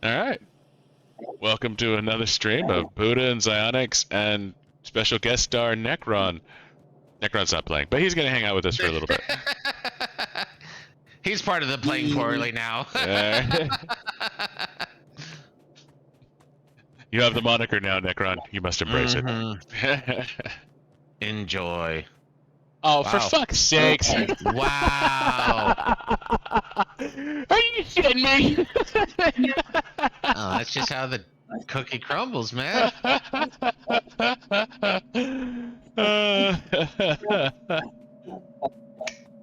Alright. Welcome to another stream of Buddha and Zionics and special guest star Necron. Necron's not playing, but he's going to hang out with us for a little bit. He's part of the playing poorly now. You have the moniker now, Necron. You must embrace it. Enjoy. Oh, wow. For fuck's sakes. Wow. Are you shitting me? Oh, that's just how the cookie crumbles, man.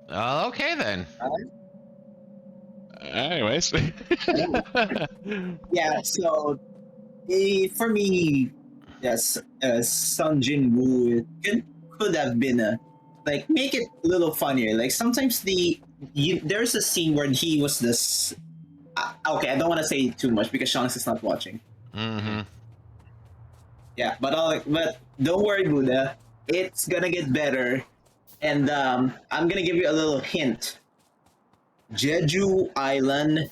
Oh, okay then. Anyways. Yeah, so for me, yes, Sung Jin Woo could have been make it a little funnier. Like sometimes there's a scene where he was this. Okay, I don't want to say too much because Shanks is not watching. Mm-hmm. Yeah, but don't worry, Buddha. It's gonna get better, and I'm gonna give you a little hint. Jeju Island.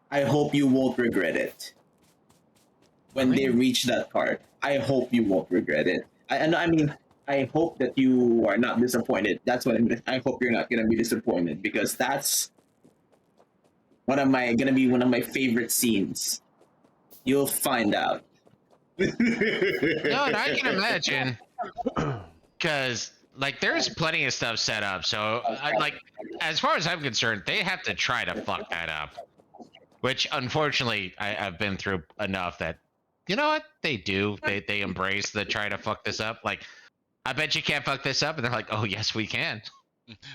I hope you won't regret it. When they reach that part, I hope you won't regret it. I hope that you are not disappointed. That's what I hope you're not gonna be disappointed because that's gonna be one of my favorite scenes. You'll find out. No, I can imagine. Because like there's plenty of stuff set up, so as far as I'm concerned, they have to try to fuck that up. Which unfortunately I've been through enough that you know what they do. They embrace the try to fuck this up. Like I bet you can't fuck this up, and they're like, oh yes we can.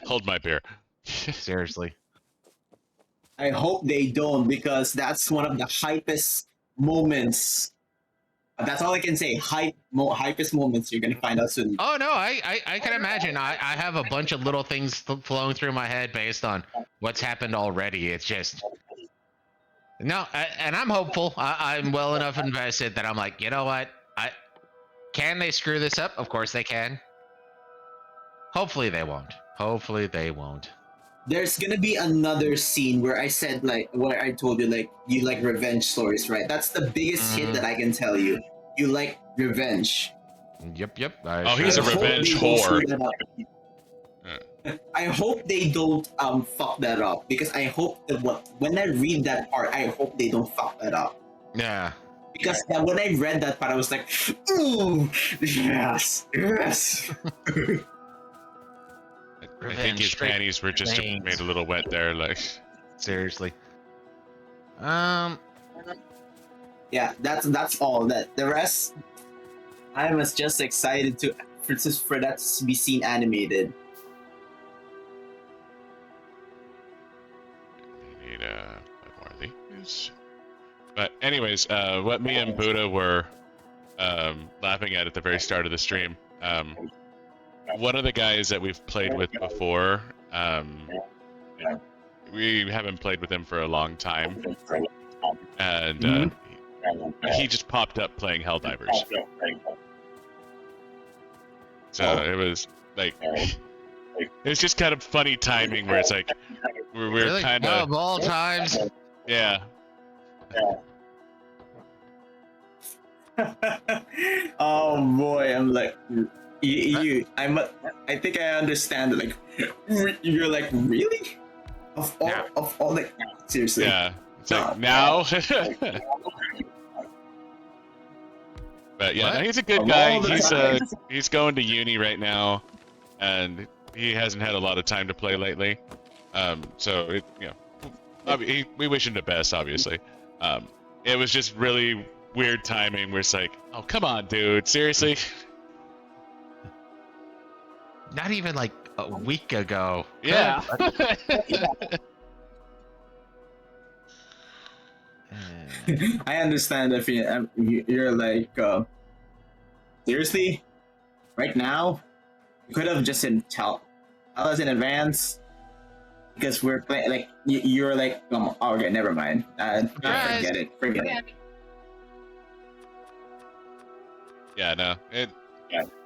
Hold my beer. Seriously. I hope they don't because that's one of the hypest moments. That's all I can say. Hypest moments you're gonna find out soon. Oh no, I can imagine. I have a bunch of little things flowing through my head based on what's happened already. It's just no, and I'm hopeful. I'm well enough invested that I'm like, you know what? Can they screw this up? Of course they can. Hopefully they won't. Hopefully they won't. There's gonna be another scene where I said where I told you you like revenge stories, right? That's the biggest hit that I can tell you. You like revenge. Yep. He's a revenge whore. I hope they don't fuck that up because I hope that when I read that part, I hope they don't fuck that up. Yeah. Because when I read that part, I was like, ooh, yes. I think his panties were just made a little wet there, like. Seriously. Yeah, that's all. That the rest, I was just excited for that to be seen animated. We need more of these. But anyways, what me and Buddha were laughing at the very start of the stream. One of the guys that we've played with before, we haven't played with him for a long time, and he just popped up playing Helldivers. So it was like, it was just kind of funny timing where it's like, we're really? kind of... of all times? Yeah. Oh boy, I'm like... I think I understand. Like, you're like, really? Of all, like, seriously? Yeah. It's like, now? But yeah, no, he's a good guy. He's going to uni right now, and he hasn't had a lot of time to play lately. So we wish him the best, obviously. It was just really weird timing where it's like, oh come on, dude, seriously? Not even like a week ago. Yeah. I understand if you're like, seriously, right now, you could have just tell us in advance because we're playing. Like you're like, oh, okay, never mind. Forget it. Yeah, no.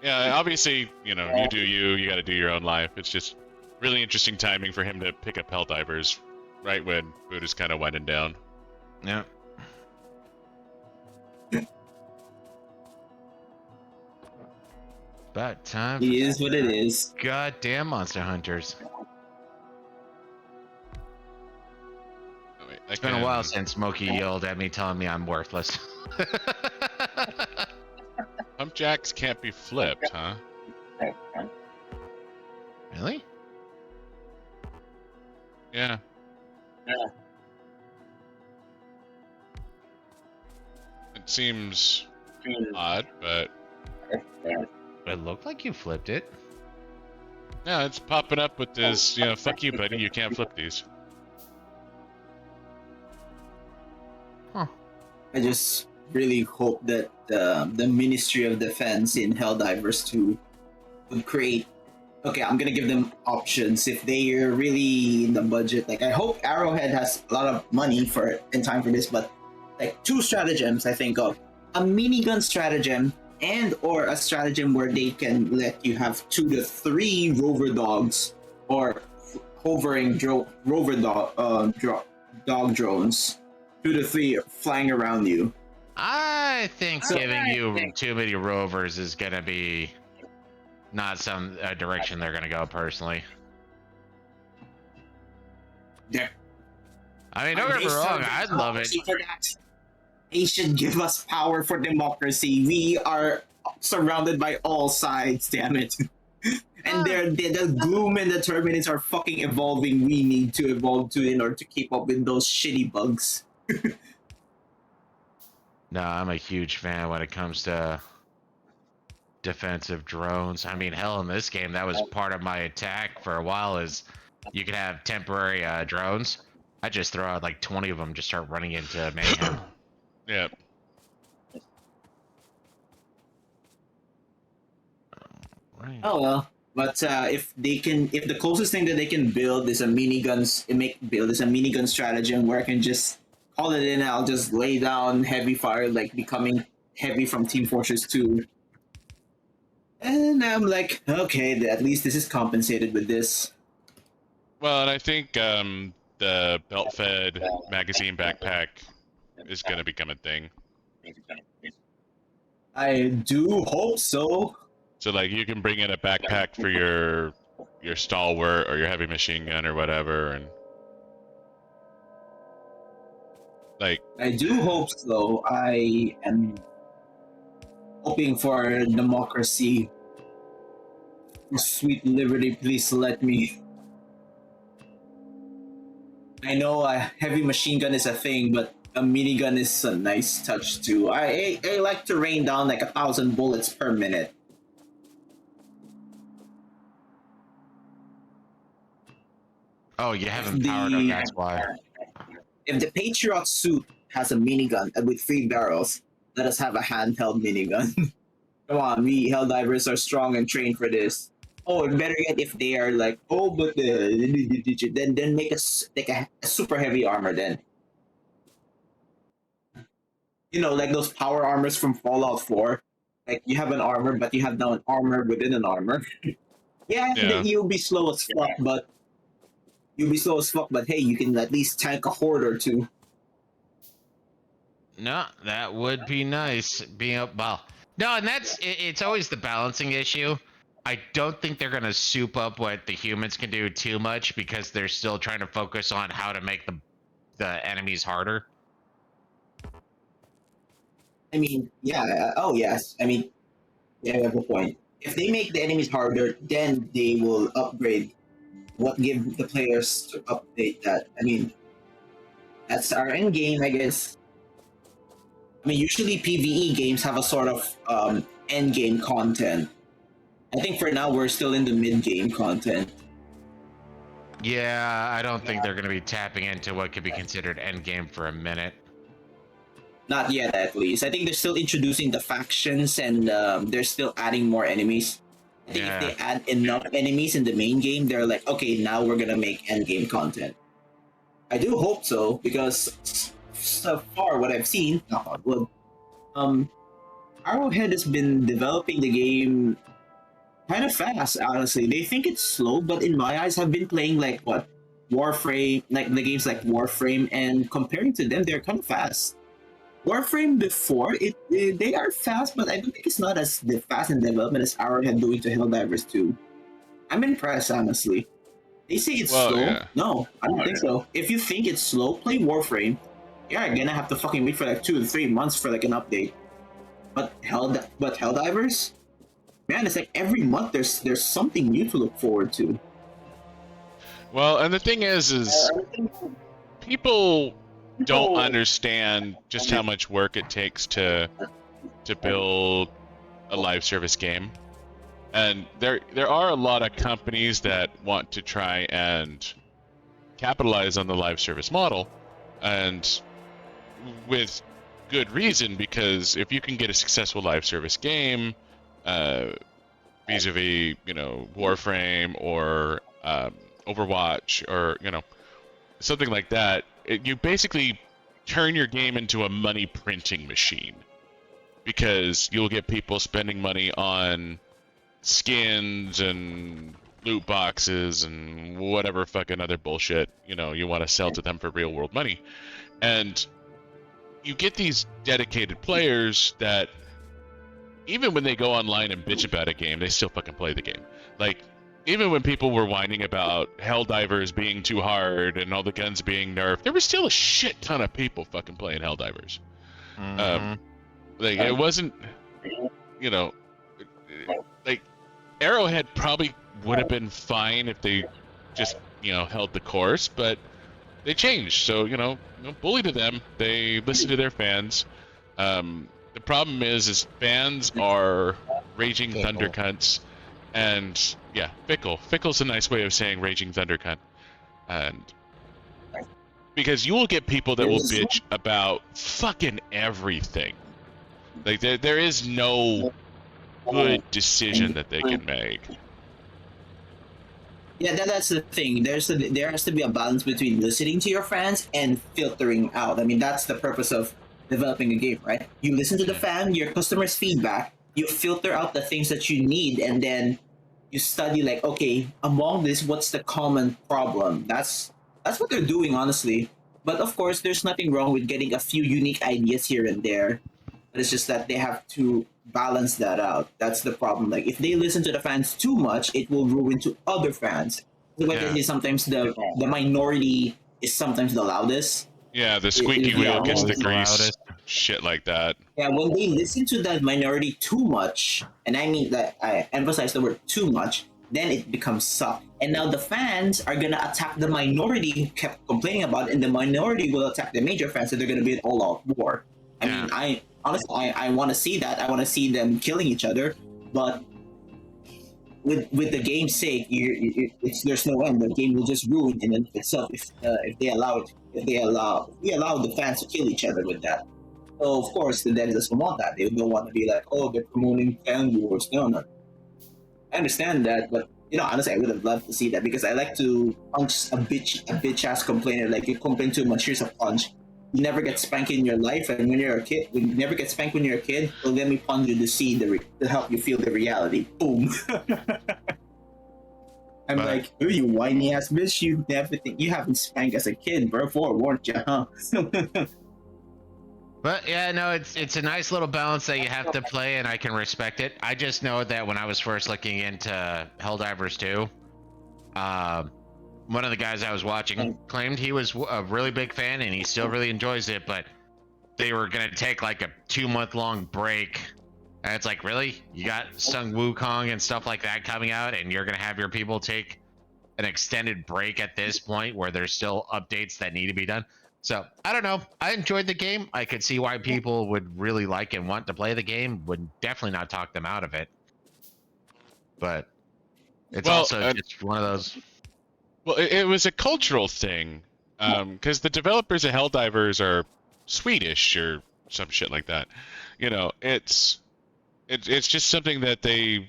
Yeah, obviously, you do you got to do your own life. It's just really interesting timing for him to pick up Helldivers right when Buddha's kind of winding down. Yeah. About time. It is what it is. Goddamn monster hunters. Oh, wait, It's been a while since Smokey yelled at me telling me I'm worthless. Pump jacks can't be flipped, huh? Really? Yeah. It seems odd, but It looked like you flipped it. yeah, it's popping up with this, fuck you, buddy, you can't flip these. Huh. I just really hope that the Ministry of Defense in Helldivers 2 would create. Okay, I'm gonna give them options if they are really in the budget. Like, I hope Arrowhead has a lot of money for in time for this, but like 2 stratagems I think of: a minigun stratagem and or a stratagem where they can let you have 2 to 3 rover dogs or hovering dog drones, 2 to 3 flying around you. I think giving you too many rovers is gonna be not some direction they're gonna go. Personally, Yeah. I mean, don't get me wrong, I'd love it. They should give us power for democracy. We are surrounded by all sides, damn it. And the gloom and the terminates are fucking evolving. We need to evolve to in order to keep up with those shitty bugs. No, I'm a huge fan when it comes to defensive drones. I mean, hell, in this game, that was part of my attack for a while. Is you could have temporary drones. I just throw out like 20 of them, just start running into mayhem. Yeah. Right. Oh well. But if the closest thing that they can build is a minigun stratagem where I can just call it in, I'll just lay down heavy fire, like becoming heavy from Team Fortress 2. And I'm like, okay, at least this is compensated with this. Well, and I think the belt-fed magazine backpack is going to become a thing. I do hope so. So, like, you can bring in a backpack for your stalwart or your heavy machine gun or whatever, and like. I do hope so. I am hoping for democracy. Sweet liberty, please let me. I know a heavy machine gun is a thing, but a minigun is a nice touch too. I like to rain down like 1,000 bullets per minute. Oh, you haven't powered up, that's why. If the Patriot suit has a minigun with 3 barrels, let us have a handheld minigun. Come on, we Helldivers are strong and trained for this. Oh, and better yet, if they are like, oh, but then make us like a super heavy armor then. Like those power armors from Fallout 4. Like, you have an armor, but you have now an armor within an armor. yeah, you'll be slow as fuck, but hey, you can at least tank a horde or 2. No, that would be nice. Being up, well, no, and it's always the balancing issue. I don't think they're gonna soup up what the humans can do too much because they're still trying to focus on how to make the enemies harder. I mean, yeah. Oh, yes. I mean, yeah, you have a point. If they make the enemies harder, then they will upgrade. What give the players to update that? I mean, that's our end game, I guess. I mean, usually PvE games have a sort of end game content. I think for now we're still in the mid game content. Yeah, I don't think they're going to be tapping into what could be considered endgame for a minute. Not yet, at least. I think they're still introducing the factions and they're still adding more enemies. I think if they add enough enemies in the main game, they're like, okay, now we're going to make endgame content. I do hope so, because so far what I've seen, Arrowhead has been developing the game kind of fast, honestly. They think it's slow, but in my eyes, I've been playing like, Warframe, like the games like Warframe, and comparing to them, they're kind of fast. Warframe before they are fast, but I don't think it's not as fast in development as Arrowhead doing to Helldivers 2. I'm impressed, honestly. They say it's slow. Yeah. No, I don't think so. If you think it's slow, play Warframe. Yeah, you're gonna have to fucking wait for like 2 to 3 months for like an update. But Helldivers, man, it's like every month there's something new to look forward to. Well, and the thing is people don't understand just how much work it takes to build a live service game. And there are a lot of companies that want to try and capitalize on the live service model, and with good reason, because if you can get a successful live service game, vis-a-vis, Warframe or Overwatch or, something like that, you basically turn your game into a money printing machine, because you'll get people spending money on skins and loot boxes and whatever fucking other bullshit you want to sell to them for real world money. And you get these dedicated players that even when they go online and bitch about a game, they still fucking play the game. Like, even when people were whining about Helldivers being too hard and all the guns being nerfed, there was still a shit ton of people fucking playing Helldivers. It wasn't, like, Arrowhead probably would have been fine if they just, held the course, but they changed. So, bully to them. They listen to their fans. The problem is fans are raging thunder cunts, and yeah, fickle. Fickle's a nice way of saying raging thunder cunt. And because you will get people that will bitch about fucking everything. Like, there is no good decision that they can make. Yeah, that's the thing. There has to be a balance between listening to your fans and filtering out. I mean, that's the purpose of developing a game, right? You listen to the fan, your customers' feedback, you filter out the things that you need, and then you study, like, okay, among this, what's the common problem? That's what they're doing, honestly. But of course, there's nothing wrong with getting a few unique ideas here and there. But it's just that they have to balance that out. That's the problem. Like, if they listen to the fans too much, it will ruin to other fans. Sometimes the minority is sometimes the loudest. Yeah, the squeaky wheel gets the grease. Shit like that. Yeah, when they listen to that minority too much, and I mean that I emphasize the word too much, then it becomes suck. And now the fans are gonna attack the minority who kept complaining about it, and the minority will attack the major fans, so they're gonna be an all-out war. I mean, I want to see that. I want to see them killing each other, but with the game's sake, there's no end. The game will just ruin in itself if we allow the fans to kill each other with that. So of course, the devs doesn't want that. They don't want to be like, oh, they're promoting fan wars. No. I understand that, but honestly, I would have loved to see that, because I like to punch a bitch ass complainer. Like, you complain too much, here's a punch. You never get spanked in your life, and when you never get spanked when you're a kid, well, let me punch you to see to help you feel the reality. Boom. I'm like, oh, you whiny ass bitch, you haven't spanked as a kid, bro. Forewarned you, huh? But yeah, no, it's a nice little balance that you have to play, and I can respect it. I just know that when I was first looking into Helldivers 2, one of the guys I was watching claimed he was a really big fan and he still really enjoys it, but they were gonna take like a 2-month-long break. And it's like, really? You got Sung Wukong and stuff like that coming out, and you're gonna have your people take an extended break at this point where there's still updates that need to be done? So I don't know. I enjoyed the game. I could see why people would really like and want to play the game. Would definitely not talk them out of it. But it's also just one of those. Well, it was a cultural thing, because the developers of Helldivers are Swedish or some shit like that. It's just something that they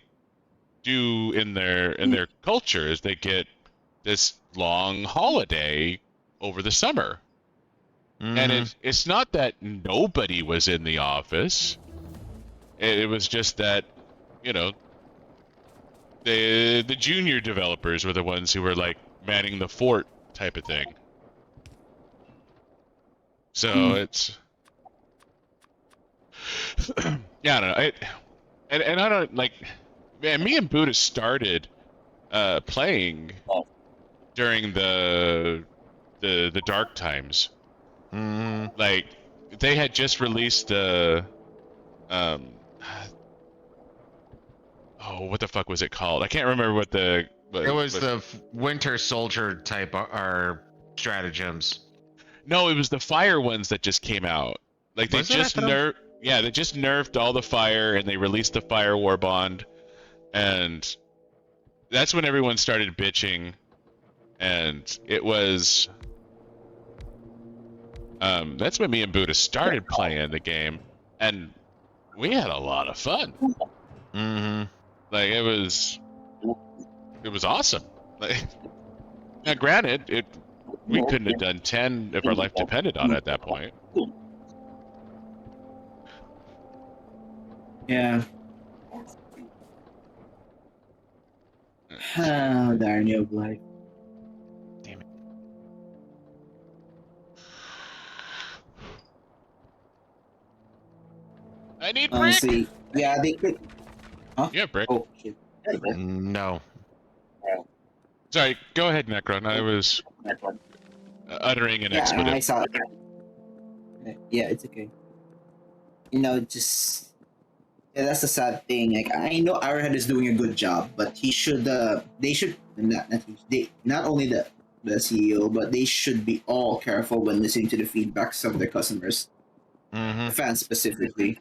do in their culture, is they get this long holiday over the summer. And it's not that nobody was in the office. It was just that, the junior developers were the ones who were like manning the fort type of thing. So it's yeah, I don't know. And I don't like. Man, me and Buddha started playing during the dark times. Like they had just released the oh, what the fuck was it called? I can't remember what the. It was the Winter Soldier type or stratagems. No, it was the fire ones that just came out. Like they just nerfed. Yeah, they just nerfed all the fire and they released the fire war bond, and that's when everyone started bitching, and it was. That's when me and Buddha started playing the game, and we had a lot of fun. Like it was awesome. Like, now, granted, we couldn't have done 10 if our life depended on it at that point. Yeah. Oh, darn you, Blake. Damn it. I need brick. Honestly, yeah, they could. Huh? Yeah, brick. Oh, shit. No. Sorry, go ahead, Necron. I was uttering an Yeah, expletive. I saw it. Yeah, it's okay. You know, just yeah, that's the sad thing. Like I know Arrowhead is doing a good job, but he should. They should not only the CEO, but they should be all careful when listening to the feedbacks of their customers, the fans specifically.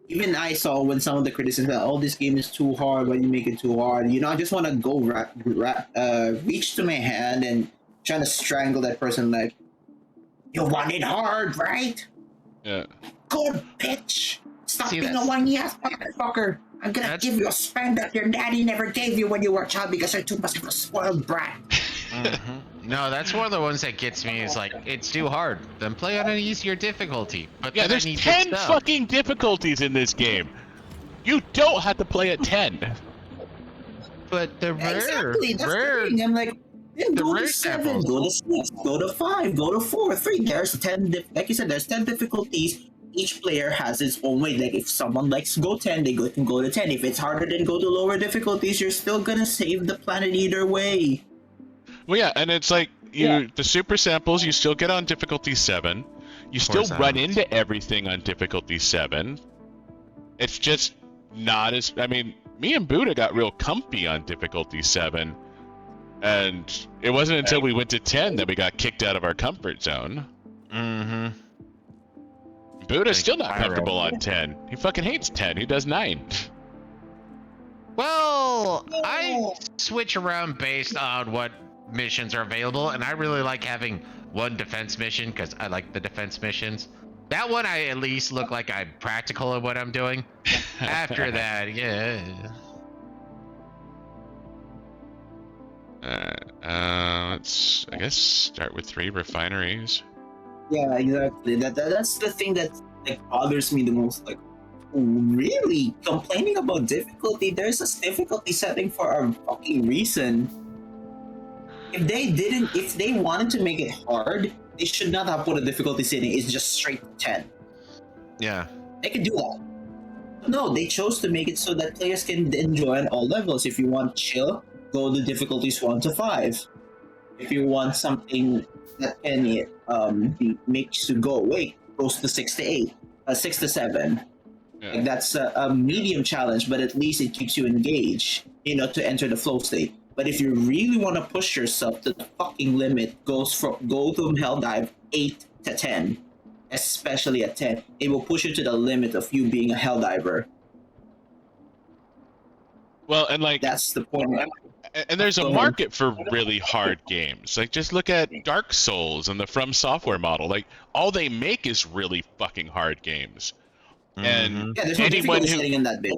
Even I saw when some of the criticisms that oh this game is too hard, why you make it too hard. You know, I just want to go reach to my hand and trying to strangle that person like, you want it hard, right? Yeah. Good bitch. Stop See, being a whiny-ass motherfucker. I'm gonna give you a spank that your daddy never gave you when you were a child because you're too much of a spoiled brat. No, that's one of the ones that gets me. Is like it's too hard. Then play on an easier difficulty. But Yeah, there's 10 fucking difficulties in this game. You don't have to play at 10. But the Exactly, that's rare. the thing. I'm like, then go rare to 7, samples. go to 6, go to 5, go to 4, 3. There's 10, like you said, there's 10 difficulties. Each player has its own way. Like if someone likes to go 10, they can go to 10. If it's harder, then go to lower difficulties. You're still gonna save the planet either way. Well, yeah, and it's like the super samples you still get on difficulty 7. You still run into everything on difficulty 7. It's just not as. I mean, me and Buddha got real comfy on difficulty 7, and it wasn't until we went to 10 that we got kicked out of our comfort zone. Buddha's still not comfortable on 10. He fucking hates 10. He does 9. Well, I switch around based on what missions are available, and I really like having one defense mission because I like the defense missions. That one, I at least look like I'm practical at what I'm doing. After that, yeah. Let's, I guess, start with 3 refineries. Yeah, exactly. That's the thing that like bothers me the most. Like, really complaining about difficulty? There's a difficulty setting for a fucking reason. If they wanted to make it hard, they should not have put a difficulty setting. It's just straight 10. Yeah. They could do that. No, they chose to make it so that players can enjoy on all levels. If you want chill, go to difficulties 1 to 5. If you want something that can makes you go away, goes to 6 to 8, 6 to 7. Yeah. Like that's a medium challenge, but at least it keeps you engaged, you know, to enter the flow state. But if you really want to push yourself to the fucking limit, go to Hell Dive 8 to 10, especially at 10. It will push you to the limit of you being a Hell Diver. Well, and like that's the point. And there's a market for really hard games. Like just look at Dark Souls and the From Software model. Like all they make is really fucking hard games. And yeah, there's no difficulty setting in that bit.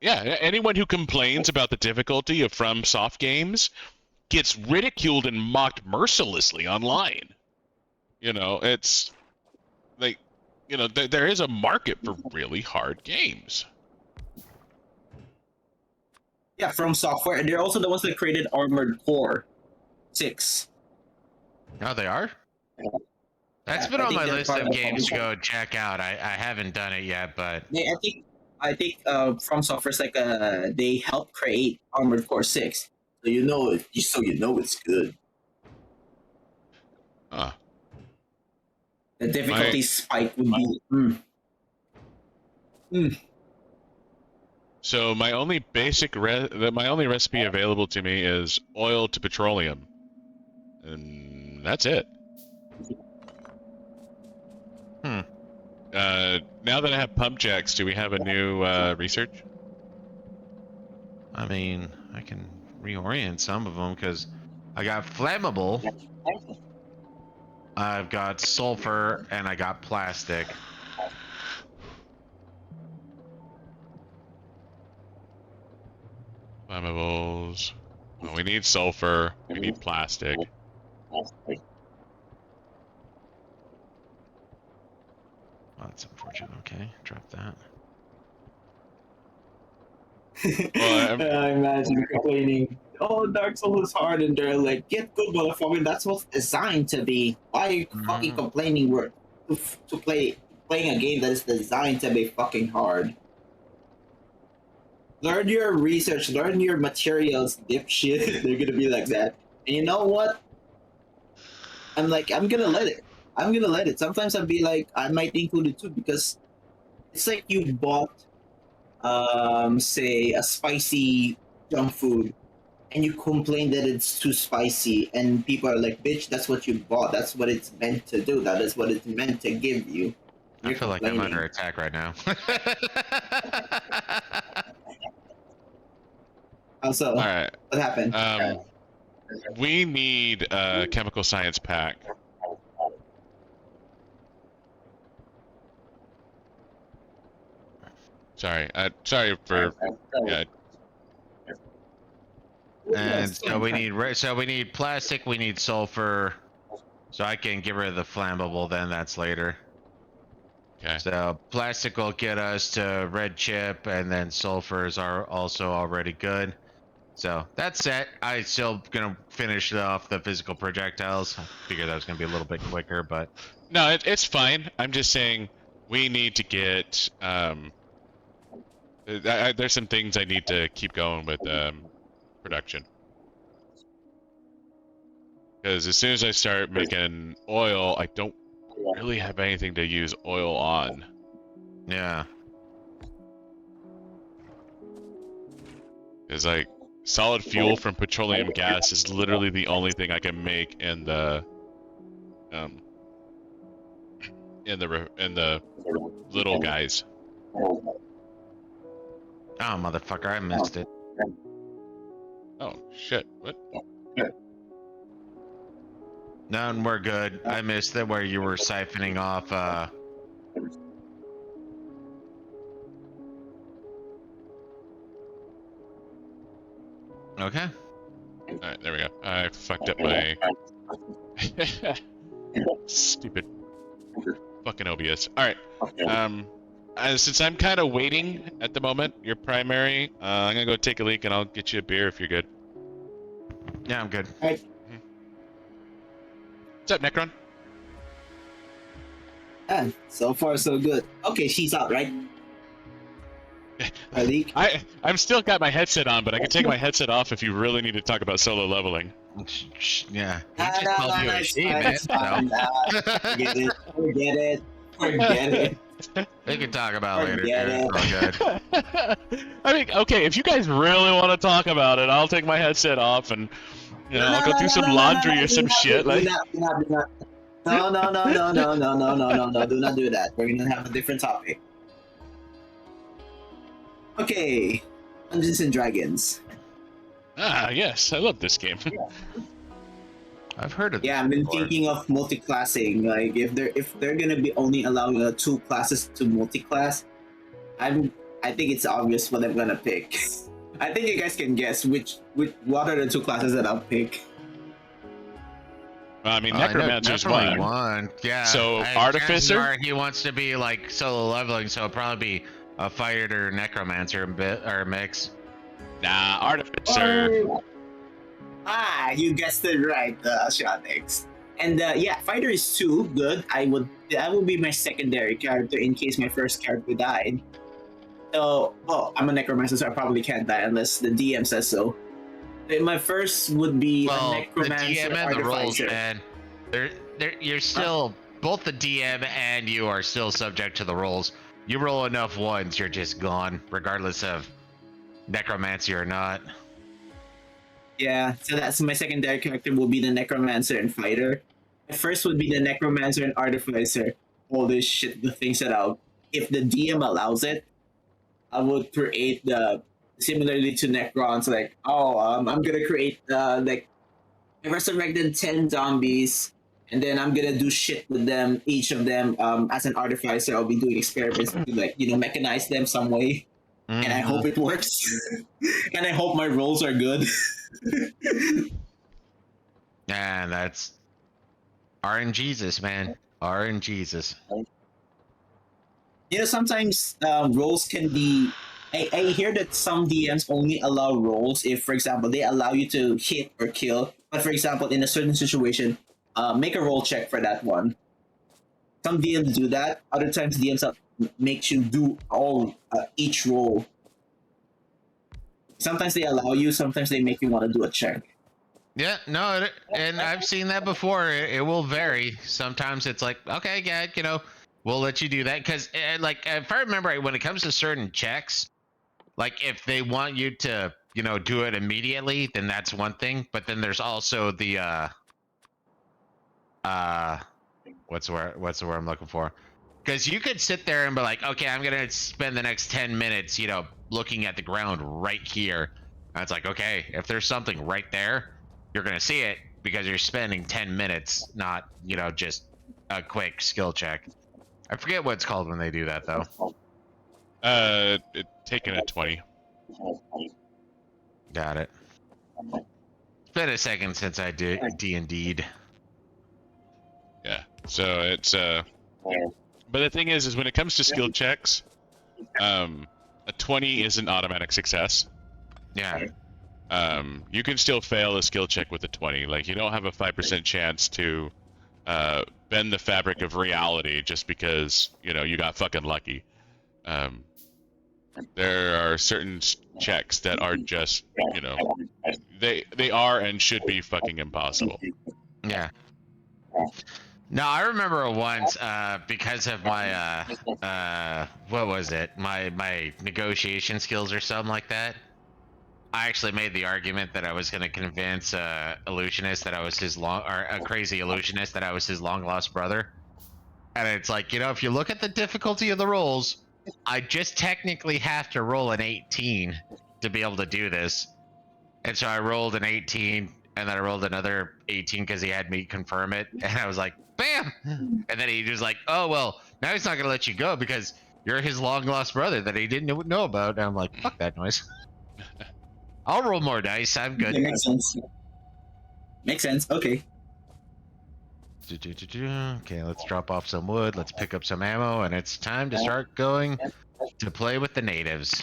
Yeah, anyone who complains about the difficulty of From Soft games gets ridiculed and mocked mercilessly online. You know, it's like, you know, there is a market for really hard games. Yeah, From Software. And they're also the ones that created Armored Core 6. Oh, they are? That's Yeah, been I on think my they're list part of of the games to publishing. go check out. I haven't done it yet, but Yeah, I think From Software's like they help create Armored Core 6. So you know it's good. Uh, The my difficulty spike would be mm. so my only my only recipe available to me is oil to petroleum, and that's it. hmm. Now that I have pump jacks, do we have a new research? I mean, I can reorient some of them because I got flammable, I've got sulfur, and I got plastic. Flammables. Well, we need sulfur. We need plastic. Oh, that's unfortunate. Okay, drop that. Well, I imagine complaining. Oh, Dark Souls is hard, and they're like, "Get good, motherfucker. That's what's designed to be. Why are you fucking complaining? We're to playing a game that is designed to be fucking hard. Learn your research. Learn your materials, dipshit." They're gonna be like that. And you know what? I'm like, I'm gonna let it. I'm gonna let it. Sometimes I'll be like, I might include it too because it's like you bought, say, a spicy junk food and you complain that it's too spicy, and people are like, "Bitch, that's what you bought. That's what it's meant to do. That is what it's meant to give you." I You're feel like I'm under complaining. attack right now. Also, all right. what happened? We need a chemical science pack. Sorry. Sorry for. Yeah. And so we need plastic, we need sulfur. So I can get rid of the flammable, then that's later. Okay. So plastic will get us to red chip, and then sulfurs are also already good. So that's it. I still gonna finish off the physical projectiles. I figured that was gonna be a little bit quicker, but No, it's fine. I'm just saying we need to get. There's some things I need to keep going with production. Because as soon as I start making oil, I don't really have anything to use oil on. yeah. Because like solid fuel from petroleum gas is literally the only thing I can make in the um in the little guys. Oh motherfucker, I missed it. Oh shit! What? No, and we're good. I missed it where you were siphoning off. Okay. All right, there we go. I fucked up my stupid fucking OBS. All right. Since I'm kind of waiting at the moment, your primary, I'm gonna go take a leak and I'll get you a beer if you're good. Yeah, I'm good. Right. What's up, Necron? So far so good. Okay, she's out, right? Malik? I'm still got my headset on, but I can take my headset off if you really need to talk about solo leveling. Yeah. He just called you a she, man. Forget it. Forget it. Forget it. We can talk about it later, Forget dude. All good. I mean, okay, if you guys really want to talk about it, I'll take my headset off and I'll go do some laundry or some shit. Like, do not. No, do not do that. We're gonna have a different topic. Okay, Dungeons and Dragons. yes, I love this game. I've heard of this. Yeah, I've been before. thinking of multi-classing. Like if they're gonna be only allowing 2 classes to multi-class, I think it's obvious what I'm gonna pick. I think you guys can guess what are the 2 classes that I'll pick. I mean, Necromancer's one. Yeah. So, chances Artificer? are he wants to be like solo leveling, so it'll probably be a fighter or necromancer or mix. Nah, Artificer. You guessed it right, Shotix. And yeah, fighter is 2, good. That would be my secondary character in case my first character died. So, well, I'm a necromancer, so I probably can't die unless the DM says so. My first would be a Well, the necromancer DM and the roles, artificer. man. You're still both the DM and you are still subject to the rolls. You roll enough ones, you're just gone, regardless of necromancy or not. Yeah, so that's my secondary character will be the necromancer and fighter. My first would be the necromancer and artificer. All this shit, the things that I'll, if the DM allows it, I would create the similarly to Necrons. Like, I'm gonna create like I resurrected 10 zombies, and then I'm gonna do shit with them, each of them. As an artificer, I'll be doing experiments to like mechanize them some way, and I hope it works. And I hope my rolls are good. And that's RNGesus, man. RNGesus. Sometimes roles can be. I hear that some DMs only allow roles if, for example, they allow you to hit or kill. But for example, in a certain situation, make a roll check for that one. Some DMs do that. Other times, DMs makes you do each roll. Sometimes they allow you. Sometimes they make you want to do a check. Yeah, no, and I've seen that before. It will vary. Sometimes it's like, okay, yeah, we'll let you do that because, like, if I remember right, when it comes to certain checks, like if they want you to, do it immediately, then that's one thing. But then there's also the what's the word I'm looking for? Because you could sit there and be like, okay, I'm gonna spend the next 10 minutes, looking at the ground right here. And it's like, okay, if there's something right there, you're gonna see it because you're spending 10 minutes, not, just a quick skill check. I forget what it's called when they do that though. Taking a 20. Got it. It's been a second since I did D&D'd. Yeah. So it's but the thing is when it comes to skill checks, a 20 is an automatic success. Yeah. You can still fail a skill check with a 20. Like you don't have a 5% chance to bend the fabric of reality just because you got fucking lucky. There are certain checks that are just they are and should be fucking impossible. Yeah. No, I remember once because of my what was it? My negotiation skills or something like that. I actually made the argument that I was going to convince illusionist that I was a crazy illusionist that I was his long lost brother. And it's like, if you look at the difficulty of the rolls, I just technically have to roll an 18 to be able to do this. And so I rolled an 18 and then I rolled another 18 because he had me confirm it. And I was like, bam! And then he was like, oh, well, now he's not going to let you go because you're his long lost brother that he didn't know about. And I'm like, fuck that noise. I'll roll more dice. I'm good. Okay, makes sense. Makes sense. Okay. Okay, let's drop off some wood. Let's pick up some ammo. And it's time to start going to play with the natives.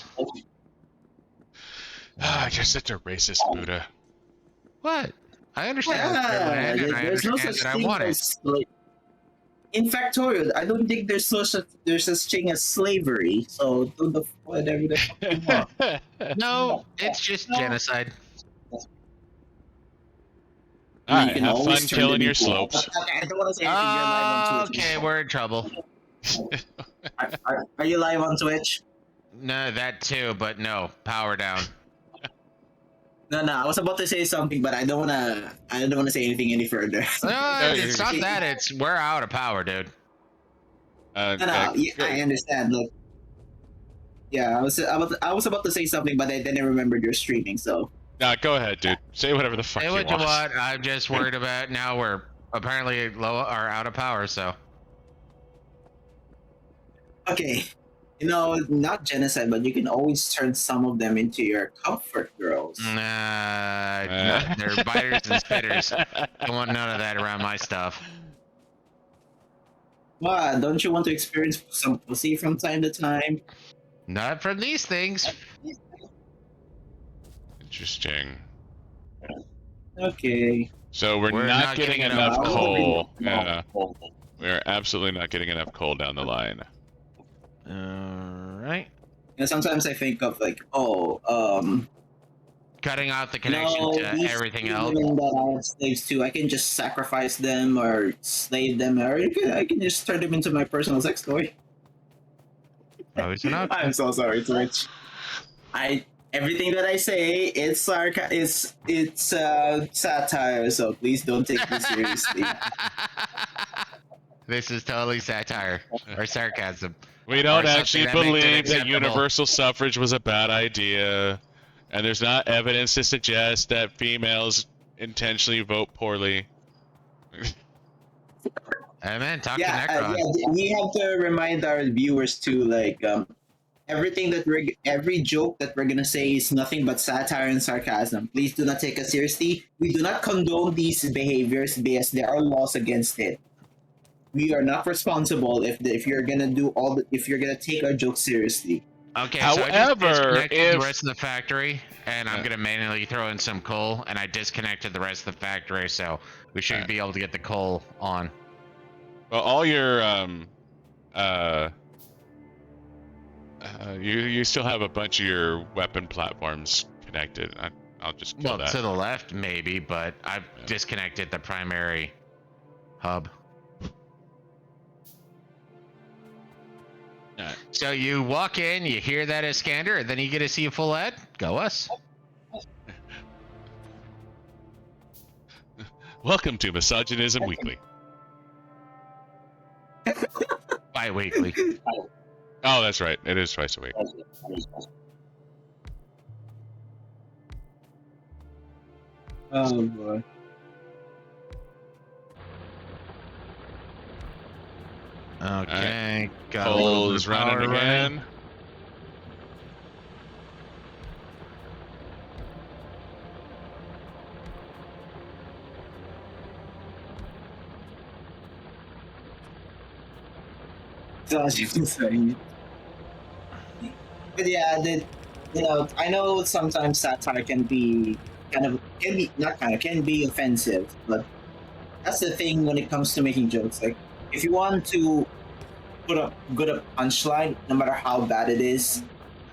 You're such a racist, Buddha. What? I understand land, and I understand that I want it. In Factorio, I don't think there's such thing as slavery. So do the whatever the fuck you want. No, it's just genocide. Alright, have fun killing your slopes. Okay, I don't want to say anything. You're live on Twitch. Okay, we're in trouble. Are you live on Twitch? No, that too, but no, power down. No, I was about to say something, but I don't wanna say anything any further. No, it's not that. It's we're out of power, dude. Yeah, I understand. Look, yeah, I was about to say something, but I didn't remember you're streaming. So. Nah, go ahead, dude. Say whatever the fuck Say you what want. you want. I'm just worried about now. We're apparently out of power. So. Okay. Not genocide, but you can always turn some of them into your comfort girls. Nah, they're biters and spitters. Don't want none of that around my stuff. What? Don't you want to experience some pussy from time to time? Not from these things. Interesting. Okay. So we're not getting enough coal. Yeah, we're absolutely not getting enough coal down the line. Alright. And sometimes I think of like, Cutting off the connection to everything else. Women that I have slaves to, I can just sacrifice them or slave them, or I can just turn them into my personal sex toy. Always an option. I'm so sorry, Twitch. Everything that I say, it's satire, so please don't take me seriously. This is totally satire or sarcasm. We don't actually believe that universal suffrage was a bad idea, and there's not evidence to suggest that females intentionally vote poorly. Hey man, talk to Necron. We have to remind our viewers too, like every joke that we're gonna say is nothing but satire and sarcasm. Please do not take us seriously. We do not condone these behaviors because there are laws against it. We are not responsible if you're gonna if you're gonna take our jokes seriously. Okay, however, so I just disconnected the rest of the factory, and I'm gonna manually throw in some coal, and I disconnected the rest of the factory, so we should be able to get the coal on. Well, all your you still have a bunch of your weapon platforms connected. I'll just kill that. To the left maybe, but I've disconnected the primary hub. Right. So you walk in, you hear that Iskander, and then you get to see a full ad. Go us. Welcome to Misogynism Weekly. Bi-weekly. Oh, that's right. It is twice a week. Oh boy. Okay. Got Coal is running again. But yeah, I know sometimes satire can be offensive, but that's the thing when it comes to making jokes. Like, if you want to put a good punchline, no matter how bad it is,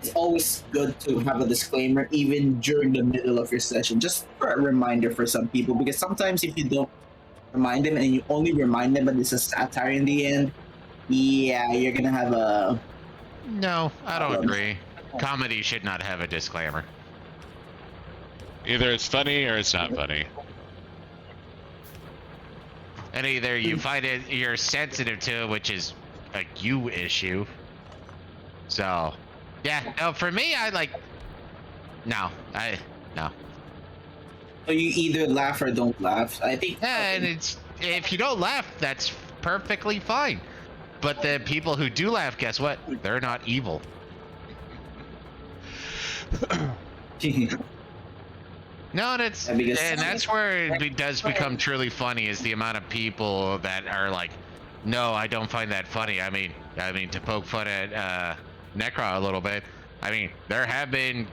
it's always good to have a disclaimer even during the middle of your session, just for a reminder for some people. Because sometimes if you don't remind them and you only remind them, but it's a satire in the end, yeah, you're gonna have a. No, I don't agree. Comedy should not have a disclaimer. Either it's funny or it's not funny. And either you find it, you're sensitive to it, which is a you issue. So, yeah, no, for me, no. So you either laugh or don't laugh. I think. Yeah, and if you don't laugh, that's perfectly fine. But the people who do laugh, guess what? They're not evil. No, and that's where it does become truly funny, is the amount of people that are like, no, I don't find that funny. I mean, to poke fun at Necra a little bit. I mean, there have been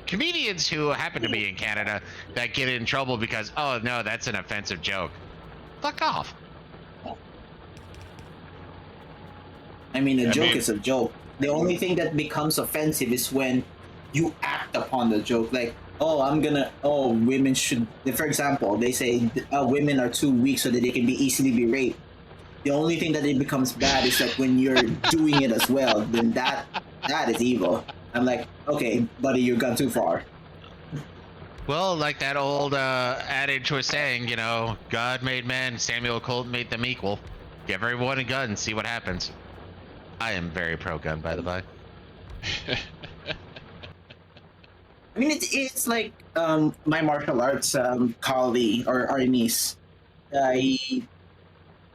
comedians who happen to be in Canada that get in trouble because, oh no, that's an offensive joke. Fuck off. I mean, a joke is a joke. The only thing that becomes offensive is when you act upon the joke. Like, women should, for example, they say women are too weak so that they can easily be raped. The only thing that it becomes bad is like when you're doing it as well, then that is evil. I'm like, okay, buddy, you've gone too far. Well, like that old adage was saying, God made man, Samuel Colt made them equal. Give everyone a gun, see what happens. I am very pro-gun, by the way. I mean, it's like my martial arts colleague or our niece. I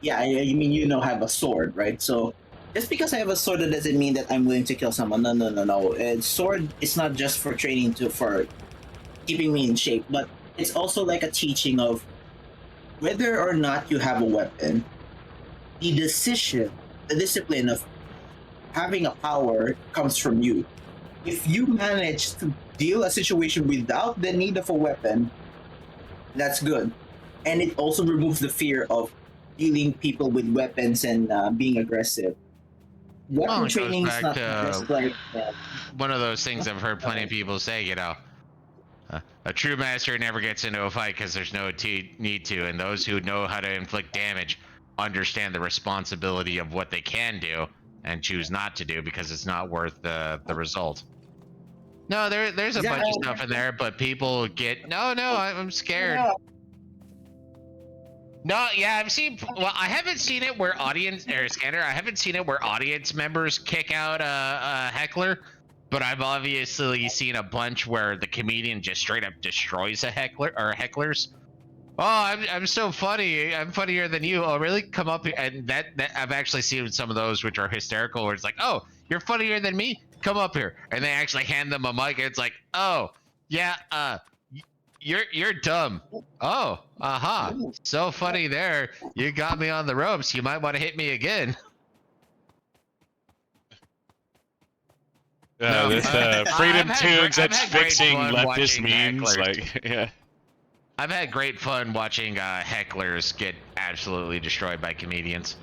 mean, have a sword, right? So just because I have a sword, that doesn't mean that I'm willing to kill someone. No. Sword is not just for training for keeping me in shape, but it's also like a teaching of whether or not you have a weapon. The discipline of having a power comes from you. If you manage to deal a situation without the need of a weapon, That's good. And it also removes the fear of dealing people with weapons and being aggressive. Well, Weapon it goes training is back not to just like one of those things I've heard plenty of people say, you know, a true master never gets into a fight because there's no need to, and those who know how to inflict damage understand the responsibility of what they can do and choose not to do because it's not worth the result. No, there's a bunch of stuff in there, but people get no, I'm scared. No, yeah, I've seen. Well, I haven't seen it where audience or Scanner. I haven't seen it where audience members kick out a heckler, but I've obviously seen a bunch where the comedian just straight up destroys a heckler or hecklers. Oh, I'm so funny. I'm funnier than you. Oh, really? Come up here. And that I've actually seen some of those which are hysterical, where it's like, oh, you're funnier than me. Come up here, and they actually hand them a mic. And it's like, oh, yeah, you're dumb. Oh, aha. So funny there. You got me on the ropes. You might want to hit me again. This Freedom Tunes that's fixing leftist memes. Hecklers. Like, yeah. I've had great fun watching hecklers get absolutely destroyed by comedians.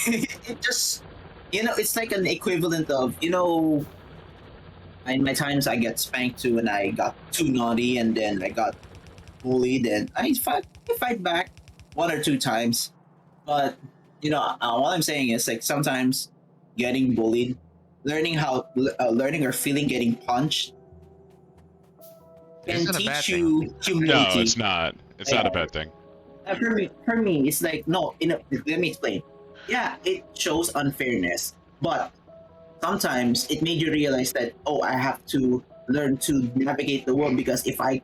it just, it's like an equivalent of, in my times I get spanked too and I got too naughty and then I got bullied and I fight back one or two times. But, what I'm saying is like sometimes getting bullied, learning or feeling getting punched can teach you humility. No, it's not. It's not a bad thing. For me, it's like, no, let me explain. Yeah, it shows unfairness, but sometimes it made you realize that, oh, I have to learn to navigate the world, because if I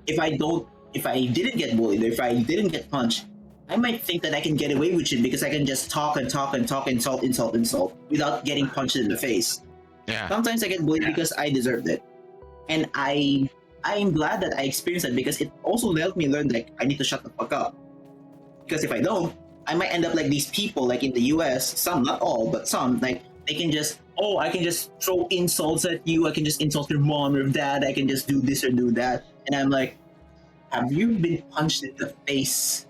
didn't get bullied, or if I didn't get punched, I might think that I can get away with it because I can just talk, insult without getting punched in the face. Yeah. Sometimes I get bullied because I deserved it. And I'm glad that I experienced that, because it also helped me learn like I need to shut the fuck up. Because if I don't, I might end up like these people like in the US, some, not all, but some, like they can just, I can just throw insults at you, I can just insult your mom or dad, I can just do this or do that. And I'm like, have you been punched in the face?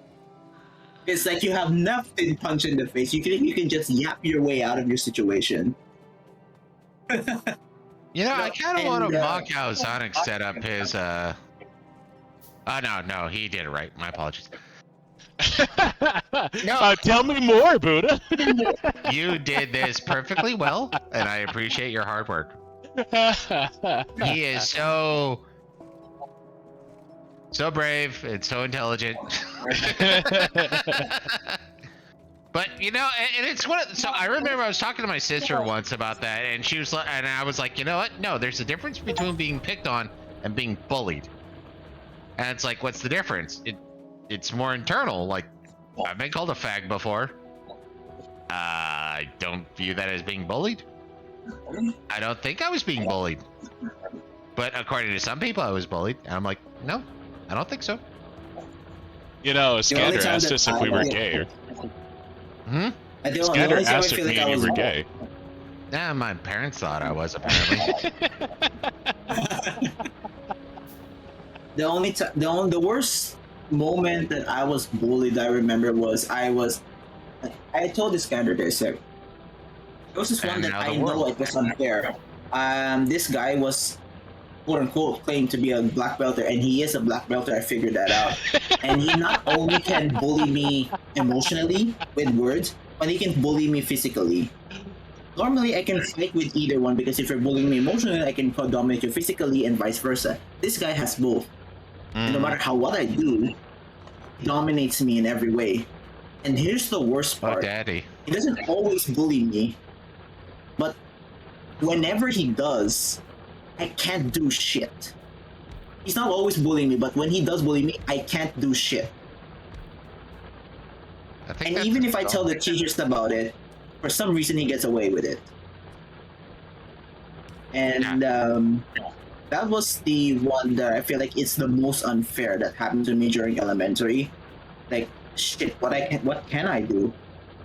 It's like you have not been punched in the face. You can just yap your way out of your situation. I kind of want to mock how Sonic set up his. Oh no, he did it right. My apologies. No, tell me more, Buddha. You did this perfectly well, and I appreciate your hard work. He is so brave and so intelligent. But and it's so I remember I was talking to my sister once about that, and she was like, and I was like, you know what? No, there's a difference between being picked on and being bullied. And it's like, what's the difference? It's more internal. Like, I've been called a fag before. I don't view that as being bullied. I don't think I was being bullied. But according to some people, I was bullied, and I'm like, no, I don't think so. Scander asked us if we were gay. Scander asked if me and you were gay. Yeah, my parents thought I was, apparently. The worst moment that I was bullied, I remember, was I told this Scander this. There was this one that I know it was unfair. This guy was, quote unquote, claimed to be a black belter, and he is a black belter. I figured that out. And he not only can bully me emotionally with words, but he can bully me physically. Normally, I can fight with either one, because if you're bullying me emotionally, I can dominate you physically, and vice versa. This guy has both. And no matter what I do, he dominates me in every way. And here's the worst part. Oh, daddy. He doesn't always bully me, but whenever he does, I can't do shit. He's not always bullying me, but when he does bully me, I can't do shit. And even if I tell the teachers about it, for some reason he gets away with it. And that was the one that I feel like it's the most unfair that happened to me during elementary. Like, shit, what can I do?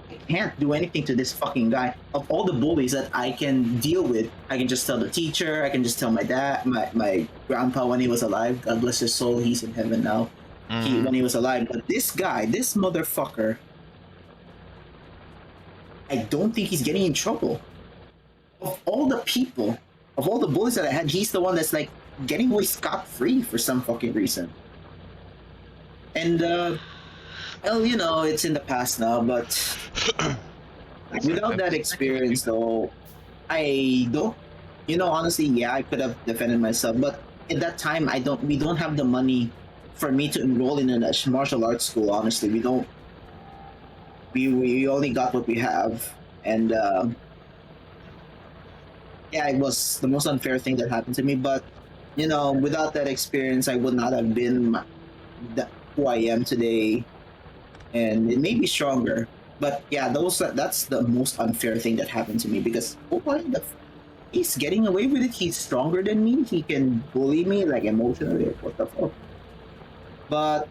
I can't do anything to this fucking guy. Of all the bullies that I can deal with, I can just tell the teacher, I can just tell my dad, my grandpa when he was alive. God bless his soul, he's in heaven now. When he was alive. But this guy, this motherfucker, I don't think he's getting in trouble. Of all the people, of all the bullies that I had, he's the one that's like getting away scot-free for some fucking reason. And well, you know, it's in the past now, but without that experience though, I don't, you know, honestly, yeah, I could have defended myself, but at that time we don't have the money for me to enroll in a martial arts school. Honestly, we don't. We only got what we have, and yeah, it was the most unfair thing that happened to me. But you know, without that experience, I would not have been who I am today, and it made me stronger. But yeah, that's the most unfair thing that happened to me because he's getting away with it. He's stronger than me. He can bully me like emotionally. What the fuck? But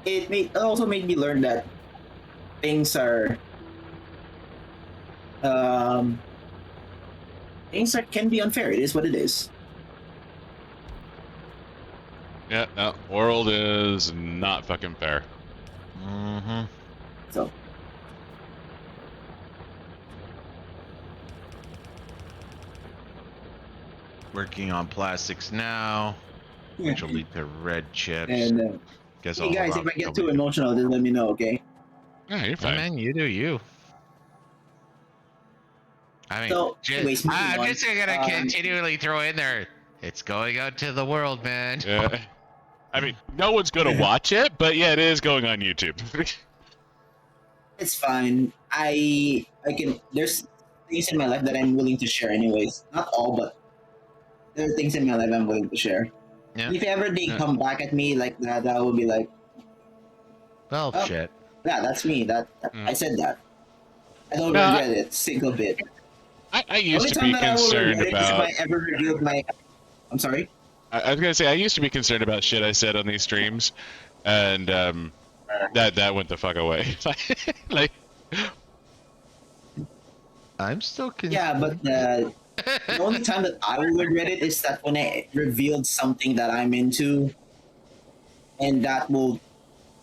it also made me learn that things can be unfair. It is what it is. Yeah, no, world is not fucking fair. So working on plastics now, which will lead to red chips. and Guess hey guys, if I get too emotional, just let me know, okay? Yeah, you're fine. Man, you do you. I mean, So, anyways, I'm just gonna continually throw in there. It's going out to the world, man. Yeah. I mean, no one's gonna watch it, but yeah, it is going on YouTube. It's fine. I can. There's things in my life that I'm willing to share, anyways. Not all, but there are things in my life I'm willing to share. Yeah. If ever they come back at me like that, I will be like, well, shit. Yeah, that's me. I said that. I don't regret it, single bit. I used to be concerned about. If I ever revealed my. I'm sorry. I was gonna say I used to be concerned about shit I said on these streams, and that went the fuck away. Like, I'm still concerned. Yeah, but the only time that I will regret it is that when I revealed something that I'm into, and that will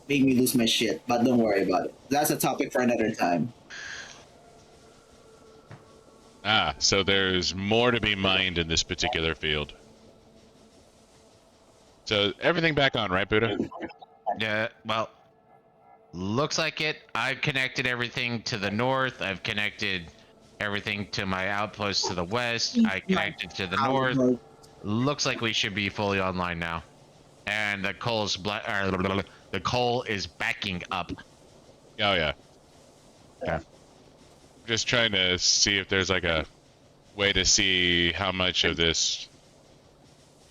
make me lose my shit. But don't worry about it. That's a topic for another time. So there's more to be mined in this particular field. So everything back on, right, Buddha? Yeah, well, looks like it. I've connected everything to the north. I've connected everything to my outpost to the west. I connected to the north. Looks like we should be fully online now. And the coal is backing up. Oh, yeah. Okay. Just trying to see if there's like a way to see how much of this.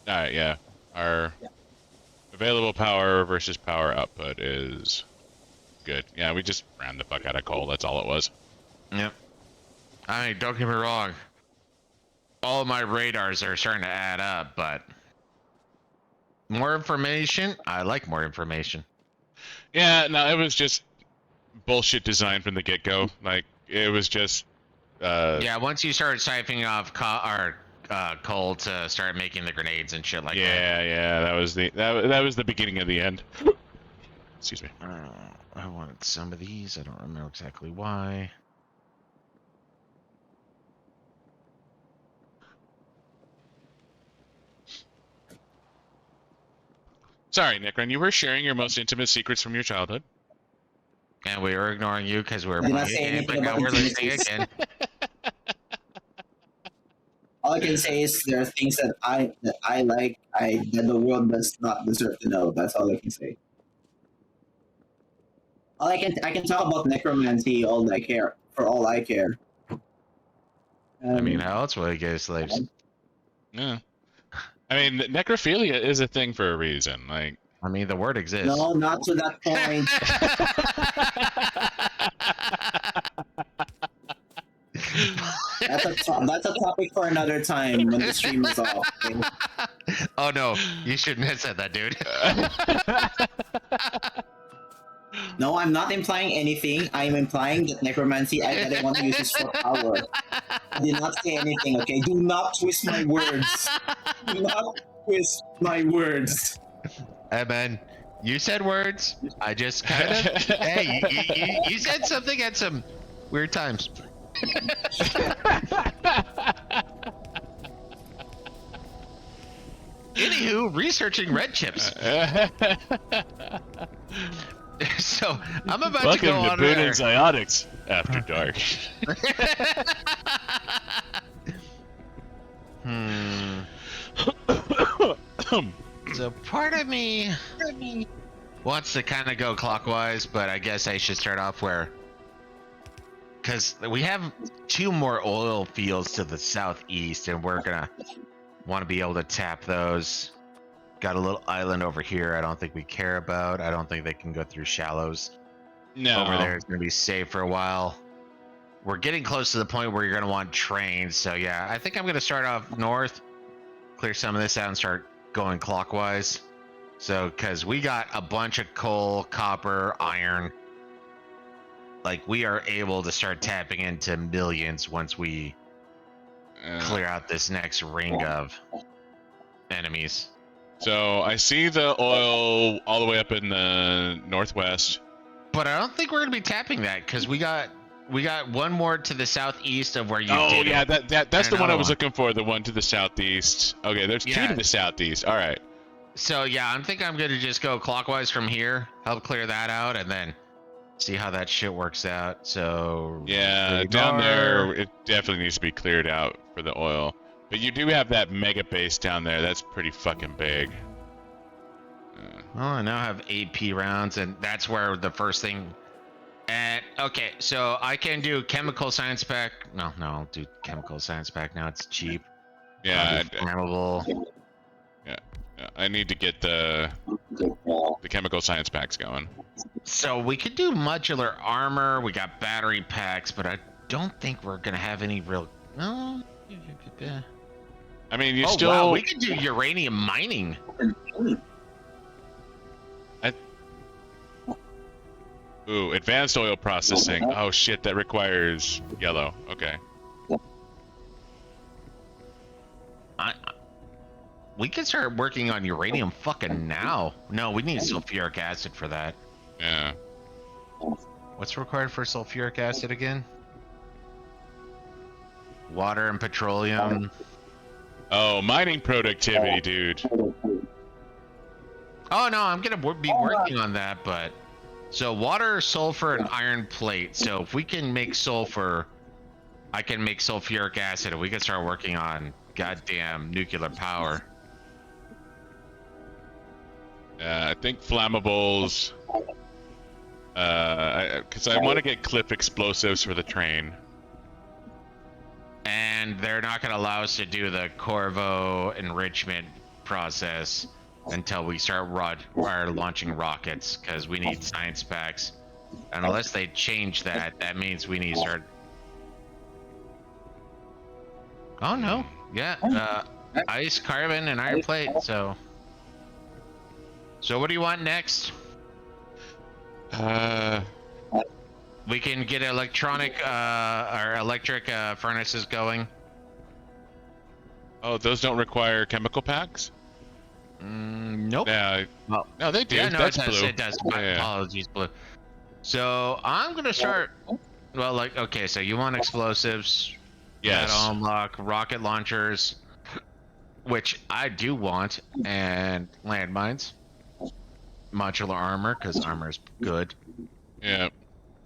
Alright, yeah. Our available power versus power output is good. Yeah, we just ran the fuck out of coal. That's all it was. Yep. I mean, don't get me wrong. All of my radars are starting to add up, but more information? I like more information. Yeah, no, it was just bullshit design from the get-go. Like, it was just... yeah, once you start siphoning off coal to start making the grenades and shit like that. Yeah, that was the beginning of the end. Excuse me. I wanted some of these. I don't remember exactly why. Sorry, Nikron, you were sharing your most intimate secrets from your childhood. And we were ignoring you because we were Did not playing say a game, anything but now about we're listening intimidations. again. All I can say is there are things that I like that the world does not deserve to know. That's all I can say. I can talk about necromancy all I care for all I care. I mean, how else will I get slaves? Yeah. I mean, necrophilia is a thing for a reason. Like, I mean, the word exists. No, not to that point. That's a topic for another time when the stream is off. Okay? Oh no, you shouldn't have said that, dude. No, I'm I'm not implying anything. I'm implying that necromancy, I didn't want to use this for power. I did not say anything, okay? Do not twist my words. Do not twist my words. Hey, man, you said words. I just kind of. Hey, you said something at some weird times. Anywho, researching red chips. So I'm about to go on Boone there. and Ziotics after dark. So part of me wants to kind of go clockwise, but I guess I should start off where, because we have 2 more oil fields to the southeast, and we're gonna want to be able to tap those. Got a little island over here I don't think we care about. I don't think they can go through shallows. No. Over there it's going to be safe for a while. We're getting close to the point where you're going to want trains. So yeah, I think I'm going to start off north, clear some of this out, and start going clockwise. So, because we got a bunch of coal, copper, iron. Like, we are able to start tapping into millions once we clear out this next ring of enemies. So I see the oil all the way up in the northwest. But I don't think we're gonna be tapping that because we got one more to the southeast of where you Oh did yeah, it. that's the one I was one. looking for. The one to the southeast. Okay, there's 2 to the southeast. All right. So yeah, I think I'm gonna just go clockwise from here, help clear that out, and then see how that shit works out. So Yeah, down there it definitely needs to be cleared out for the oil. But you do have that mega base down there. That's pretty fucking big. Oh, I now have 8 rounds, and that's where the first thing. And okay, so I can do chemical science pack. No, I'll do chemical science pack now. It's cheap. Yeah. Flammable. Yeah. I need to get the chemical science packs going. So we could do modular armor. We got battery packs, but I don't think we're gonna have any real. No. I mean, you Wow, we could do uranium mining. Ooh, advanced oil processing. Oh shit, that requires yellow. Okay. We can start working on uranium fucking now. No, we need sulfuric acid for that. Yeah. What's required for sulfuric acid again? Water and petroleum. Oh, mining productivity, dude. Oh no, I'm gonna be working on that, but so water, sulfur, and iron plate. So if we can make sulfur, I can make sulfuric acid, and we can start working on goddamn nuclear power. I think flammables. Because I want to get clip explosives for the train. And they're not going to allow us to do the Corvo enrichment process until we start launching rockets, because we need science packs. And unless they change that, that means we need to start. Oh no, yeah, ice, carbon, and iron plate. So what do you want next? We can get electric furnaces going. Oh, those don't require chemical packs? Nope. Yeah. Well, No, they do. yeah, no, That's it does. blue. It does. Yeah, My yeah. apologies, blue. So I'm gonna start. Well, like, okay, so you want explosives? Yes. That'll unlock rocket launchers, which I do want, and landmines. Modular armor, because armor is good. Yeah.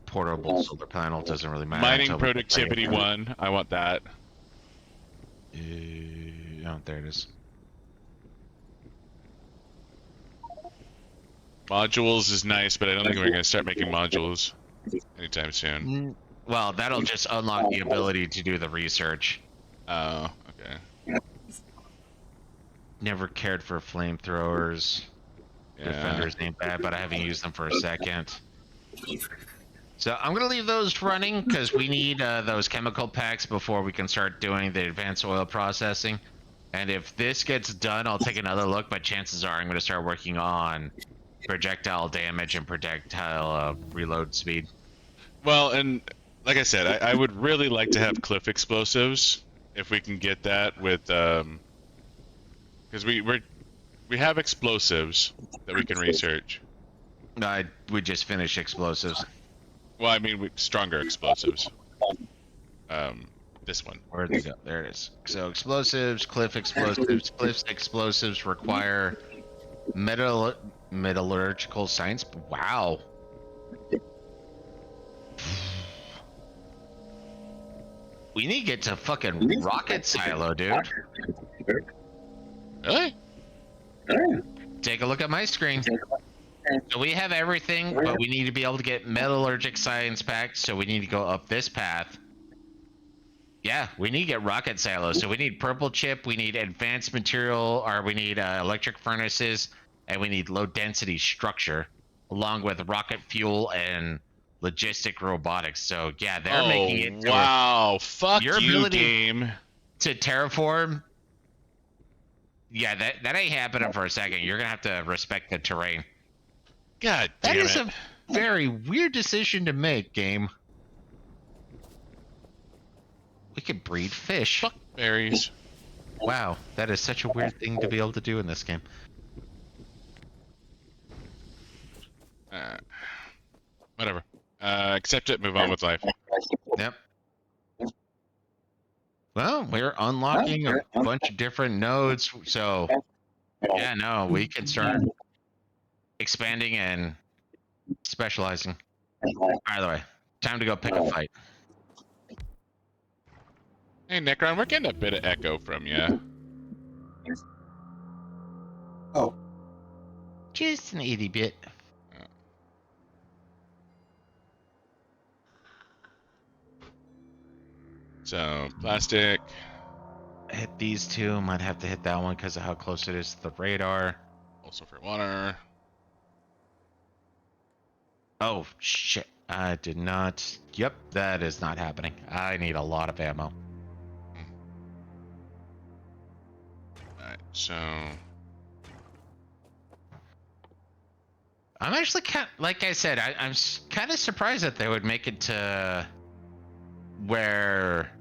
Portable solar panel doesn't really matter. Mining until we productivity play it. 1. I want that. Oh, there it is. Modules is nice, but I don't think we're going to start making modules anytime soon. Well, that'll just unlock the ability to do the research. Oh, okay. Never cared for flamethrowers. Yeah. Defenders ain't bad, but I haven't used them for a second. So I'm gonna leave those running because we need those chemical packs before we can start doing the advanced oil processing. And if this gets done, I'll take another look, but chances are I'm gonna start working on projectile damage and projectile reload speed. Well, and like I said, I would really like to have cliff explosives if we can get that with because we have explosives that we can research. We just finished explosives. Well, I mean, stronger explosives. This one. Where'd they go? There it is. So explosives, cliff explosives. Cliff explosives require metallurgical science. Wow. We need to get to fucking rocket silo, dude. Really? Take a look at my screen. So we have everything, but we need to be able to get metallurgic science packed, so we need to go up this path. Yeah, we need to get rocket silos. So we need purple chip, we need advanced material, or we need electric furnaces, and we need low density structure, along with rocket fuel and logistic robotics. So yeah, they're making it. Wow! Fuck your you, ability game. To terraform. Yeah, that ain't happening for a second. You're gonna have to respect the terrain. God damn it. That is a very weird decision to make, game. We could breed fish. Fuck berries. Wow, that is such a weird thing to be able to do in this game. Whatever. Accept it, move on with life. Yep. Well, we're unlocking a bunch of different nodes, so yeah, no, we can start expanding and specializing. By the way, time to go pick a fight. Hey, Necron, we're getting a bit of echo from you. Oh. Just an itty bit. So, plastic. Hit these two. Might have to hit that one because of how close it is to the radar. Also for water. Oh, shit. I did not. Yep, that is not happening. I need a lot of ammo. Alright, so... I'm actually like I said, I'm kind of surprised that they would make it to where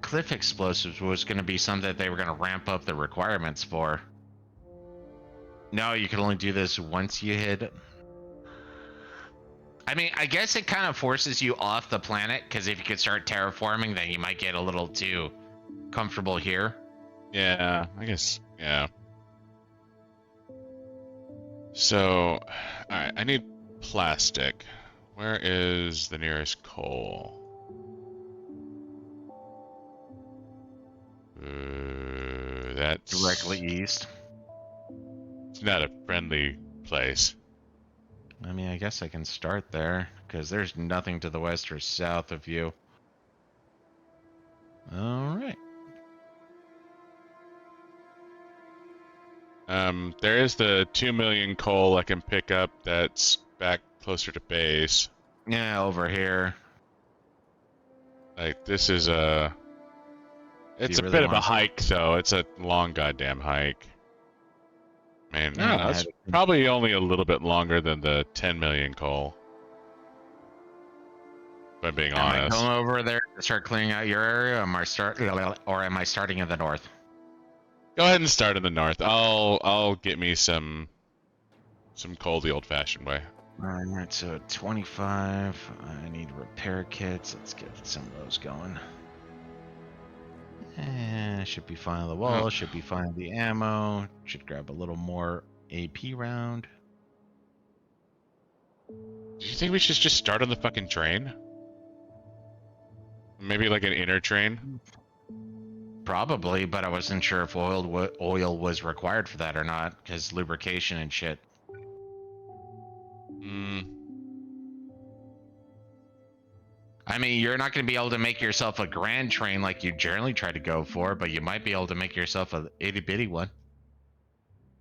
cliff explosives was going to be something that they were going to ramp up the requirements for. No, you can only do this once you hit. I mean, I guess it kind of forces you off the planet, because if you could start terraforming, then you might get a little too comfortable here. Yeah, I guess, yeah. So, alright, I need plastic. Where is the nearest coal? That's... Directly east. It's not a friendly place. I mean, I guess I can start there, because there's nothing to the west or south of you. Alright. There is the 2 million coal I can pick up that's back closer to base. Yeah, over here. Like, this is a... It's a really bit of a hike, though. It's a long goddamn hike. Man, I don't know, it's probably only a little bit longer than the 10 million coal. If I'm being honest. Am I going over there to start clearing out your area, or am I starting in the north? Go ahead and start in the north. I'll get me some coal the old-fashioned way. Alright, so 25. I need repair kits. Let's get some of those going. Should be fine on the wall. Should be fine on the ammo. Should grab a little more AP round. Do you think we should just start on the fucking train? Maybe like an inner train? Probably, but I wasn't sure if oil was required for that or not, because lubrication and shit. I mean, you're not going to be able to make yourself a grand train like you generally try to go for, but you might be able to make yourself a itty-bitty one.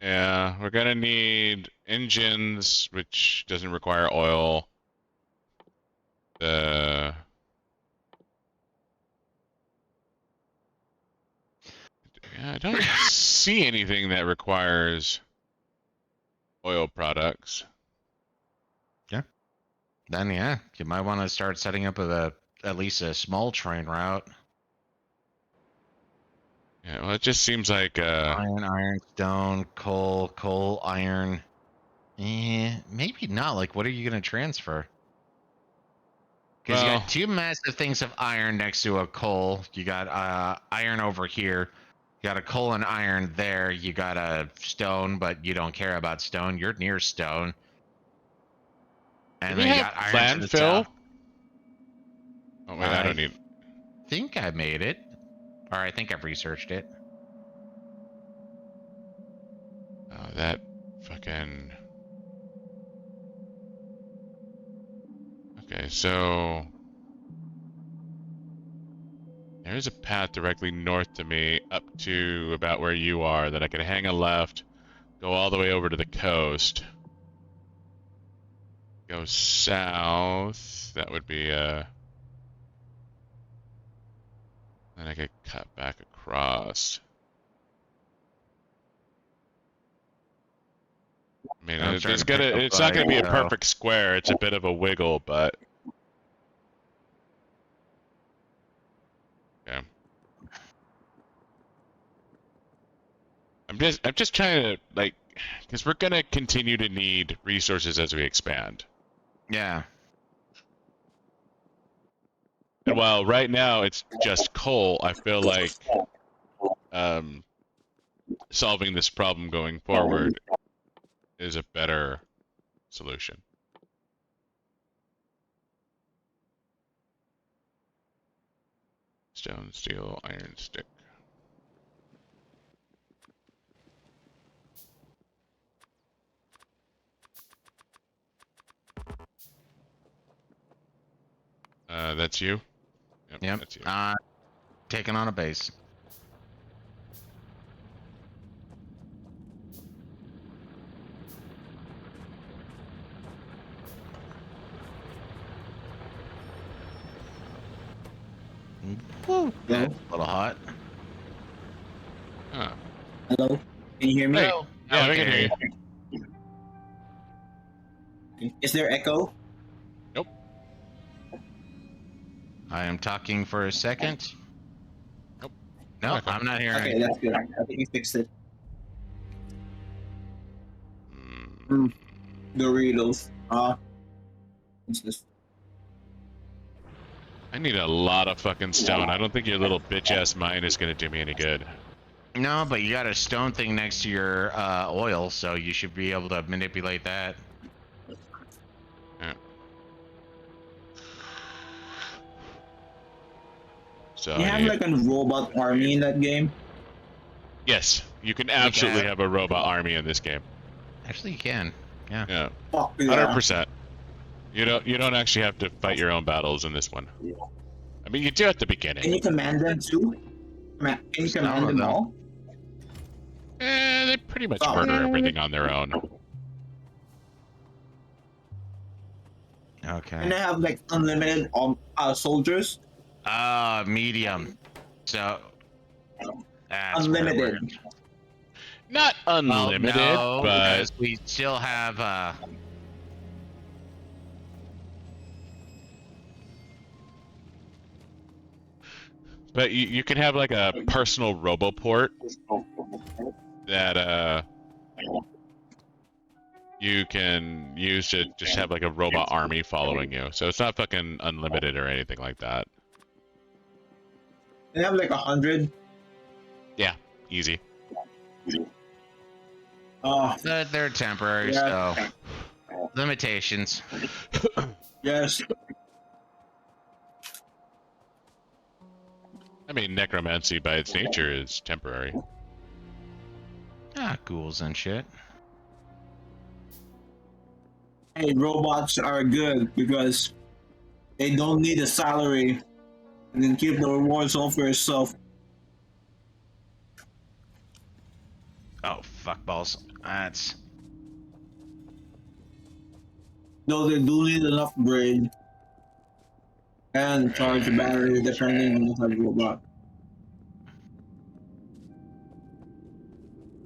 Yeah, we're gonna need engines, which doesn't require oil. I don't see anything that requires oil products. Then yeah, you might want to start setting up at least a small train route. Yeah, well, it just seems like Iron, stone, coal, iron. Maybe not. Like, what are you gonna transfer? Because you well, got two massive things of iron next to a coal. You got iron over here. You got a coal and iron there. You got a stone, but you don't care about stone. You're near stone. do And we then you have got iron to the landfill? top. Oh wait, I don't need. Think I made it. Or I think I've researched it. Oh, that fucking. Okay, so there's a path directly north to me up to about where you are that I could hang a left, go all the way over to the coast, go south. That would be then I could cut back across. I mean, I'm starting to pick up it's not gonna be a like, perfect square. It's a bit of a wiggle, but yeah. I'm just trying to like, because we're gonna continue to need resources as we expand. yeah. And while right now it's just coal, I feel like um, solving this problem going forward is a better solution. Stone, steel, iron, stick. That's you? Yep. That's you. Taking on a base. Woo. Hello? A little hot. Huh. Hello? Can you hear me? Hey, yeah, we can Okay. hear you. Is there echo? Nope. I am talking for a second. Nope. No, Okay. I'm not hearing. Okay, that's good. I think you fixed it. Hmm. Doritos. What's this? I need a lot of fucking stone. I don't think your little bitch ass mine is gonna do me any good. No, but you got a stone thing next to your oil, so you should be able to manipulate that. Yeah. So You have like a robot army in that game? yes, you can absolutely have a robot army in this game. Actually, you can. Yeah. Yeah, Fuck yeah. 100%. You don't actually have to fight your own battles in this one. I mean, you do at the Can beginning. you command them too? Can you Some command of them them. all? They pretty much Oh. murder everything on their own. Okay. And they have like unlimited soldiers? Medium. So that's Unlimited. weird. Not unlimited, well, no, but because we still have you can have like a personal roboport that you can use to just have like a robot army following you. So it's not fucking unlimited or anything like that. They have like 100. Yeah, easy. Oh, they're temporary, Yeah. so limitations. yes. I mean, necromancy by its nature is temporary. Ghouls and shit. Hey, robots are good because they don't need a salary and then keep the rewards all for yourself. Oh, fuck balls. That's Though they do need enough brain and charge the battery depending on the type of robot.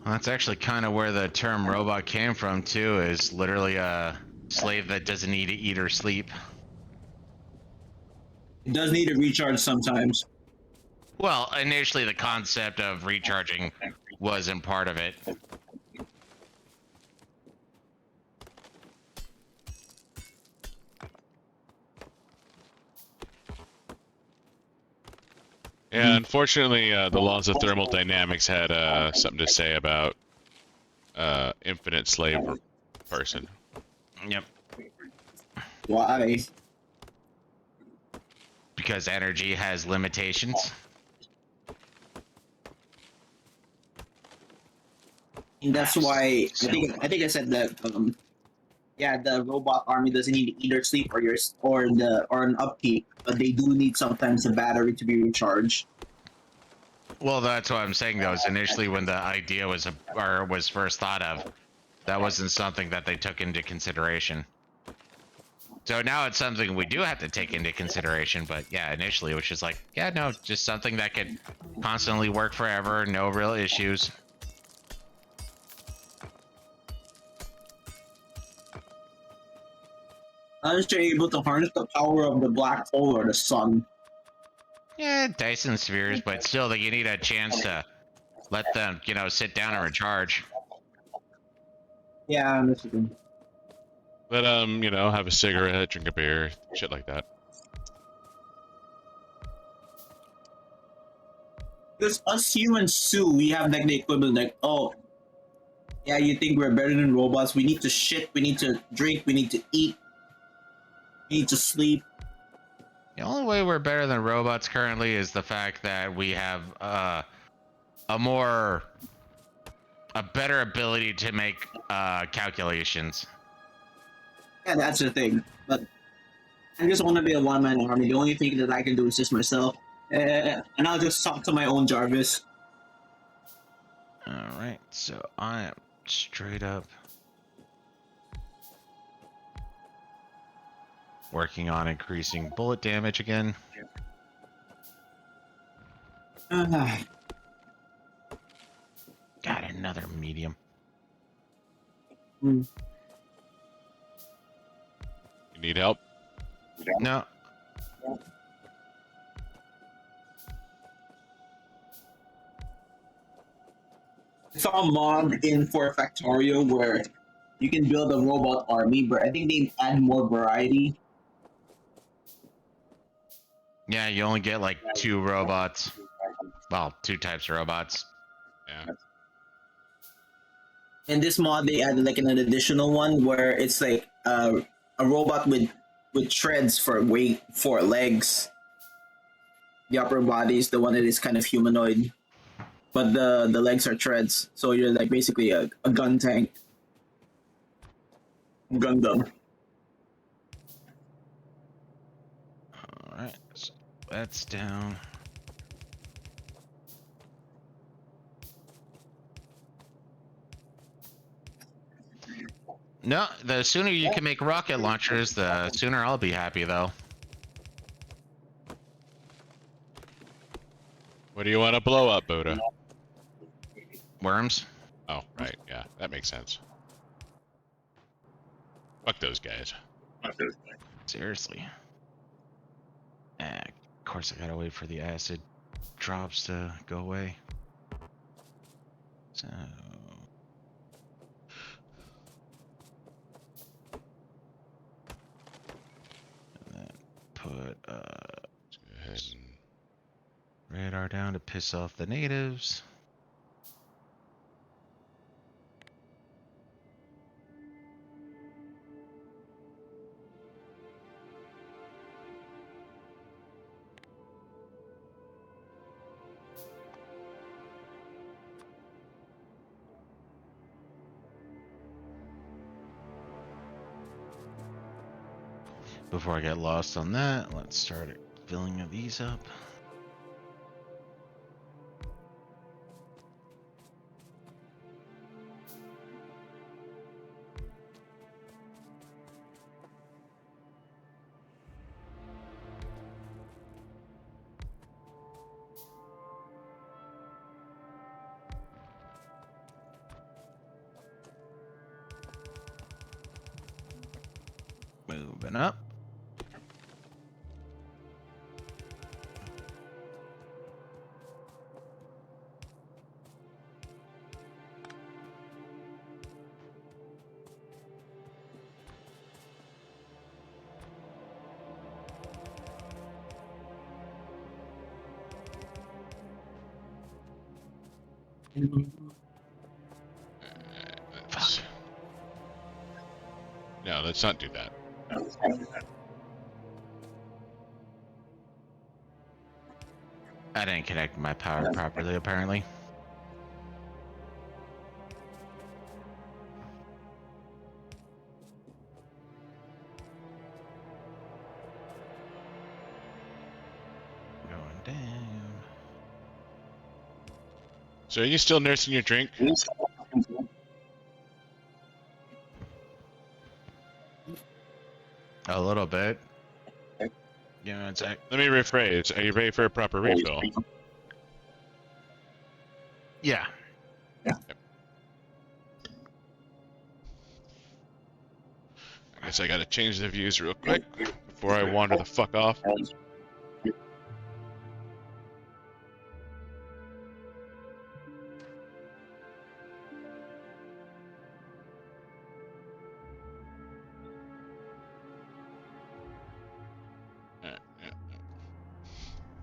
That's actually kind of where the term robot came from too, is literally a slave that doesn't need to eat or sleep. It does need to recharge sometimes. Well, initially the concept of recharging wasn't part of it. Yeah, unfortunately, the laws of thermodynamics had something to say about infinite slave person. Yep. Why? Because energy has limitations. And that's why I think I said that yeah, the robot army doesn't need to eat or sleep or an upkeep, but they do need sometimes the battery to be recharged. Well, that's what I'm saying though, is initially when the idea was first thought of, that wasn't something that they took into consideration. So now it's something we do have to take into consideration, but yeah, initially it was just like, yeah, no, just something that could constantly work forever, no real issues. Unless you're able to harness the power of the black hole or the sun. Yeah, Dyson spheres, but still, you need a chance to let them, sit down and recharge. Yeah, that's the thing. But have a cigarette, drink a beer, shit like that. Because us humans too, we have like the equivalent, like, oh, yeah, you think we're better than robots? We need to shit, we need to drink, we need to eat, we need to sleep. The only way we're better than robots currently is the fact that we have a better ability to make calculations. Yeah, that's the thing. But I just want to be a one-man army. The only thing that I can do is just myself. And I'll just talk to my own Jarvis. All right, so I am straight up working on increasing bullet damage again. Uh, Got another medium. You need help? No. I saw a mod in for Factorio where you can build a robot army, but I think they add more variety. Yeah, you only get like 2 robots. Well, 2 types of robots. Yeah. In this mod, they added like an additional one where it's like a robot with treads for legs. The upper body is the one that is kind of humanoid, but the legs are treads. So you're like basically a gun tank, Gundam. All right, so that's down. No, the sooner you can make rocket launchers, the sooner I'll be happy, though. What do you want to blow up, Buddha? Worms? Oh, right. Yeah, that makes sense. Fuck those guys. Seriously. Of course, I gotta wait for the acid drops to go away. So... and then put Let's go ahead and... radar down to piss off the natives. Before I get lost on that, let's start filling these up. Open up. No, let's not do that. I didn't connect my power properly, apparently. Going down. So are you still nursing your drink? A little bit. Yeah, it's Let me rephrase. Are you ready for a proper refill? yeah. I guess I gotta change the views real quick before I wander the fuck off.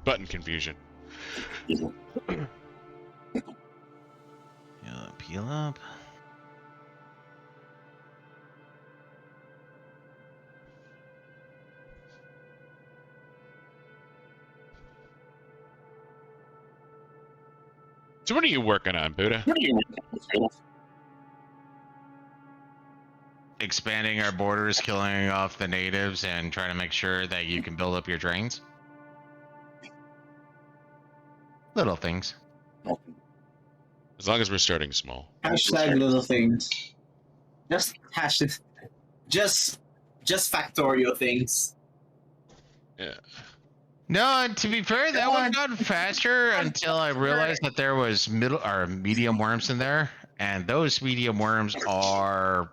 Button confusion. Peel up. So what are you working on, Buddha? Expanding our borders, killing off the natives, and trying to make sure that you can build up your drains. Little things. As long as we're starting small. Hashtag little things. Just hashtag. Just Factorio things. Yeah. No, and to be fair, that one got faster until I realized that there was medium worms in there, and those medium worms are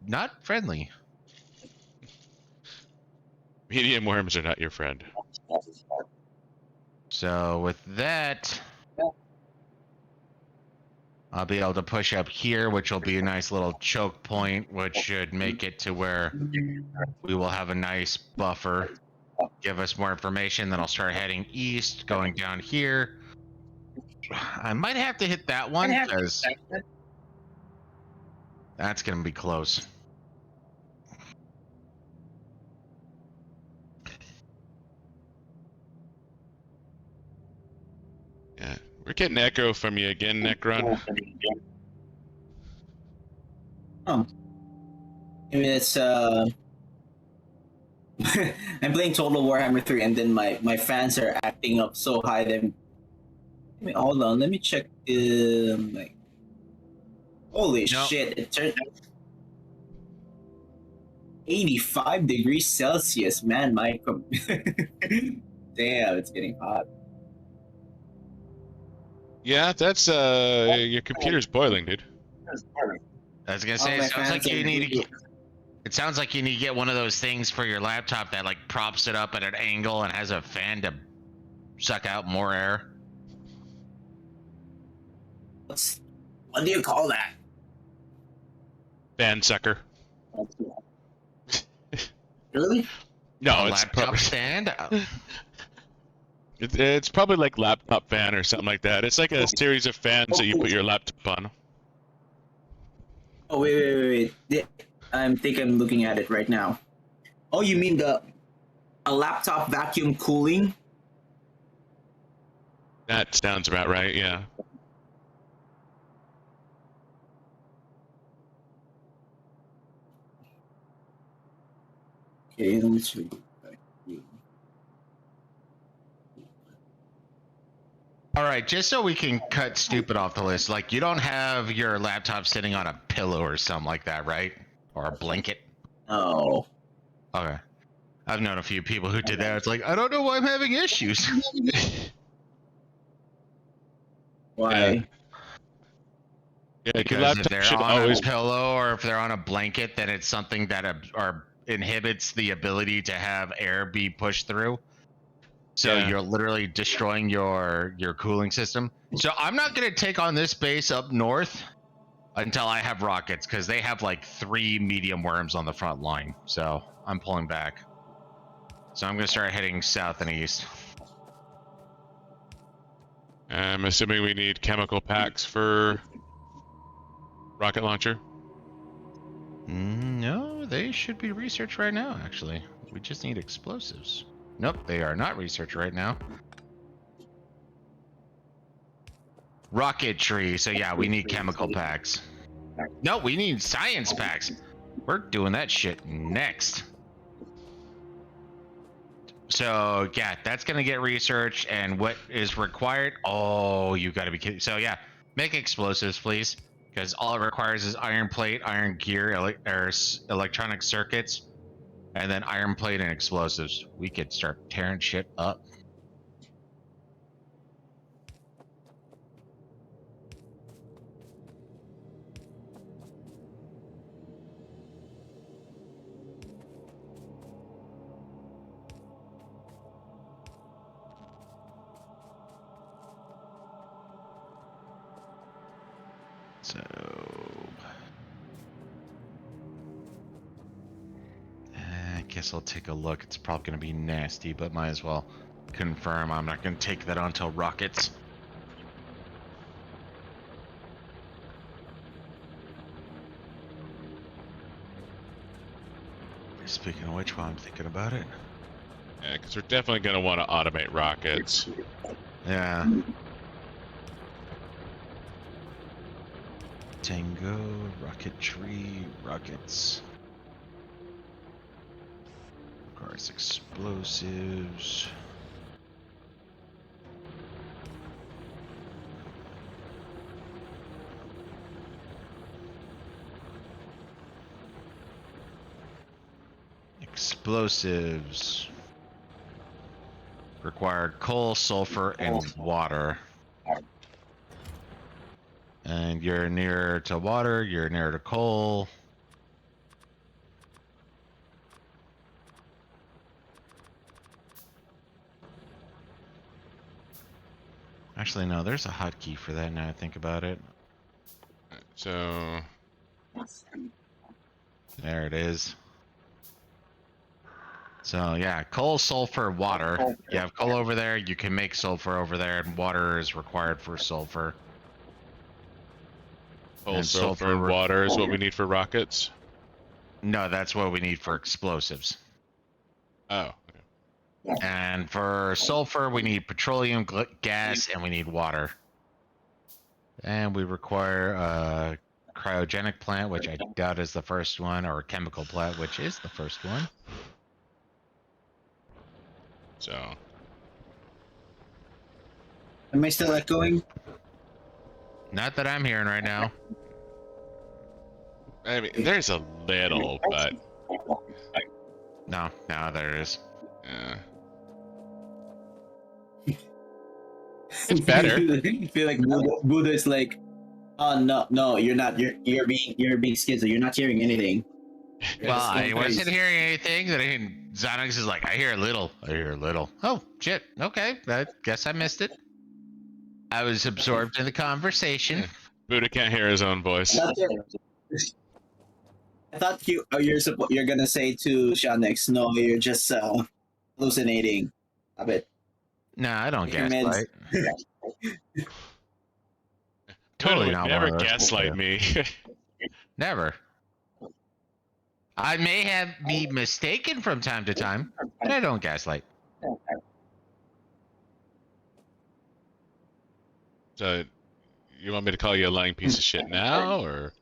not friendly. Medium worms are not your friend. So with that, I'll be able to push up here, which will be a nice little choke point, which should make it to where we will have a nice buffer. Give us more information, then I'll start heading east, going down here. I might have to hit that one, because that's going to be close. Yeah. We're getting echo from you again, Necron. Oh. I mean, it's I'm playing Total Warhammer 3 and then my fans are acting up so high then. I mean, hold on, let me check like holy shit, it turned 85 degrees Celsius, man, my damn, it's getting hot. Yeah, that's your computer's boiling, dude. I was gonna say, it sounds like you need to get, it sounds like you need to get one of those things for your laptop that like props it up at an angle and has a fan to suck out more air. What do you call that? Fan sucker. Really? No, A it's laptop probably, stand? it's probably like laptop fan or something like that. It's like a series of fans that you put your laptop on. Oh wait. I think I'm looking at it right now. Oh, you mean a laptop vacuum cooling? That sounds about right, yeah. Okay, let me see. All right, just so we can cut stupid off the list, like you don't have your laptop sitting on a pillow or something like that, right? Or a blanket? Oh. Okay. I've known a few people who did that. It's like, I don't know why I'm having issues. Why? Yeah, your Because if laptop they're should on always. a pillow or if they're on a blanket, then it's something that inhibits the ability to have air be pushed through. So Yeah. you're literally destroying your cooling system. So I'm not gonna take on this base up north until I have rockets, because they have like 3 medium worms on the front line. So I'm pulling back. So I'm gonna start heading south and east. I'm assuming we need chemical packs for rocket launcher. No, they should be researched right now, actually. We just need explosives. Nope, they are not researched right now. Rocketry, so yeah, we need chemical packs. No, we need science packs. We're doing that shit next. So yeah, that's gonna get researched, and what is required. Oh, you gotta be kidding. So yeah, make explosives, please, because all it requires is iron plate, iron gear, electronic circuits, and then iron plate and explosives. We could start tearing shit up. So I guess I'll take a look. It's probably going to be nasty, but might as well confirm. I'm not going to take that on till rockets. Speaking of which, while I'm thinking about it. Yeah, because we're definitely going to want to automate rockets. Yeah. Tango, rocketry, rockets. Requires explosives. Explosives require coal, sulfur, and water. And you're near to water, you're near to coal. Actually, no, there's a hotkey for that now I think about it. So There it is. So yeah, coal, sulfur, water. You have coal over there, you can make sulfur over there, and water is required for sulfur. coal, sulfur, and water is what we need for rockets. No, that's what we need for explosives. Oh. Okay. And for sulfur, we need petroleum gas, and we need water. And we require a cryogenic plant, which I doubt is the first one, or a chemical plant, which is the first one. So. Am I still echoing? Not that I'm hearing right now. I mean, there's a little, but No, there it is. It's better. I feel like Buddha is like, oh no, you're not. You're being schizo. You're not hearing anything. Well, I wasn't hearing anything. And Xanax is like, I hear a little. Oh, shit. Okay. I guess I missed it. I was absorbed in the conversation. Buddha can't hear his own voice. I thought you're gonna say to Shanex, no, you're just hallucinating a bit. No, I don't gaslight. Totally not. Never gaslight me. Never. I may have be mistaken from time to time, but I don't gaslight. So, you want me to call you a lying piece of shit now, or?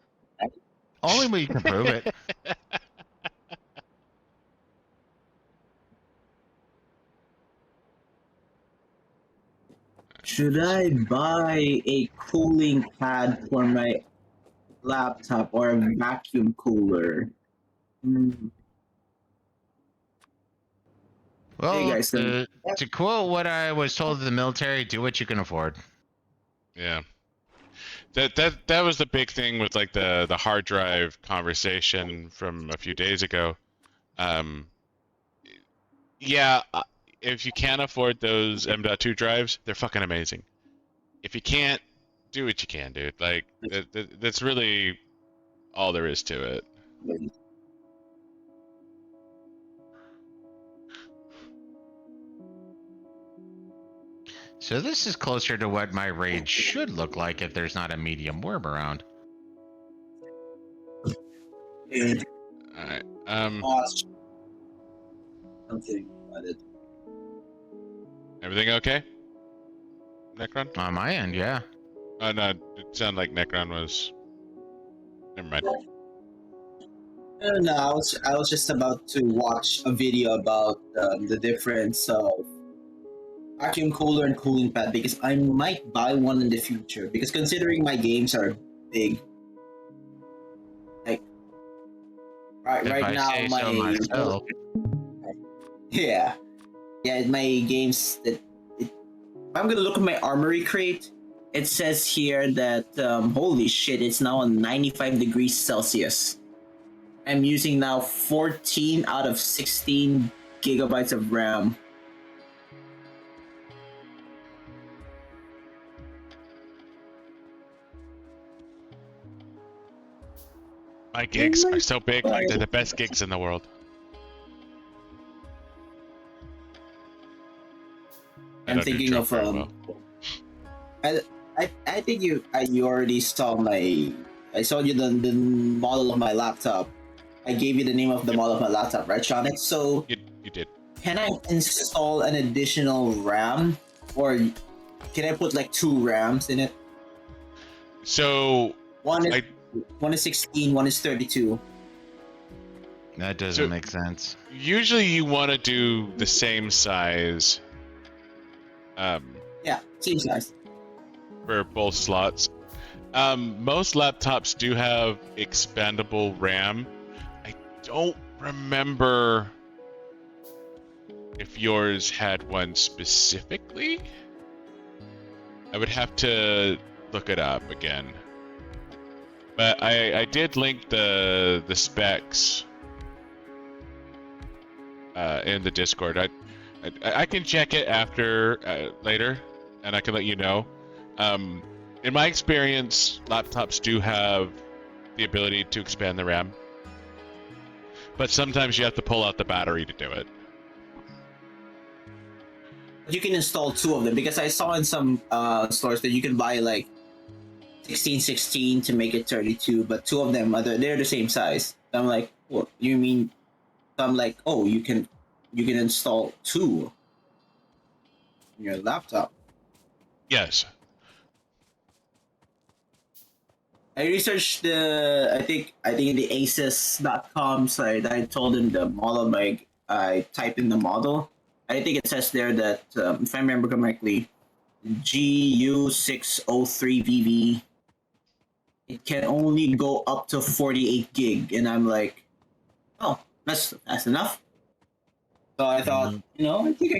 Only when you can prove it. Should I buy a cooling pad for my laptop or a vacuum cooler? Well, Hey guys, to quote what I was told in the military, do what you can afford. Yeah. That was the big thing with like the hard drive conversation from a few days ago. Um, yeah, if you can't afford those M.2 drives, they're fucking amazing. If you can't, do what you can, dude. Like that's really all there is to it. So this is closer to what my raid should look like if there's not a medium worm around. Alright. Something about it. Everything okay? Necron? On my end, yeah. Oh no, it sounded like Necron was. Never mind. No, I was just about to watch a video about the difference of vacuum cooler and cooling pad because I might buy one in the future because considering my games are big, like right now yeah my games that if I'm gonna look at my armory crate, it says here that holy shit, it's now on 95 degrees Celsius. I'm using now 14 out of 16 gigabytes of RAM. My gigs are so big, they're the best gigs in the world. I'm thinking of I think you already saw I saw you the model of my laptop. I gave you the name of the model of my laptop, right, Shonik? So you did. Can I install an additional RAM, or can I put like 2 RAMs in it? So one is 16, one is 32. That doesn't make sense. Usually you want to do the same size. Yeah, same size. For both slots. Most laptops do have expandable RAM. I don't remember if yours had one specifically. I would have to look it up again. But I did link the specs in the Discord. I can check it after later, and I can let you know. In my experience, laptops do have the ability to expand the RAM, but sometimes you have to pull out the battery to do it. You can install 2 of them because I saw in some stores that you can buy like 16 to make it 32, but 2 of them they're the same size. I'm like, what you mean? I'm like, oh, you can install 2 in your laptop. Yes. I researched I think in the asus.com site. I told him the model, I typed in the model. I think it says there that if I remember correctly, GU603VV, it can only go up to 48 gig, and I'm like, oh, that's enough. So I thought, I think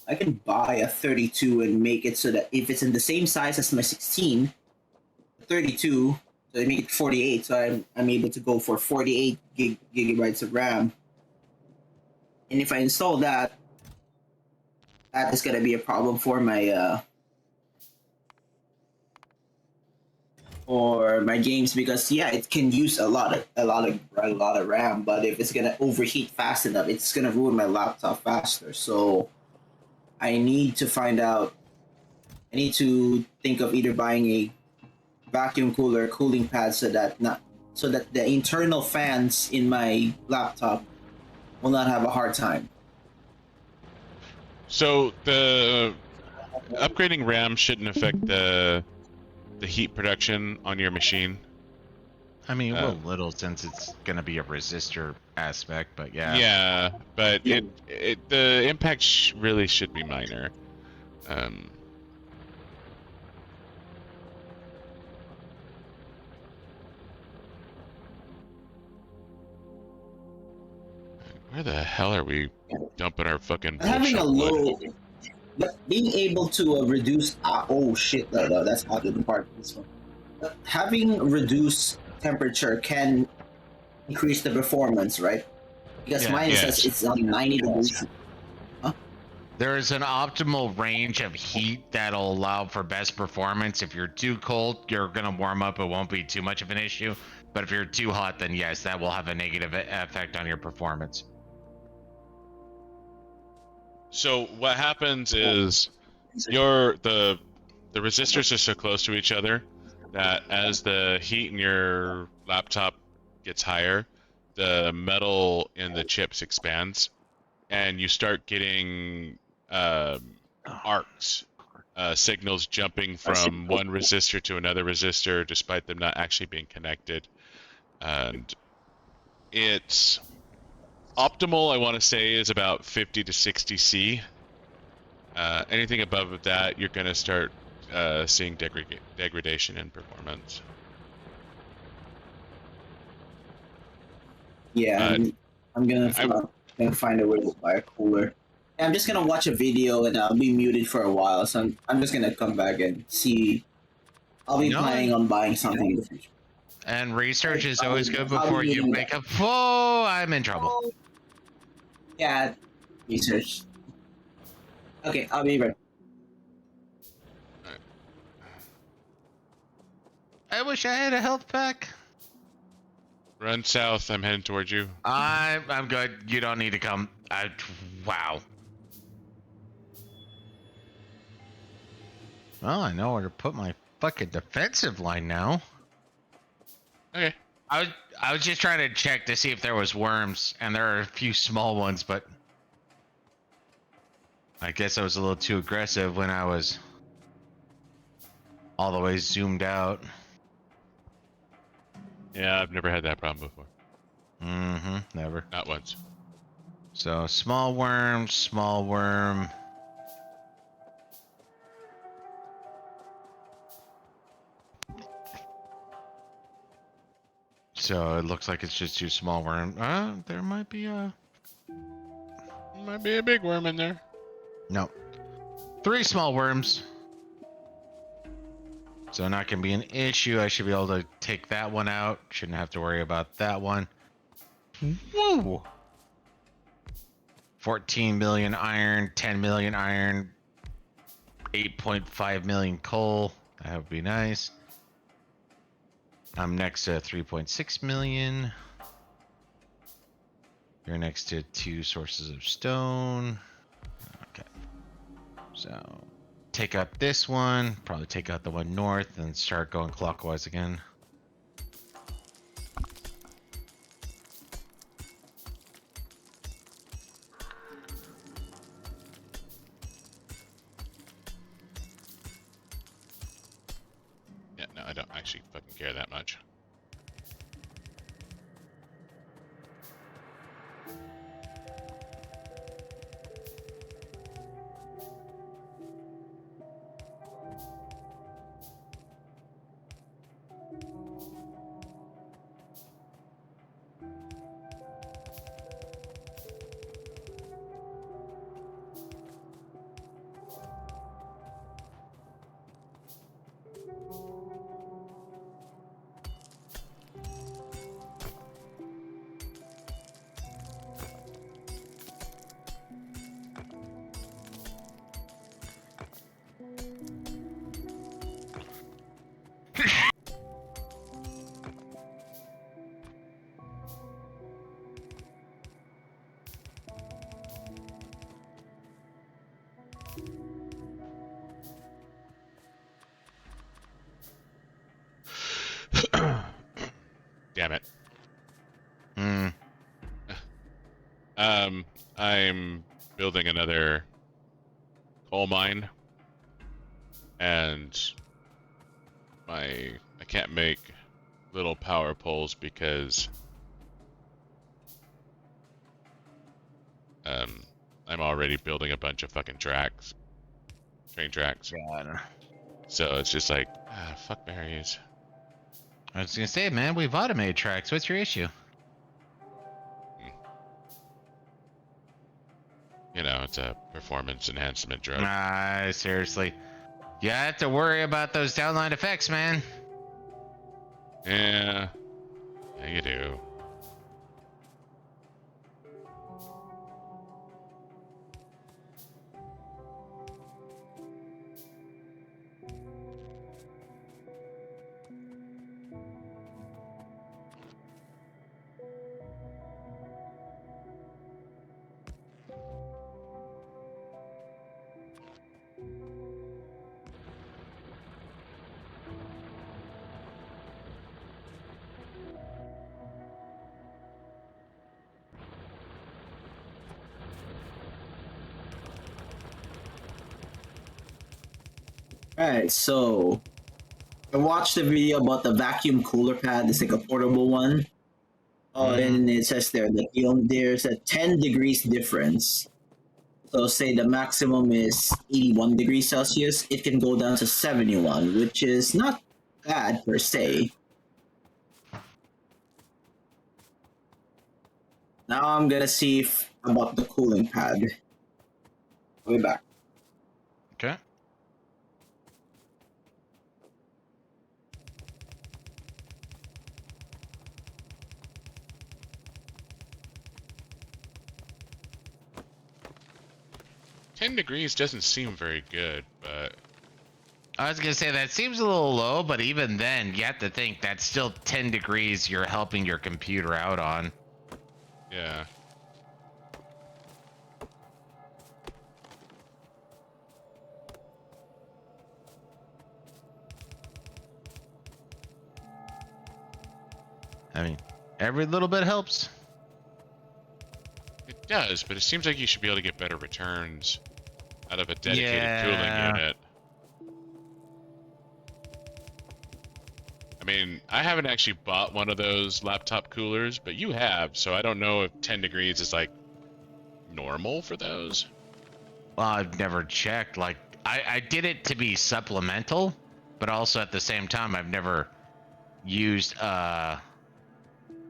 I can buy a 32 and make it so that if it's in the same size as my 16, 32, so I make it 48, so I'm able to go for 48 gigabytes of RAM. And if I install that is gonna be a problem for my games because it can use a lot of RAM, but if it's gonna overheat fast enough, it's gonna ruin my laptop faster. So I need to think of either buying a vacuum cooler cooling pad so that the internal fans in my laptop will not have a hard time. So the upgrading RAM shouldn't affect the heat production on your machine. I mean, it will little since it's gonna be a resistor aspect, but yeah. Yeah, but the impact really should be minor. Where the hell are we dumping our fucking having a wood? low, but being able to reduce oh shit, no, that's not the part of this one. Having reduced temperature can increase the performance, right? Because Yeah. mine says it's 90 degrees. There is an optimal range of heat that'll allow for best performance. If you're too cold, you're gonna warm up. It won't be too much of an issue. But if you're too hot, then yes, that will have a negative effect on your performance. So what happens is the resistors are so close to each other that as the heat in your laptop gets higher, the metal in the chips expands, and you start getting arcs, signals jumping from one resistor to another resistor, despite them not actually being connected. And it's optimal, I want to say, is about 50 to 60 C. Anything above that, you're going to start seeing degradation in performance. Yeah, I'm gonna find a way to buy a cooler. I'm just gonna watch a video and I'll be muted for a while, so I'm just gonna come back and see. I'll be planning on buying something in the future. And research is always good before you make up. Whoa, I'm in trouble. Yeah, research. Okay, I'll be right. I wish I had a health pack. Run south. I'm heading towards you. I'm good. You don't need to come. Wow. Well, I know where to put my fucking defensive line now. Okay. I was just trying to check to see if there was worms, and there are a few small ones, but I guess I was a little too aggressive when I was all the way zoomed out. Yeah, I've never had that problem before. Never. Not once. So small worm, small worm. So it looks like it's just two small worm. There might be a big worm in there. No. 3 small worms. So not gonna be an issue. I should be able to take that one out. Shouldn't have to worry about that one. Woo! 14 million iron, 10 million iron, 8.5 million coal. That would be nice. I'm next to 3.6 million. You're next to 2 sources of stone. Okay. So take out this one, probably take out the one north and start going clockwise again. Yeah, no, I don't actually fucking care that much. Damn it. I'm building another coal mine, and I can't make little power poles because I'm already building a bunch of fucking tracks, train tracks. God. So it's just like, fuck berries. I was gonna say, man, we've automated tracks. What's your issue? You know, it's a performance enhancement drug. Nah, seriously. You have to worry about those downline effects, man. Yeah, you do. Alright, so I watched a video about the vacuum cooler pad. It's like a portable one. Oh, and it says there that there's a 10 degrees difference. So say the maximum is 81 degrees Celsius, it can go down to 71, which is not bad per se. Now I'm gonna see about the cooling pad. I'll be back. Okay. $10 doesn't seem very good, but I was gonna say that seems a little low, but even then, you have to think that's still 10 degrees you're helping your computer out on. yeah. I mean, every little bit helps. It does, but it seems like you should be able to get better returns out of a dedicated cooling unit. I mean, I haven't actually bought one of those laptop coolers, but you have, so I don't know if 10 degrees is like normal for those. Well, I've never checked. Like, I did it to be supplemental, but also at the same time, I've never used a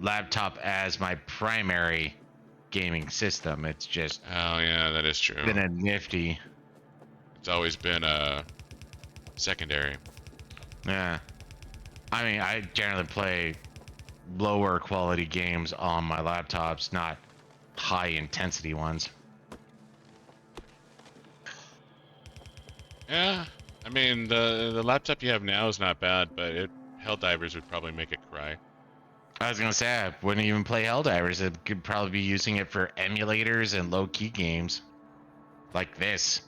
laptop as my primary gaming system. It's just Oh yeah, that is true. been a nifty. It's always been a secondary. Yeah. I mean, I generally play lower quality games on my laptops, not high intensity ones. Yeah, I mean the laptop you have now is not bad, but Helldivers would probably make it cry. I was gonna say I wouldn't even play Helldivers. I could probably be using it for emulators and low key games like this.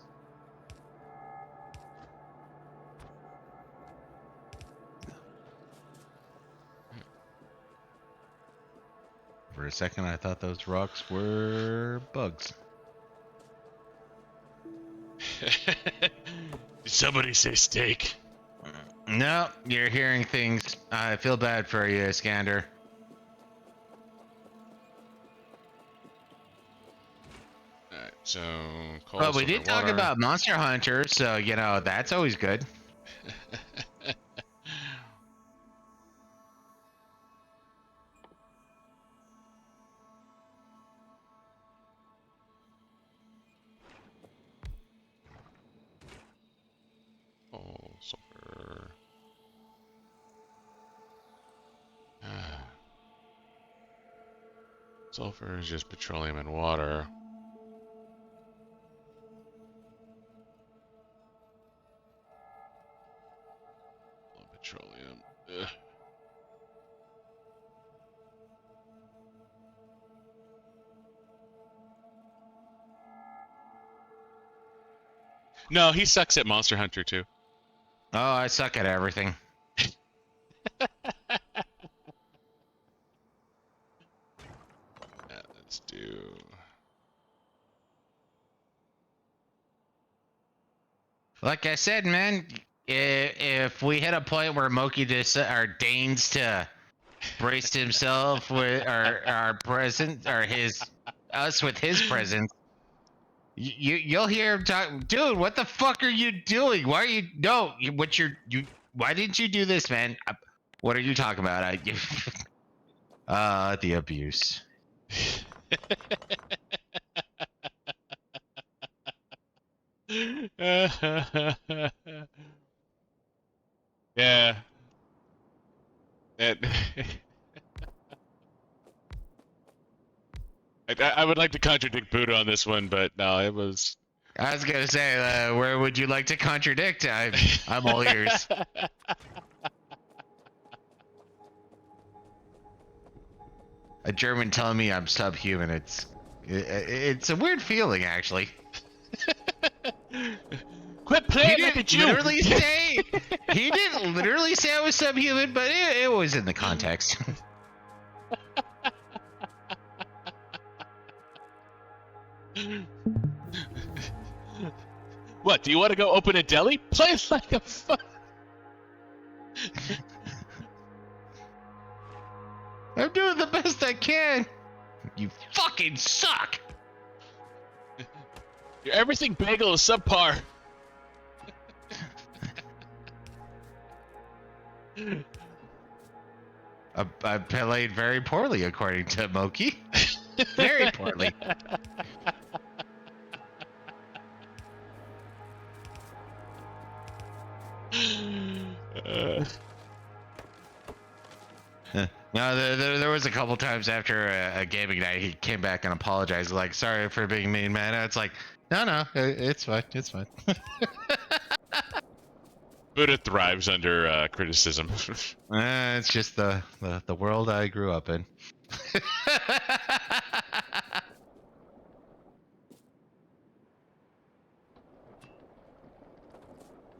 For a second, I thought those rocks were bugs. Did somebody say steak? No, you're hearing things. I feel bad for you, Skander. Alright, so Well, we did talk about Monster Hunter, so you know that's always good. Oh, sulfur. Sulfur is just petroleum and water. Petroleum. Ugh. No, he sucks at Monster Hunter too. Oh, I suck at everything. Let's do. Like I said, man, if we hit a point where Moki just ordains to brace himself with our presence or us with his presence, you'll hear him talk. Dude, what the fuck are you doing? Why are you why didn't you do this, man? What are you talking about? The abuse. Yeah. It, I would like to contradict Buddha on this one, but no, it was. I was gonna say, where would you like to contradict? I'm all ears. A German telling me I'm subhuman. It's a weird feeling, actually. Quit playing like a Jew. He didn't literally say I was subhuman, but it was in the context. What? Do you want to go open a deli? Play like a fuck. I'm doing the best I can. You fucking suck. Your everything bagel is subpar. I played very poorly, according to Moki. Very poorly. No, there was a couple times after a gaming night, he came back and apologized, like, sorry for being mean, man. And it's like, no, it's fine, it's fine. Buddha thrives under criticism. It's just the world I grew up in.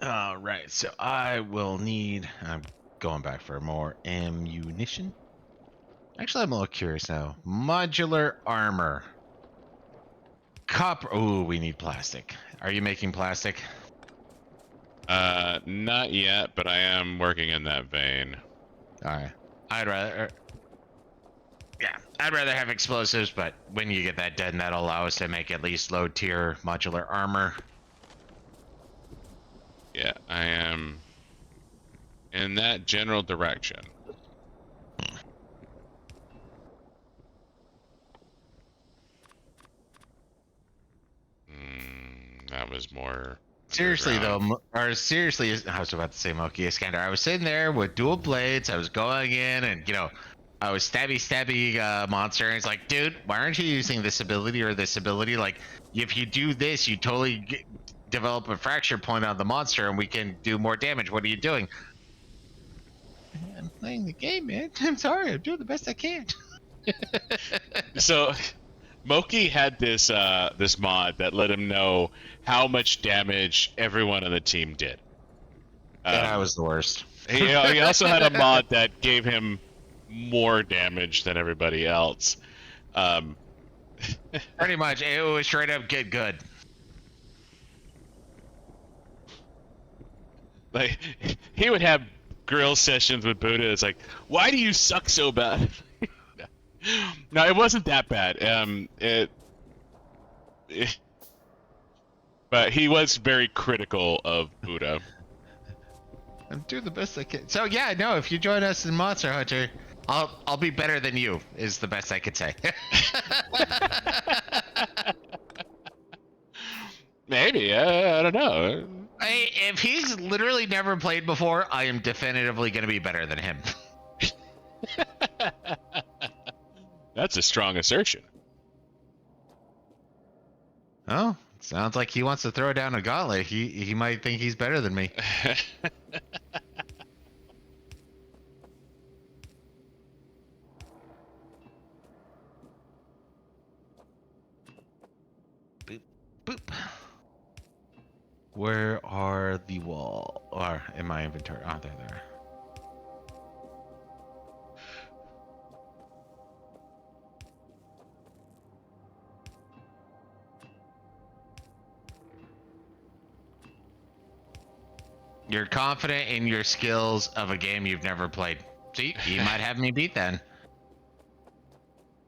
All right, so I will need. I'm going back for more ammunition. Actually, I'm a little curious now. Modular armor. Copper. Ooh, we need plastic. Are you making plastic? Not yet, but I am working in that vein. All right. I'd rather. Yeah, I'd rather have explosives, but when you get that done, that'll allow us to make at least low tier modular armor. Yeah, I am in that general direction. That was more. Seriously though, or seriously, I was about to say Moki Iskander. I was sitting there with dual blades. I was going in, and I was stabby monster, and it's like, dude, why aren't you using this ability or this ability? Like, if you do this, you totally develop a fracture point on the monster, and we can do more damage. What are you doing? I'm playing the game, man. I'm sorry. I'm doing the best I can. So, Moki had this this mod that let him know how much damage everyone on the team did. And I was the worst. He also had a mod that gave him more damage than everybody else. Pretty much, it was straight up get good. Like, he would have grill sessions with Buddha. It's like, why do you suck so bad? No, it wasn't that bad. But he was very critical of Buddha. I'm doing the best I can. So yeah, no, if you join us in Monster Hunter, I'll be better than you, is the best I could say. Maybe, I don't know. If he's literally never played before, I am definitively going to be better than him. That's a strong assertion. Oh, sounds like he wants to throw down a gauntlet. He might think he's better than me. Boop, boop. Where are the wall? Or in my inventory? Oh, there. You're confident in your skills of a game you've never played. See, you might have me beat then.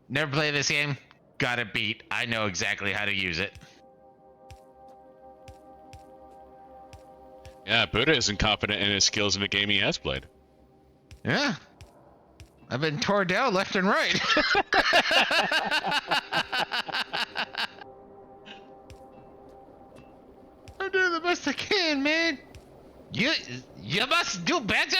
Never played this game? Got it beat. I know exactly how to use it. Yeah, Buddha isn't confident in his skills in a game he has played. Yeah. I've been torn down left and right. I'm doing the best I can, man. You must do better.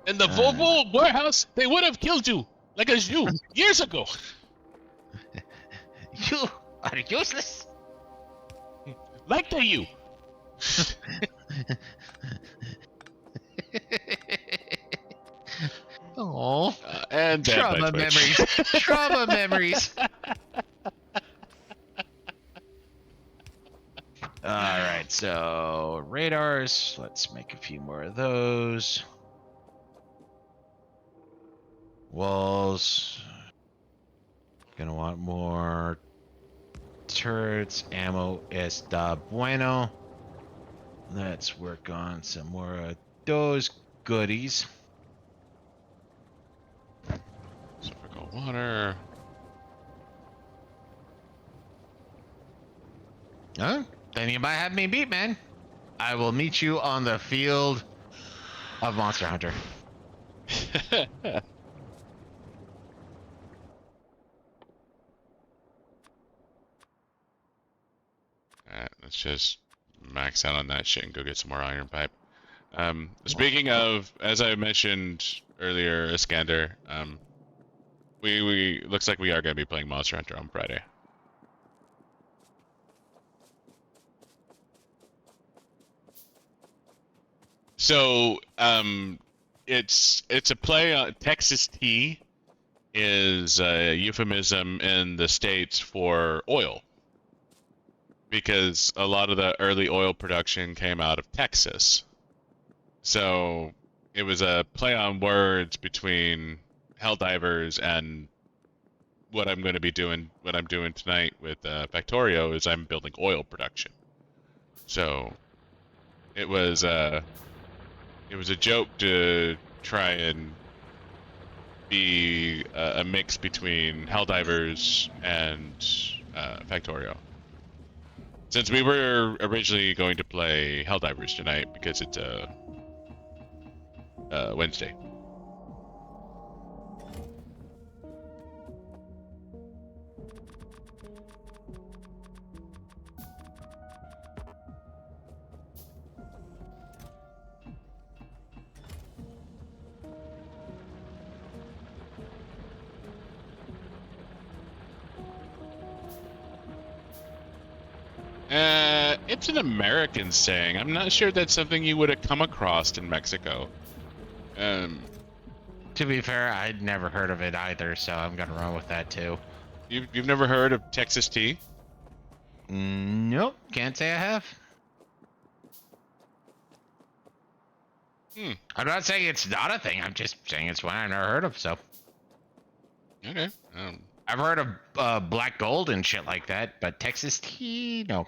In the Volvo warehouse, they would have killed you, like a Jew, years ago. You are useless. Like the you. Oh, and trauma memories. Trauma memories. All right, so radars. Let's make a few more of those. Walls. Gonna want more turrets, ammo está bueno. Let's work on some more of those goodies. Sulfur water. Huh? Then you might have me beat, man. I will meet you on the field of Monster Hunter. Alright, let's just max out on that shit and go get some more iron pipe. Speaking of, as I mentioned earlier, Iskander, we looks like we are going to be playing Monster Hunter on Friday. So, it's a play on Texas tea is a euphemism in the States for oil. Because a lot of the early oil production came out of Texas. So it was a play on words between Helldivers and what I'm going to be doing, what I'm doing tonight with Factorio is I'm building oil production. So it was a joke to try and be a mix between Helldivers and Factorio. Since we were originally going to play Helldivers tonight because it's Wednesday. It's an American saying. I'm not sure that's something you would have come across in Mexico. To be fair, I'd never heard of it either, so I'm gonna run with that too. You've never heard of Texas tea? Nope, can't say I have. I'm not saying it's not a thing. I'm just saying it's one I've never heard of. So. Okay. I've heard of black gold and shit like that, but Texas tea, no.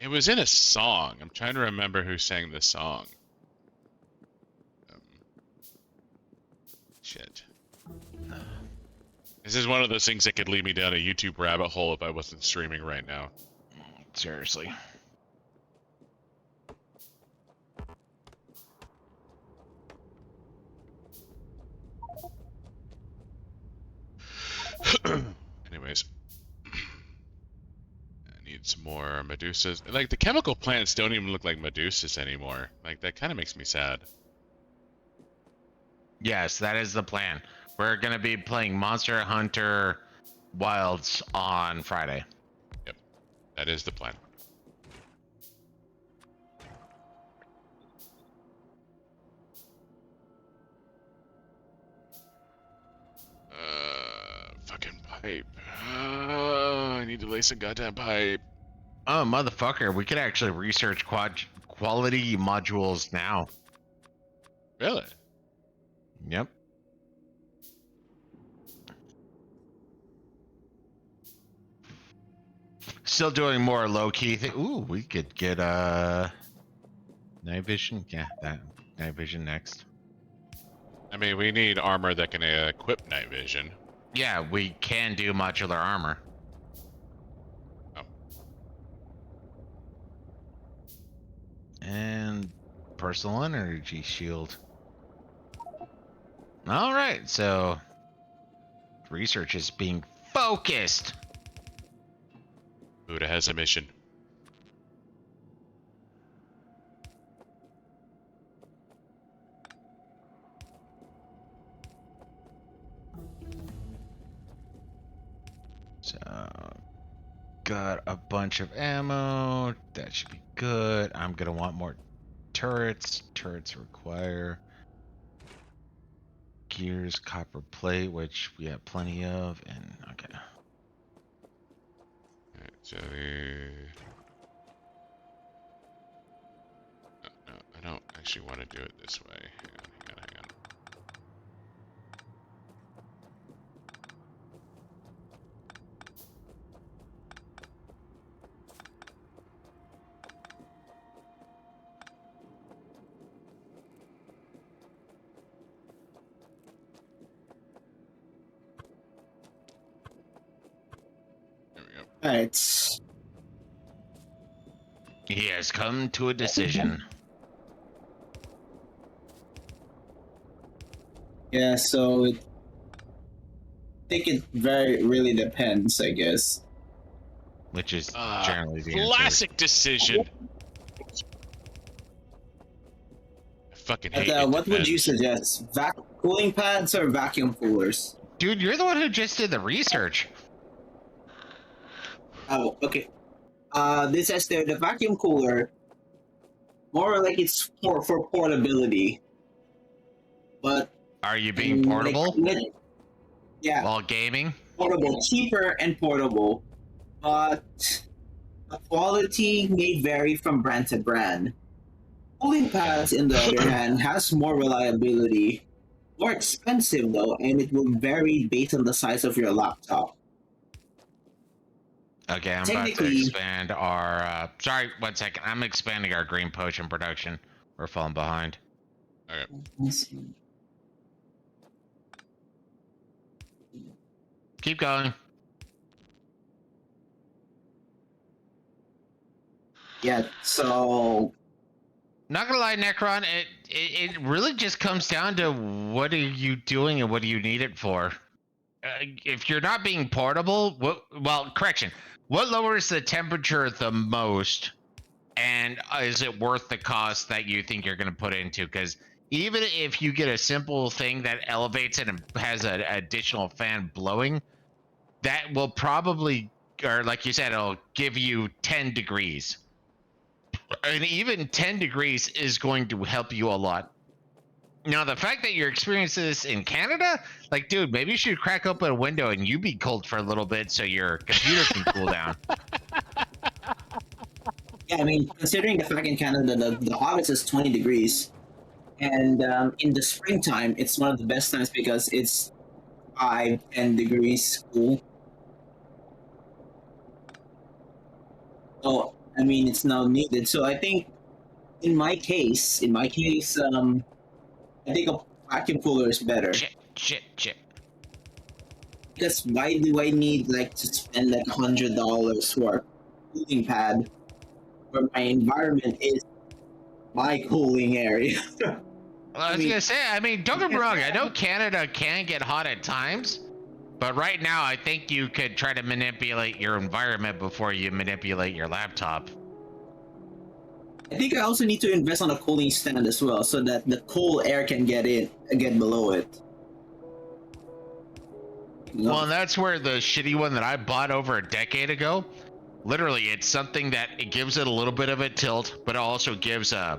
It was in a song. I'm trying to remember who sang the song. Shit. This is one of those things that could lead me down a YouTube rabbit hole if I wasn't streaming right now. Seriously. Anyways. I need some more Medusas. Like, the chemical plants don't even look like Medusas anymore. Like, that kind of makes me sad. Yes, that is the plan. We're gonna be playing Monster Hunter Wilds on Friday. Yep, that is the plan. Fucking pipe. I need to lay some goddamn pipe. Oh, motherfucker, we could actually research quality modules now. Really? Yep. Still doing more low-key thing. Ooh, we could get night vision. Yeah, that night vision next. I mean, we need armor that can equip night vision. Yeah, we can do modular armor. Oh. And personal energy shield. All right, so research is being focused. Buddha has a mission. So, got a bunch of ammo. That should be good. I'm gonna want more turrets. Turrets require gears, copper plate, which we have plenty of, and okay. Alright, so no, I don't actually want to do it this way. Hang on. Alright. He has come to a decision. Yeah, so I think it really depends, I guess. Which is generally the Classic decision. I fucking hate it. What would you suggest? Cooling pads or vacuum coolers? Dude, you're the one who just did the research. Oh, okay. This says there the vacuum cooler, more like it's for portability. But Are you being portable yeah, while gaming? portable, cheaper and portable, but the quality may vary from brand to brand. Cooling pads, in the other hand, has more reliability, more expensive though, and it will vary based on the size of your laptop. Okay, I'm about to expand our. Sorry, 1 second. I'm expanding our green potion production. We're falling behind. Okay. Keep going. Yeah, so Not gonna lie, Necron, it really just comes down to what are you doing and what do you need it for. If you're not being portable, correction. What lowers the temperature the most, and is it worth the cost that you think you're going to put into? Because even if you get a simple thing that elevates it and has an additional fan blowing, that will probably, or like you said, it'll give you 10 degrees. And even 10 degrees is going to help you a lot. Now, the fact that you're experiencing this in Canada, like, dude, maybe you should crack open a window and you be cold for a little bit so your computer can cool down. yeah, I mean, considering the fact in Canada the hottest is 20 degrees, and in the springtime it's one of the best times because it's 5-10 degrees cool. So I mean, it's now needed. So I think, in my case, I think a vacuum cooler is better. Shit. Because why do I need like to spend like $100 for a cooling pad where my environment is my cooling area? Well, I was gonna say, I mean, don't get me wrong. I know Canada can get hot at times, but right now I think you could try to manipulate your environment before you manipulate your laptop. I think I also need to invest on a cooling stand as well, so that the cool air can get below it. Well, and that's where the shitty one that I bought over a decade ago, literally, it's something that it gives it a little bit of a tilt, but it also gives a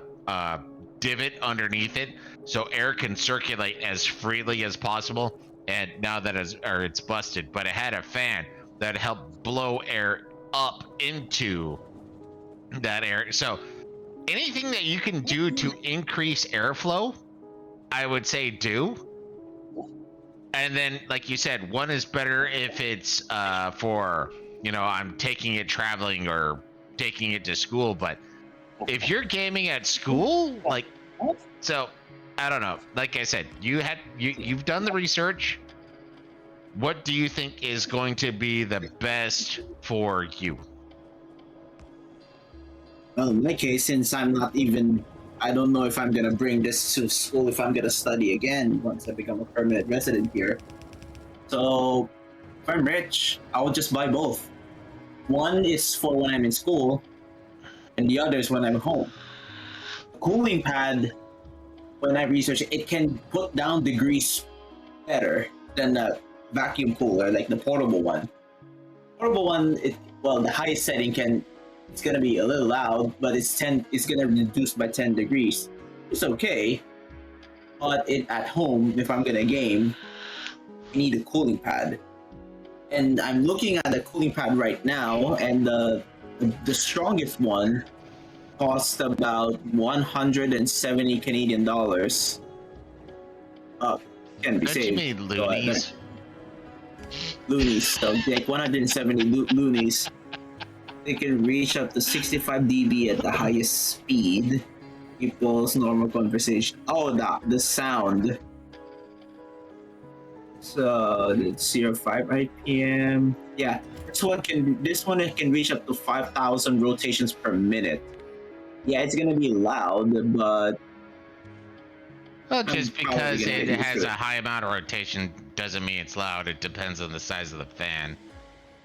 divot underneath it, so air can circulate as freely as possible. And now that it's busted, but it had a fan that helped blow air up into that air. So anything that you can do to increase airflow, I would say do. And then, like you said, one is better if it's for, I'm taking it traveling or taking it to school. But if you're gaming at school, so I don't know. Like I said, you've done the research. What do you think is going to be the best for you? Well, in my case, since I don't know if I'm gonna bring this to school if I'm gonna study again once I become a permanent resident here. So, if I'm rich, I will just buy both. One is for when I'm in school, and the other is when I'm home. The cooling pad, when I research it, it can put down degrees better than the vacuum cooler, like the portable one. Portable one, the highest setting it's gonna be a little loud, but it's gonna reduce by 10 degrees. It's okay, but at home, if I'm gonna game, I need a cooling pad. And I'm looking at the cooling pad right now, and the strongest one costs about 170 Canadian dollars. Can be saved. You mean loonies? Loonies, so like 170 loonies. They can reach up to 65 dB at the highest speed. Equals normal conversation. Oh, the sound. It's 05 RPM. Yeah, this one it can reach up to 5,000 rotations per minute. Yeah, it's gonna be loud, but Well, just I'm probably because gonna it get used has to a it. high amount of rotation doesn't mean it's loud. It depends on the size of the fan.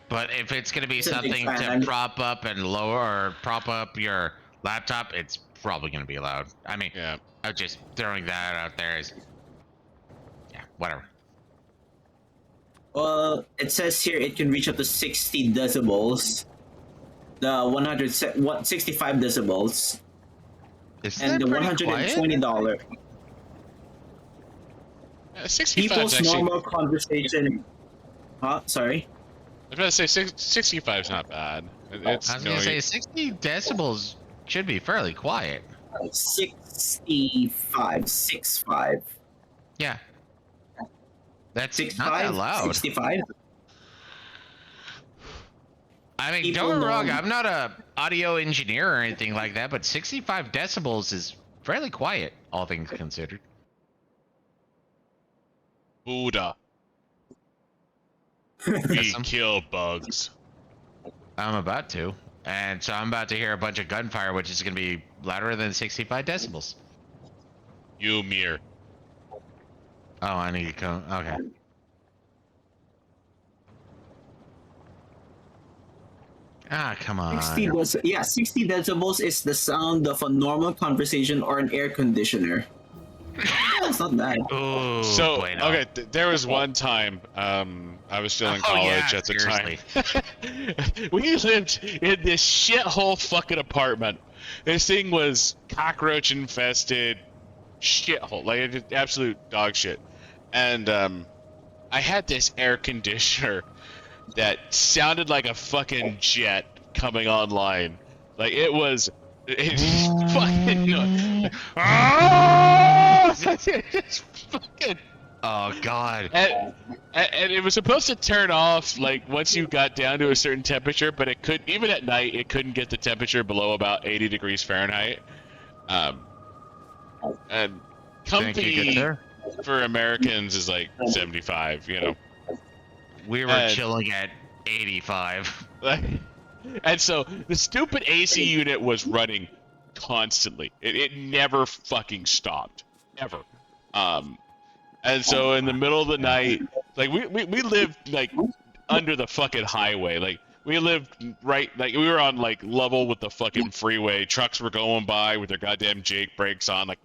But if it's going to be It's a big something to fan. prop up and lower or prop up your laptop, it's probably going to be loud. I mean, Yeah. I'm just throwing that out there as, yeah, whatever. Well, it says here it can reach up to 60 decibels. The 65 decibels Isn't and that the pretty $120. quiet? 65 is People's actually. normal conversation. Huh? Sorry. I was about to say 65 is not bad. It's I was going to no, say 60 decibels should be fairly quiet. 65. 65. Yeah. That's not that 65? loud. 65? I mean, People don't get me know. wrong, I'm not a audio engineer or anything like that, but 65 decibels is fairly quiet, all things considered. Buddha. We Awesome. kill bugs. I'm about to. And so I'm about to hear a bunch of gunfire, which is going to be louder than 65 decibels. You mere. Oh, I need to come. Okay. Ah, come on. 60 decibels is the sound of a normal conversation or an air conditioner. That's not bad. Ooh, So bueno. okay, there was one time I was still in Oh, college yeah, at the seriously. time. We lived in this shithole fucking apartment. This thing was cockroach infested, shithole, like just absolute dog shit. And I had this air conditioner that sounded like a fucking jet coming online. Like it was fucking It's fucking. Oh, God. And it was supposed to turn off like once you got down to a certain temperature, but it could even at night it couldn't get the temperature below about 80 degrees Fahrenheit. And Think you get comfy there? for Americans is like 75, you know. We were chilling at 85. And so the stupid AC unit was running constantly. It never fucking stopped, ever. And so in the middle of the night, like we lived like under the fucking highway. Like we lived right, like we were on like level with the fucking freeway. Trucks were going by with their goddamn Jake brakes on, like.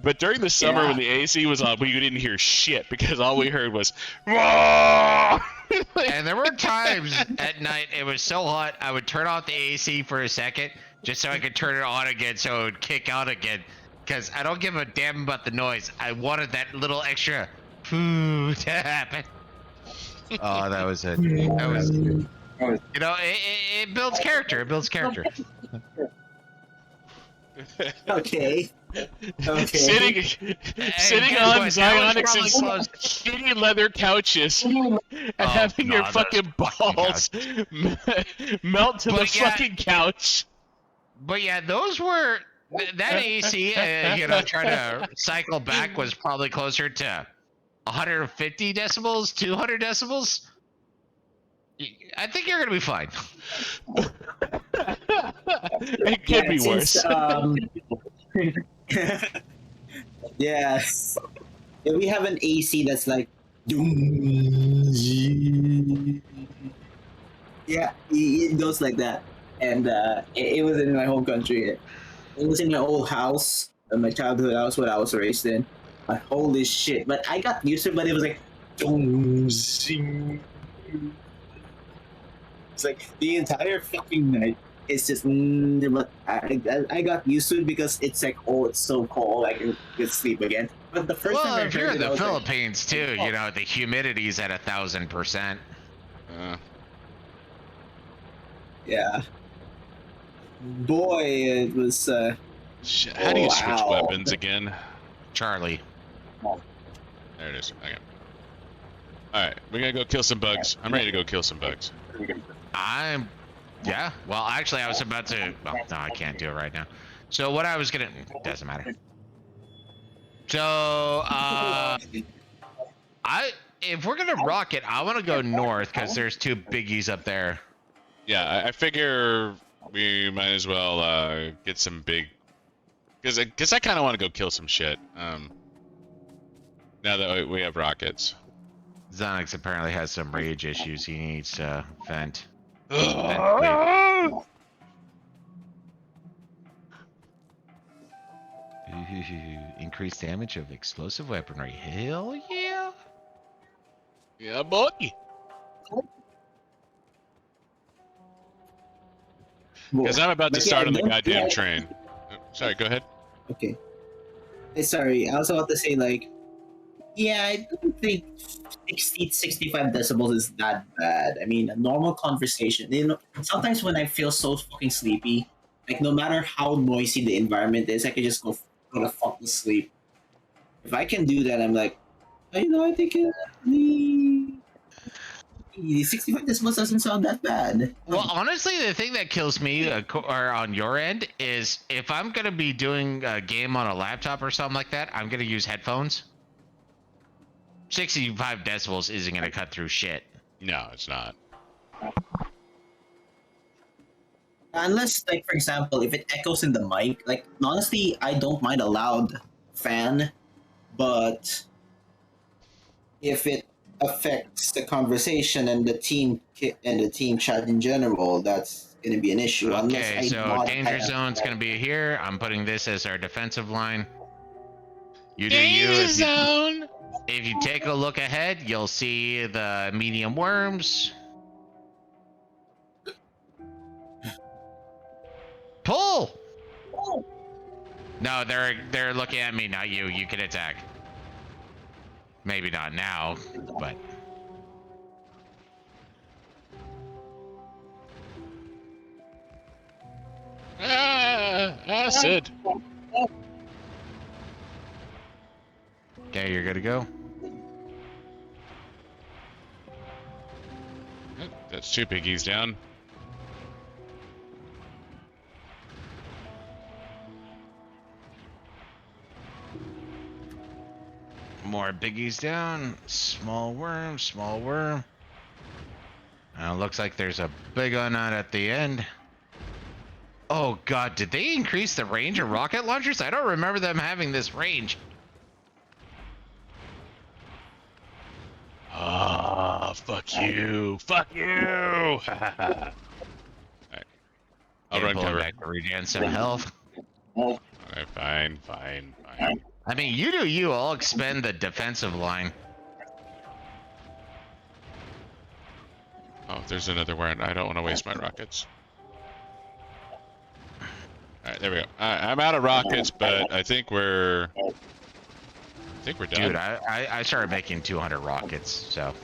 But during the summer when the AC was on, we didn't hear shit because all we heard was. And there were times at night it was so hot I would turn off the AC for a second just so I could turn it on again so it would kick out again. Because I don't give a damn about the noise. I wanted that little extra to happen. Oh, that was it. That was, you know, it builds character. It builds character. Okay. Okay. Sitting on Zionix's shitty leather couches and having your fucking balls melt to the fucking couch. But yeah, those were that AC. You know, trying to cycle back was probably closer to 150 decibels, 200 decibels. I think you're gonna be fine. It could be worse. Yeah, we have an AC that's like. Yeah, it goes like that, and it was in my home country. It was in my old house, my childhood house, what I was raised in. Holy shit! But I got used to it. But it was like. It's like the entire fucking night. It's just, but I got used to it because it's like, oh, it's so cold, I can sleep again. But the first time I if you're heard in it, I the was like, Philippines too, you know, the humidity's at 1,000%. Yeah. Boy, it was. Shit, how do you switch weapons again? Charlie. There it is. Okay. Alright, we're gonna go kill some bugs. I'm ready to go kill some bugs. Yeah, well, actually, I was about to. Well, no, I can't do it right now. So what I was gonna. Doesn't matter. So, if we're gonna rocket, I want to go north because there's two biggies up there. Yeah, I figure we might as well get some big, because I kind of want to go kill some shit. Now that we have rockets. Zonix apparently has some rage issues he needs to vent. Increased damage of explosive weaponry. Hell yeah! Yeah, boy. Because I'm about to start on the goddamn train. Oh, sorry, go ahead. Okay. Sorry, I was about to say, like, yeah, I don't think 60, 65 decibels is that bad. I mean, a normal conversation. You know, sometimes when I feel so fucking sleepy, like, no matter how noisy the environment is, I can just go to fucking sleep. If I can do that, I'm like, you know, I think the 65 decibels doesn't sound that bad. Well, honestly, the thing that kills me, or on your end, is if I'm gonna be doing a game on a laptop or something like that, I'm gonna use headphones. 65 decibels isn't gonna cut through shit. No, it's not. Unless, like, for example, if it echoes in the mic, like, honestly, I don't mind a loud fan, but if it affects the conversation and the team chat in general, that's going to be an issue. Okay, so danger zone's gonna be here. I'm putting this as our defensive line. You do you. Zone. If you take a look ahead, you'll see the medium worms. Pull! No, they're looking at me, not you. You can attack. Maybe not now, but... Acid. Okay, you're good to go. That's two piggies down. More biggies down. Small worm, small worm. Looks like there's a big one out at the end. Oh god, did they increase the range of rocket launchers? I don't remember them having this range. Ah, fuck you. Fuck you. Alright. I'll run cover. Back to regen some health. Alright, fine. I mean, you do you. I'll expend the defensive line. Oh, there's another one. I don't want to waste my rockets. Alright, there we go. I'm out of rockets, but I think we're done. Dude, I started making 200 rockets, so.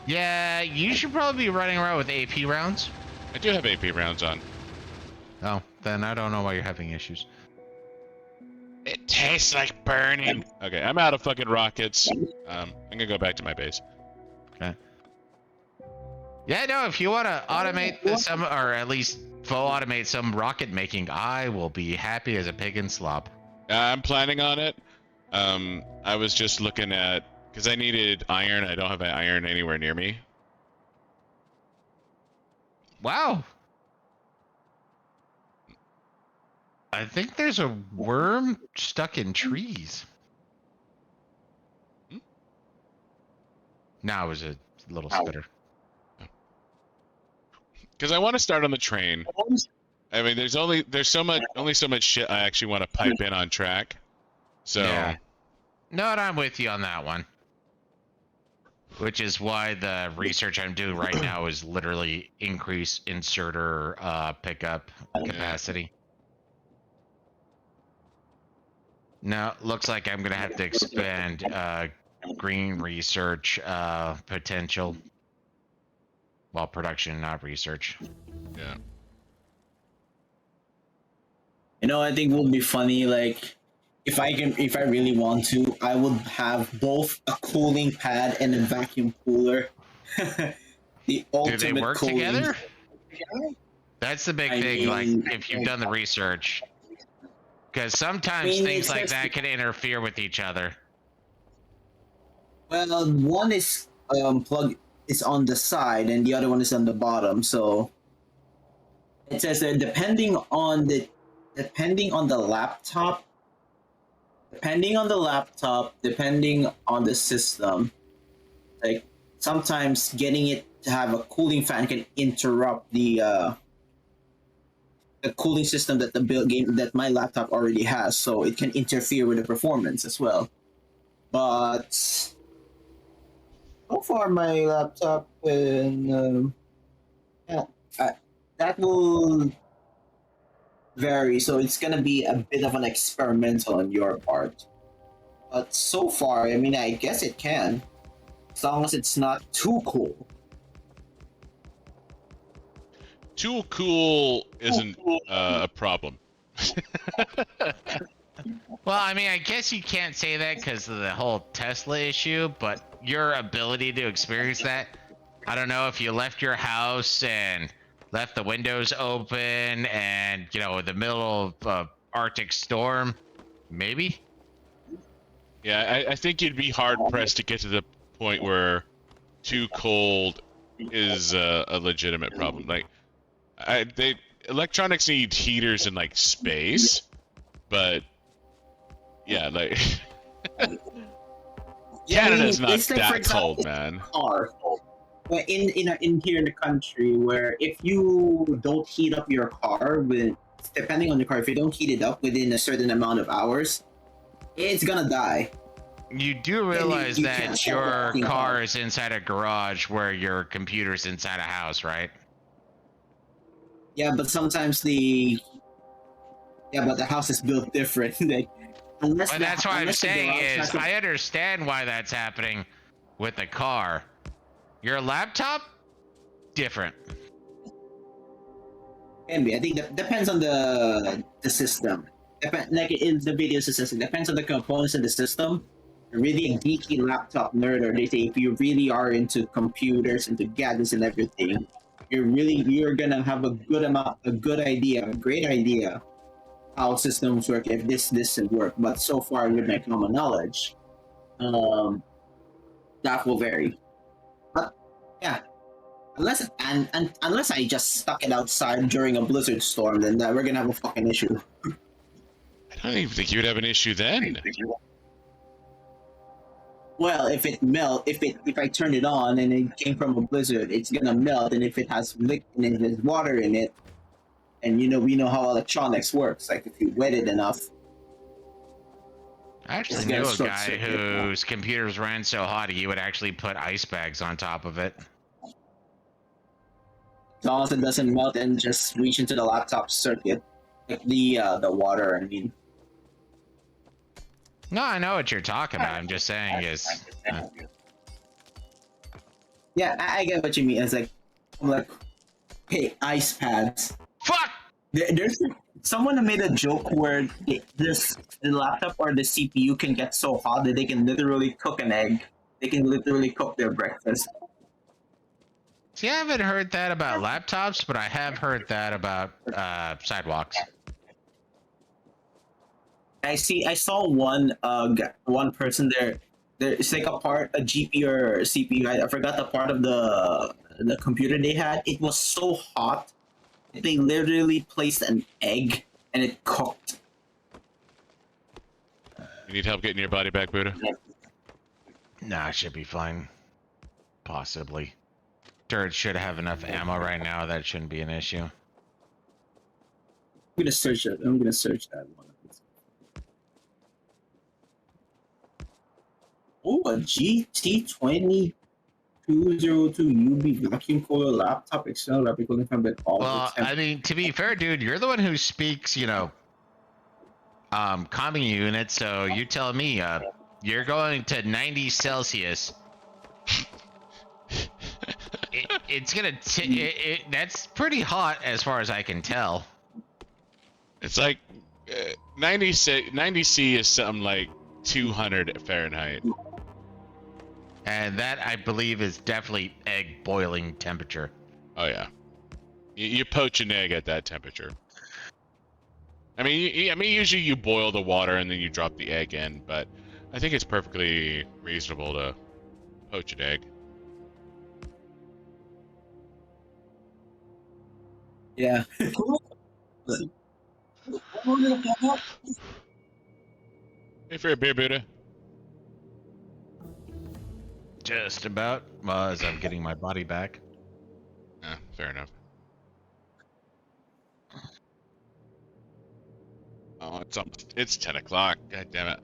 Yeah, you should probably be running around with AP rounds. I do have AP rounds on. Oh, then I don't know why you're having issues. It tastes like burning. Okay, I'm out of fucking rockets. I'm gonna go back to my base. Okay. Yeah, no, if you want to automate some, or at least faux automate some rocket making, I will be happy as a pig in slop. I'm planning on it. I was just looking at, because I needed iron. I don't have iron anywhere near me. Wow. I think there's a worm stuck in trees. Hmm? No, it was a little spitter. Because I want to start on the train. I mean, there's only so much shit I actually want to pipe in on track. So. Yeah. No, I'm with you on that one. Which is why the research I'm doing right now is literally increase inserter pickup capacity. Now, looks like I'm gonna have to expand green research potential. Well, production, not research. Yeah. You know, I think it would be funny, like, if I really want to, I would have both a cooling pad and a vacuum cooler. The ultimate Do they work cooling. together? That's the big I thing. Like, mean, if you've done the research, because sometimes things it's like just that can interfere with each other. well, one is plug is on the side and the other one is on the bottom. So it says that depending on the laptop, depending on the system, like sometimes getting it to have a cooling fan can interrupt the cooling system that the build game that my laptop already has, so it can interfere with the performance as well. But so far, my laptop and yeah, that will vary. So it's gonna be a bit of an experimental on your part. But so far, I mean, I guess it can, as long as it's not too cool. Too cool isn't a problem. Well, I mean, I guess you can't say that because of the whole Tesla issue, but your ability to experience that, I don't know if you left your house and left the windows open and, you know, in the middle of a Arctic storm, maybe? Yeah, I think you'd be hard pressed to get to the point where too cold is a legitimate problem. Like, electronics need heaters in like space, but yeah, like Yeah, I mean, Canada's not it's like, for that example, cold, man. car. Well, in here in the country, where if you don't heat up your car with, depending on the car, if you don't heat it up within a certain amount of hours, it's gonna die. You do realize you that can't your start walking car around. is inside a garage where your computer's inside a house, right? Yeah, but sometimes but the house is built different. Like, But that's what I'm unless the saying garage is has a, I understand why that's happening with the car. Your laptop, different. can be. I think that depends on the system. Like in the video system, depends on the components in the system. You're really a geeky laptop nerd, or they say if you really are into computers, into gadgets and everything, you're gonna have a great idea how systems work if this should work. But so far, with my common knowledge, that will vary. But yeah, unless I just stuck it outside during a blizzard storm, then we're gonna have a fucking issue. I don't even think you would have an issue then. Well, if I turn it on and it came from a blizzard, it's gonna melt, and if it has and if there's water in it, and we know how electronics works. Like if you wet it enough, I actually It's knew gonna a short guy circuit. whose computers ran so hot he would actually put ice bags on top of it. as long as it doesn't melt and just reach into the laptop circuit, like the water. I mean, No, I know what you're talking about. I'm just saying is. yeah, I get what you mean. It's like I'm like, hey, ice pads. Fuck! There's someone made a joke where the laptop or the CPU can get so hot that they can literally cook an egg. They can literally cook their breakfast. See, I haven't heard that about laptops, but I have heard that about sidewalks. I saw one person there. It's like a GPU or CPU. I forgot the part of the computer they had. It was so hot. They literally placed an egg and it cooked. You need help getting your body back, Buddha? Nah, it should be fine. Possibly. Turret should have enough ammo right now. That shouldn't be an issue. I'm gonna search it. I'm gonna search that one. Oh, a GT2202 UB vacuum cooler laptop external rapid cooling fan with all Well, the I mean, to be fair, dude, you're the one who speaks, calming unit, so you tell me, you're going to 90 Celsius. It's gonna, that's pretty hot as far as I can tell. It's like 90 C is something like 200 Fahrenheit. And that, I believe, is definitely egg boiling temperature. Oh yeah. You poach an egg at that temperature. I mean, usually you boil the water and then you drop the egg in, but I think it's perfectly reasonable to poach an egg. Yeah. Hey, for a beer, Buddha. Just about. Well, as I'm getting my body back. Fair enough. Oh, it's 10 o'clock. God damn it.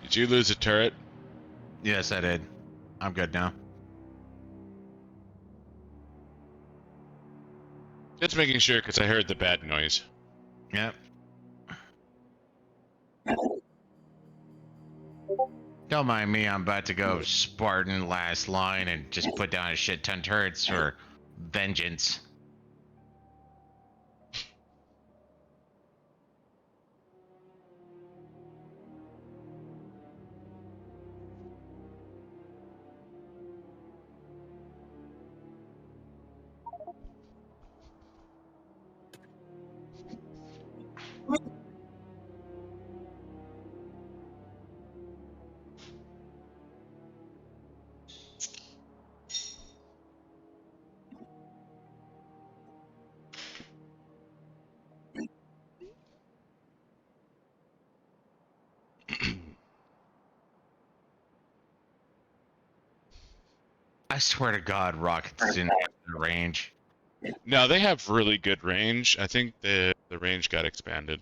Did you lose a turret? Yes, I did. I'm good now. Just making sure because I heard the bad noise. Yep. Don't mind me, I'm about to go Spartan last line and just put down a shit ton turrets for vengeance. I swear to God, rockets didn't have the range. No, they have really good range. I think the range got expanded.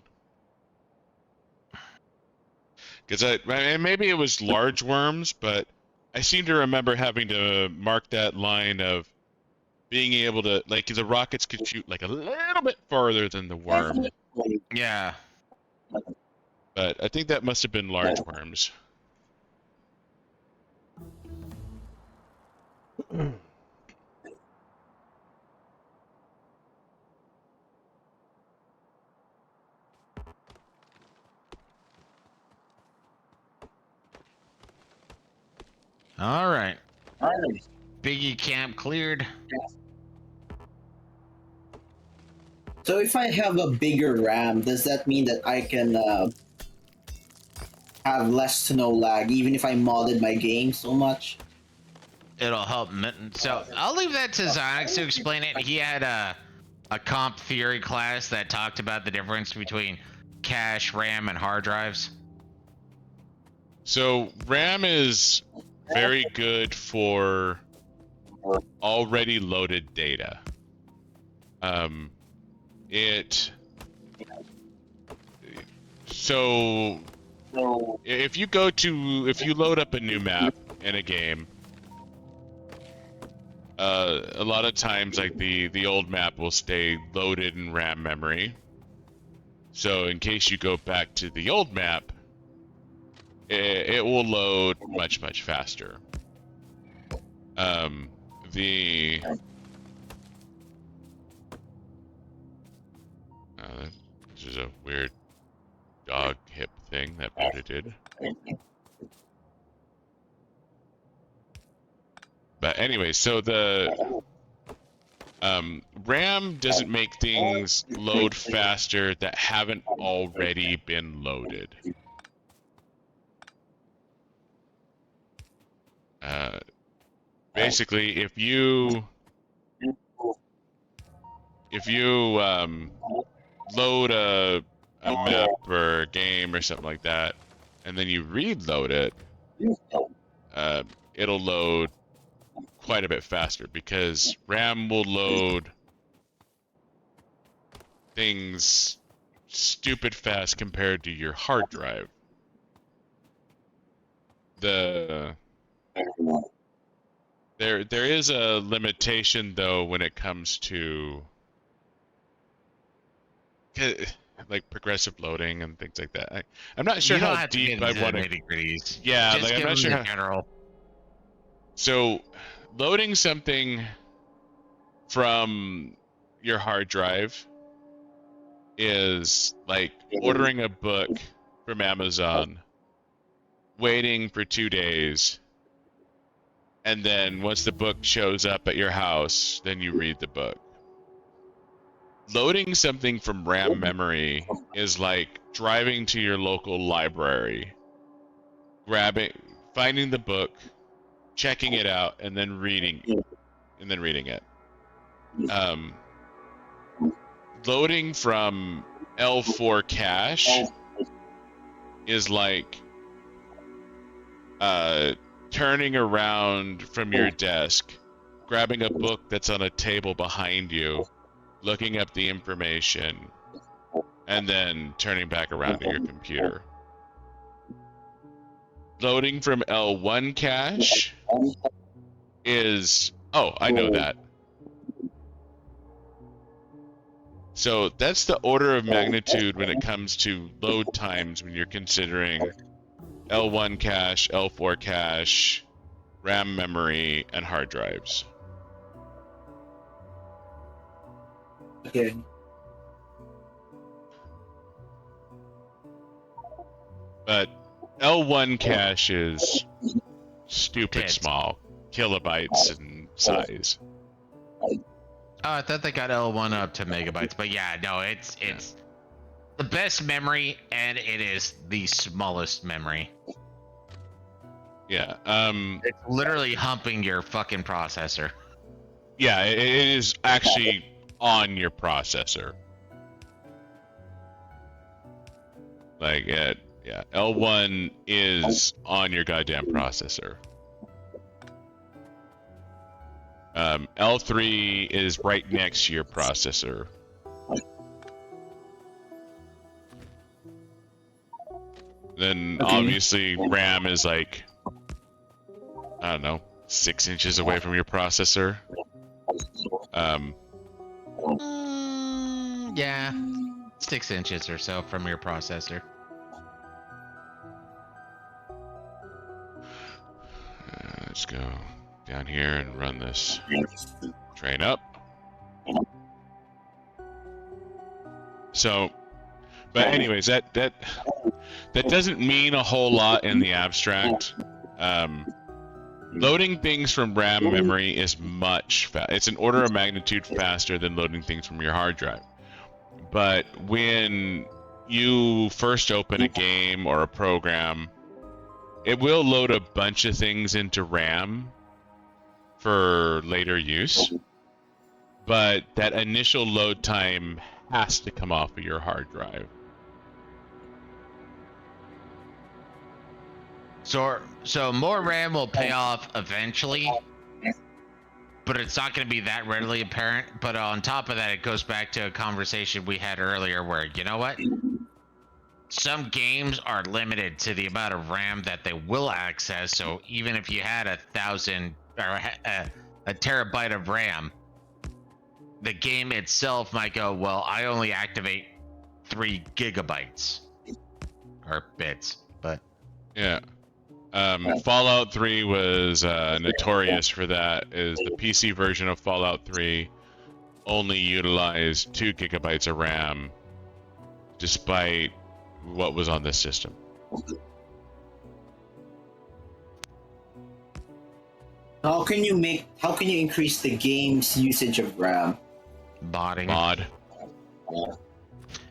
Because and maybe it was large worms, but I seem to remember having to mark that line of being able to, like, the rockets could shoot like a little bit farther than the worm. Yeah. But I think that must have been large worms. All right. Biggie camp cleared. So if I have a bigger RAM, does that mean that I can have less to no lag, even if I modded my game so much? It'll help. So I'll leave that to Zonix to explain it. He had a comp theory class that talked about the difference between cache, RAM, and hard drives. So RAM is very good for already loaded data. So if you load up a new map in a game, a lot of times like the old map will stay loaded in RAM memory. So in case you go back to the old map, it will load much faster. This is a weird dog hip thing that Buddha did. But anyway, so the RAM doesn't make things load faster that haven't already been loaded. Basically, if you load a map or a game or something like that, and then you reload it, it'll load quite a bit faster because RAM will load things stupid fast compared to your hard drive. There is a limitation though when it comes to like progressive loading and things like that. I'm not sure how deep I want to. Yeah, just like I'm not sure how. General. So, loading something from your hard drive is like ordering a book from Amazon, waiting for 2 days, and then once the book shows up at your house, then you read the book. Loading something from RAM memory is like driving to your local library, finding the book, checking it out, and then reading it. Loading from L4 cache is like turning around from your desk, grabbing a book that's on a table behind you, looking up the information, and then turning back around to your computer. Loading from L1 cache is... Oh, I know that. So that's the order of magnitude when it comes to load times when you're considering L1 cache, L4 cache, RAM memory, and hard drives. Okay. But L1 cache is stupid small, kilobytes in size. Oh, I thought they got L1 up to megabytes, but yeah, no, it's the best memory, and it is the smallest memory. Yeah. It's literally humping your fucking processor. Yeah, it is actually on your processor. Like, yeah, L1 is on your goddamn processor. L3 is right next to your processor. Then obviously RAM is like, I don't know, 6 inches away from your processor. Yeah, 6 inches or so from your processor. Let's go down here and run this train up. So, but anyways, that doesn't mean a whole lot in the abstract. Loading things from RAM memory is much faster. It's an order of magnitude faster than loading things from your hard drive. But when you first open a game or a program, it will load a bunch of things into RAM for later use. But that initial load time has to come off of your hard drive. So more RAM will pay off eventually, but it's not going to be that readily apparent. But on top of that, it goes back to a conversation we had earlier where, you know what? Some games are limited to the amount of RAM that they will access. So even if you had 1,000 or a terabyte of RAM, the game itself might go, well, I only activate 3 gigabytes or bits, but yeah. Fallout 3 was notorious for that. Is the PC version of Fallout 3 only utilized 2 gigabytes of RAM, despite what was on this system. How can you increase the game's usage of RAM? modding. Mod.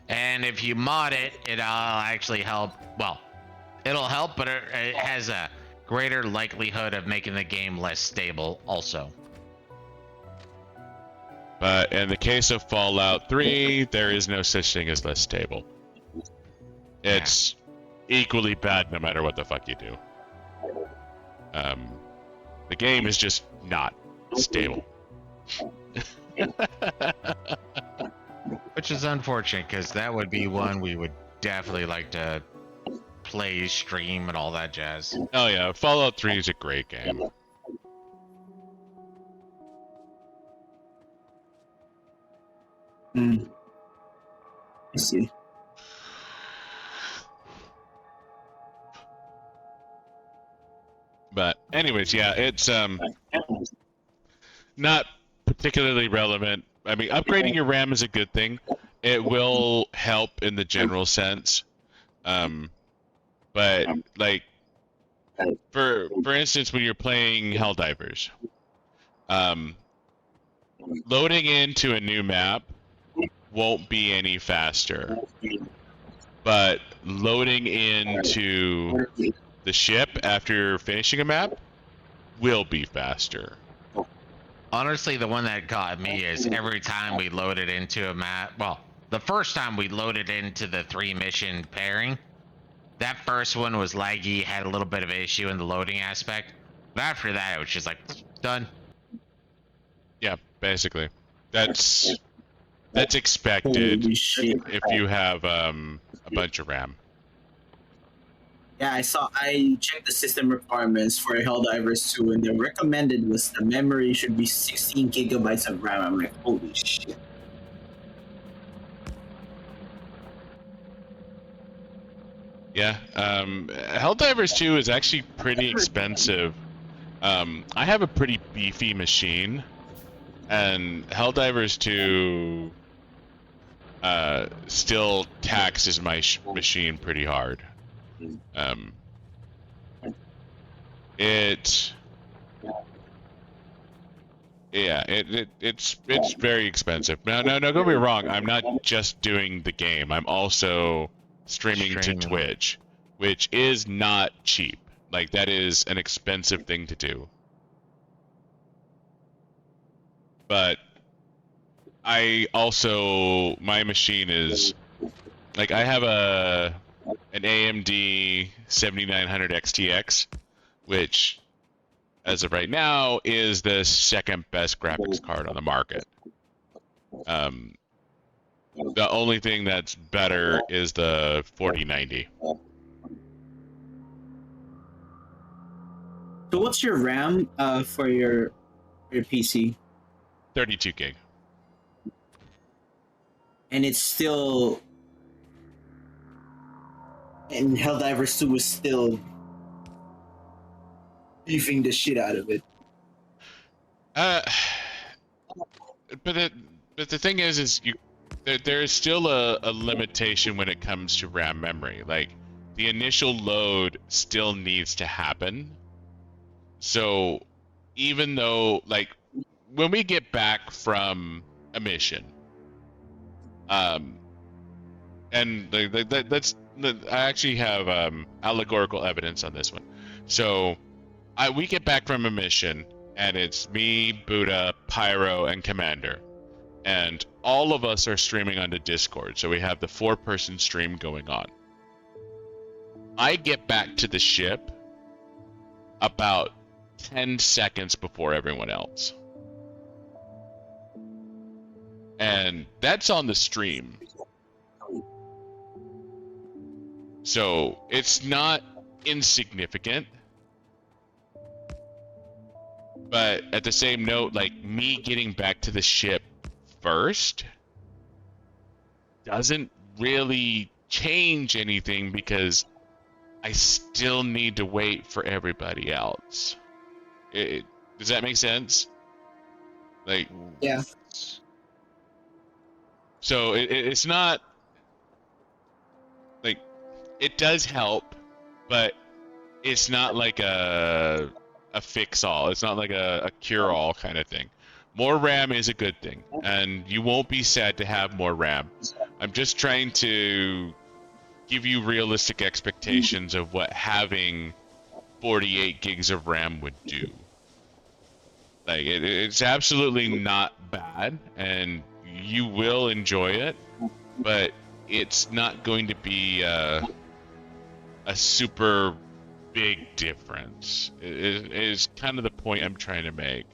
And if you mod it, it'll actually help. Well, it'll help, but it has a greater likelihood of making the game less stable also. But in the case of Fallout 3, there is no such thing as less stable. It's equally bad no matter what the fuck you do. The game is just not stable. Which is unfortunate, because that would be one we would definitely like to play, stream, and all that jazz. Oh yeah, Fallout 3 is a great game. I see. But anyways, yeah, it's not particularly relevant. I mean, upgrading your RAM is a good thing. it will help in the general sense. But like for instance, when you're playing Helldivers, loading into a new map won't be any faster. But loading into the ship after finishing a map will be faster. Honestly, the one that got me is every time we loaded into a map. Well, the first time we loaded into the 3-mission pairing, that first one was laggy, had a little bit of an issue in the loading aspect. But after that, it was just like done. Yeah, basically, that's expected if you have a bunch of RAM. Yeah, I checked the system requirements for Helldivers 2, and the recommended was the memory should be 16 gigabytes of RAM. I'm like, holy shit. Yeah, Helldivers 2 is actually pretty expensive. I have a pretty beefy machine, and Helldivers 2 still taxes my machine pretty hard. It's very expensive. No, don't get me wrong. I'm not just doing the game. I'm also streaming to Twitch, which is not cheap. Like, that is an expensive thing to do. But I also, my machine is like, I have an AMD 7900 XTX, which as of right now is the second best graphics card on the market. The only thing that's better is the 4090. So what's your RAM for your PC? 32 gig. And it's still, and Helldivers 2 is still beefing the shit out of it. But the thing is there is still a limitation when it comes to RAM memory. Like, the initial load still needs to happen. So even though, like, when we get back from a mission, and that's I actually have allegorical evidence on this one. So we get back from a mission, and it's me, Buddha, Pyro, and Commander. And all of us are streaming onto Discord, so we have the 4-person stream going on. I get back to the ship about 10 seconds before everyone else. And that's on the stream. So it's not insignificant. But at the same note, like, me getting back to the ship first doesn't really change anything because I still need to wait for everybody else. Does that make sense? Like, yeah. So it's not like, it does help, but it's not like a fix-all. It's not like a cure-all kind of thing. More RAM is a good thing, and you won't be sad to have more RAM. I'm just trying to give you realistic expectations of what having 48 gigs of RAM would do. Like, it's absolutely not bad, and you will enjoy it, but it's not going to be a super big difference. It is kind of the point I'm trying to make.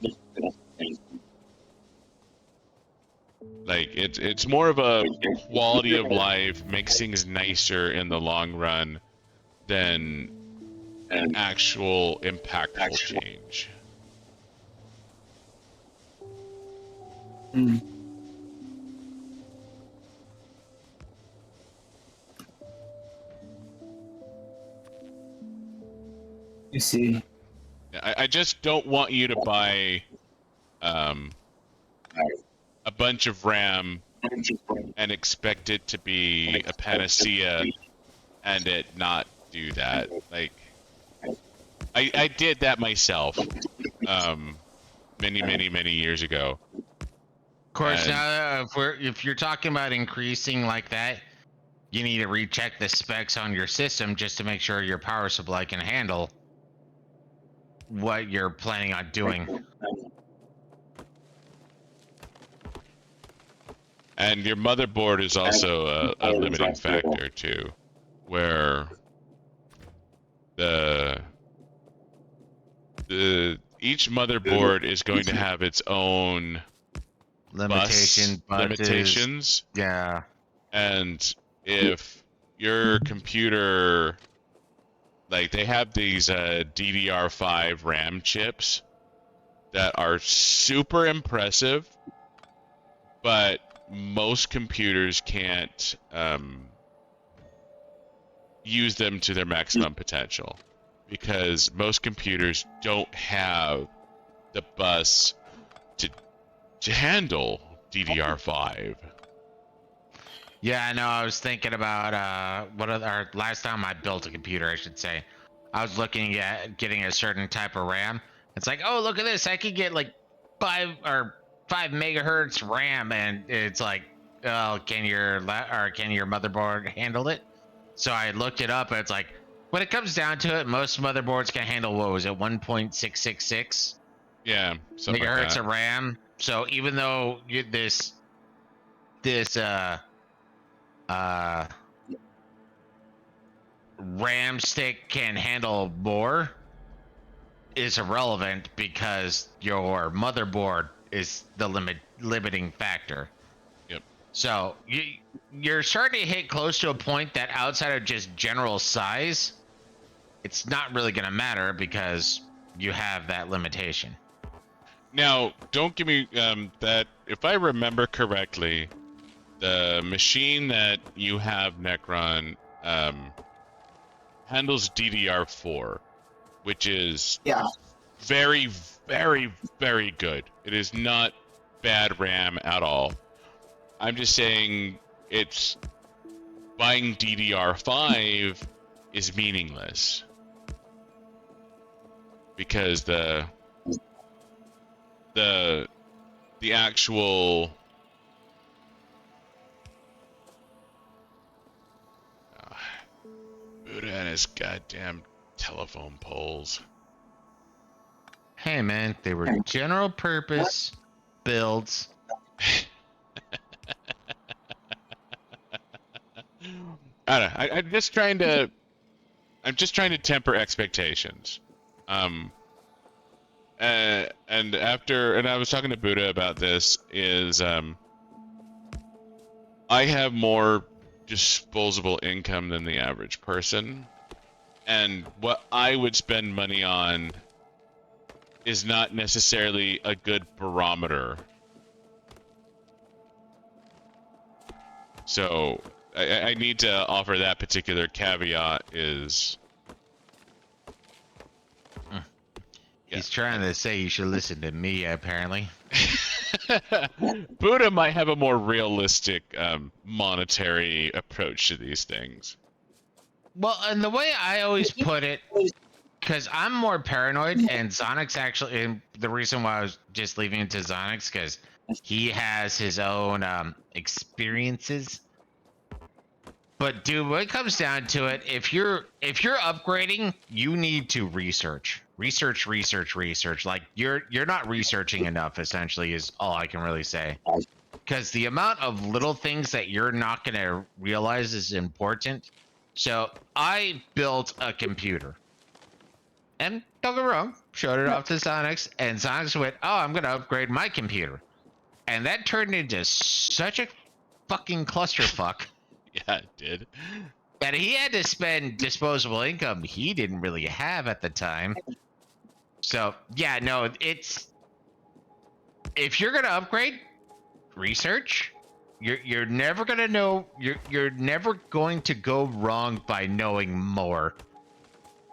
Like, it's more of a quality of life, makes things nicer in the long run than an actual impactful change. Mm. You see. I just don't want you to buy a bunch of RAM and expect it to be a panacea and it not do that. Like, I did that myself, many years ago. Of course, And now if you're talking about increasing like that, you need to recheck the specs on your system just to make sure your power supply can handle what you're planning on doing. And your motherboard is also a limiting factor too, where the each motherboard is going to have its own bus limitations. Yeah. And if your computer, like, they have these DDR5 RAM chips that are super impressive, but most computers can't use them to their maximum potential because most computers don't have the bus to handle DDR5. Yeah, I know. I was thinking about our last time I built a computer, I should say. I was looking at getting a certain type of RAM. It's like, oh, look at this! I could get like 5 megahertz RAM, and it's like, oh, can your motherboard handle it? So I looked it up, and it's like, when it comes down to it, most motherboards can handle, what was it, 1.666 Yeah, something like megahertz that. of RAM. So even though this uh RAM stick can handle more is irrelevant because your motherboard is the limiting factor. Yep. So you're starting to hit close to a point that outside of just general size, it's not really going to matter because you have that limitation. Now, don't give me that. If I remember correctly, the machine that you have, Necron, handles DDR4, which is very, very good. It is not bad RAM at all. I'm just saying it's buying DDR5 is meaningless because the actual Buddha and his goddamn telephone poles. Hey man, they were general purpose builds. I don't know. I'm just trying to temper expectations. And I was talking to Buddha about this, is I have more disposable income than the average person, and what I would spend money on is not necessarily a good barometer. So I need to offer that particular caveat is... He's trying to say you should listen to me, apparently. Buddha might have a more realistic monetary approach to these things. Well, and the way I always put it, because I'm more paranoid, and Zonix actually, and the reason why I was just leaving it to Zonix, because he has his own experiences. But dude, when it comes down to it, if you're upgrading, you need to research. Like you're not researching enough, essentially, is all I can really say. Because the amount of little things that you're not going to realize is important. So I built a computer. And don't get me wrong, showed it off to Zonix, and Zonix went, oh, I'm going to upgrade my computer. And that turned into such a fucking clusterfuck. Yeah, it did. And he had to spend disposable income he didn't really have at the time. So, yeah, no, it's... If you're going to upgrade, research. You're never going to know... You're never going to go wrong by knowing more.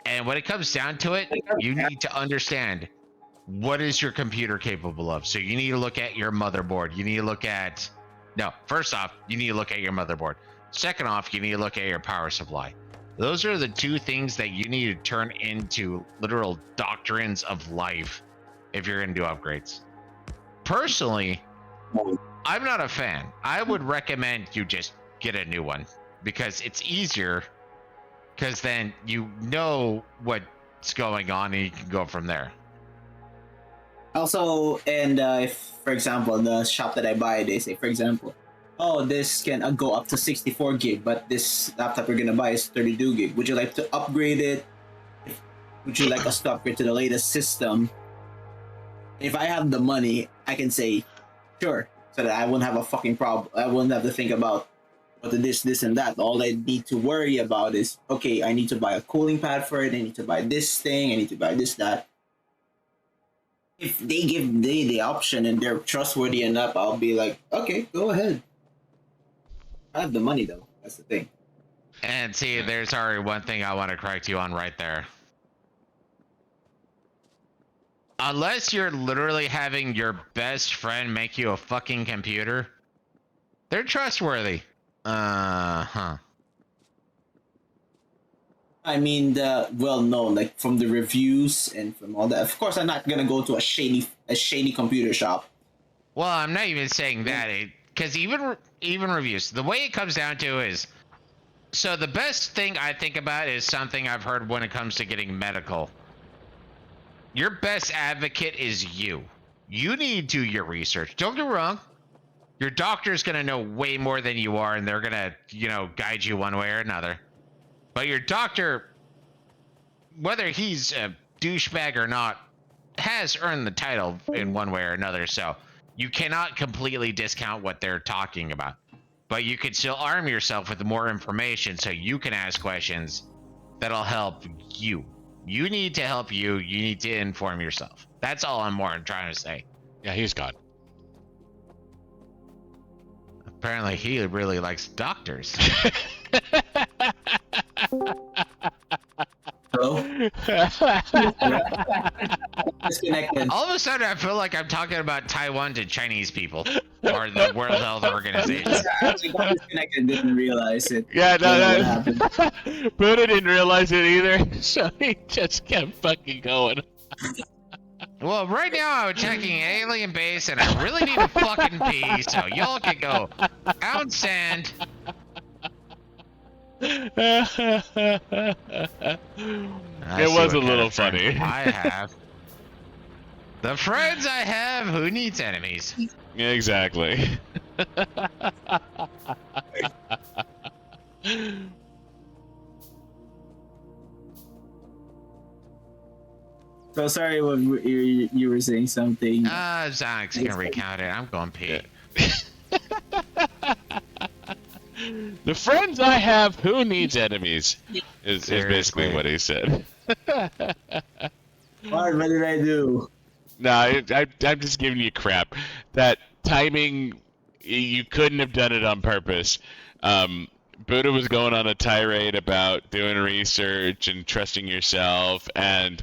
And when it comes down to it, you need to understand what is your computer capable of. So you need to look at your motherboard. You need to look at No, first off, you need to look at your motherboard. Second off, you need to look at your power supply. Those are the two things that you need to turn into literal doctrines of life if you're going to do upgrades. Personally, I'm not a fan. I would recommend you just get a new one because it's easier, because then you know what's going on and you can go from there. Also, and if, for example, the shop that I buy, they say, for example, oh, this can go up to 64 gig, but this laptop you're gonna buy is 32 gig. Would you like to upgrade it? Would you like us to upgrade to the latest system? If I have the money, I can say, sure, so that I won't have a fucking problem. I won't have to think about what this, and that. All I need to worry about is, okay, I need to buy a cooling pad for it. I need to buy this thing. I need to buy this, that. If they give me the option and they're trustworthy enough, I'll be like, okay, go ahead. I have the money though. That's the thing. And see, there's already one thing I want to correct you on right there. Unless you're literally having your best friend make you a fucking computer, they're trustworthy. Uh-huh. I mean, the well known, like from the reviews and from all that. Of course, I'm not gonna go to a shady computer shop. Well, I'm not even saying that, because even reviews, the way it comes down to is, so the best thing I think about is something I've heard when it comes to getting medical. Your best advocate is you. You need to do your research. Don't get me wrong. Your doctor's gonna know way more than you are, and they're gonna, guide you one way or another. But your doctor, whether he's a douchebag or not, has earned the title in one way or another. So you cannot completely discount what they're talking about. But you can still arm yourself with more information so you can ask questions that'll help you. You need to help you. You need to inform yourself. That's all I'm trying to say. Yeah, he's gone. Apparently, he really likes doctors. Hello? Disconnected. All of a sudden, I feel like I'm talking about Taiwan to Chinese people or the World Health Organization. I actually got disconnected, didn't realize it. Yeah, What happened. Buddha didn't realize it either, so he just kept fucking going. Well, right now I'm checking alien base, and I really need to fucking pee, so y'all can go out sand. It was a little funny. I have. The friends I have, who needs enemies? Exactly. So sorry, you were saying something. Zonic's gonna recount it. I'm going pee. The friends I have, who needs enemies? Is basically what he said. What did I do? No, I'm just giving you crap. That timing, you couldn't have done it on purpose. Buddha was going on a tirade about doing research and trusting yourself, and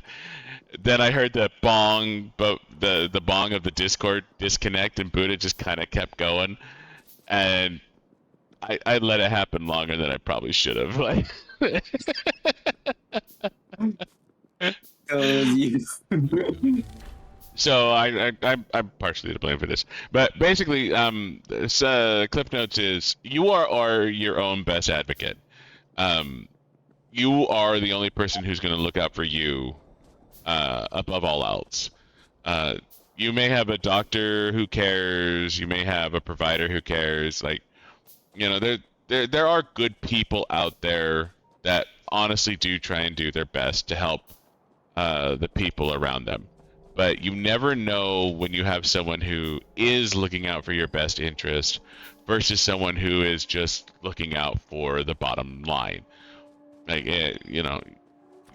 then I heard the bong, but the bong of the Discord disconnect, and Buddha just kind of kept going, and I let it happen longer than I probably should have. Like, so I'm partially to blame for this, but basically, Cliff Notes is you are your own best advocate. You are the only person who's going to look out for you above all else. You may have a doctor who cares. You may have a provider who cares. Like, there are good people out there that honestly do try and do their best to help the people around them. But you never know when you have someone who is looking out for your best interest versus someone who is just looking out for the bottom line. Like,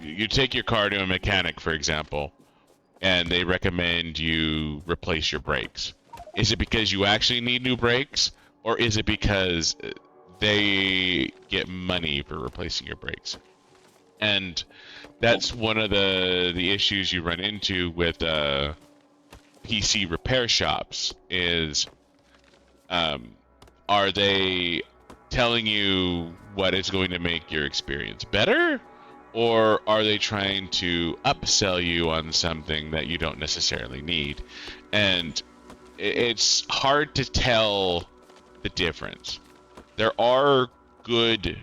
you take your car to a mechanic, for example, and they recommend you replace your brakes. Is it because you actually need new brakes, or is it because they get money for replacing your brakes? And that's one of the issues you run into with PC repair shops is are they telling you what is going to make your experience better? Or are they trying to upsell you on something that you don't necessarily need? And it's hard to tell the difference. There are good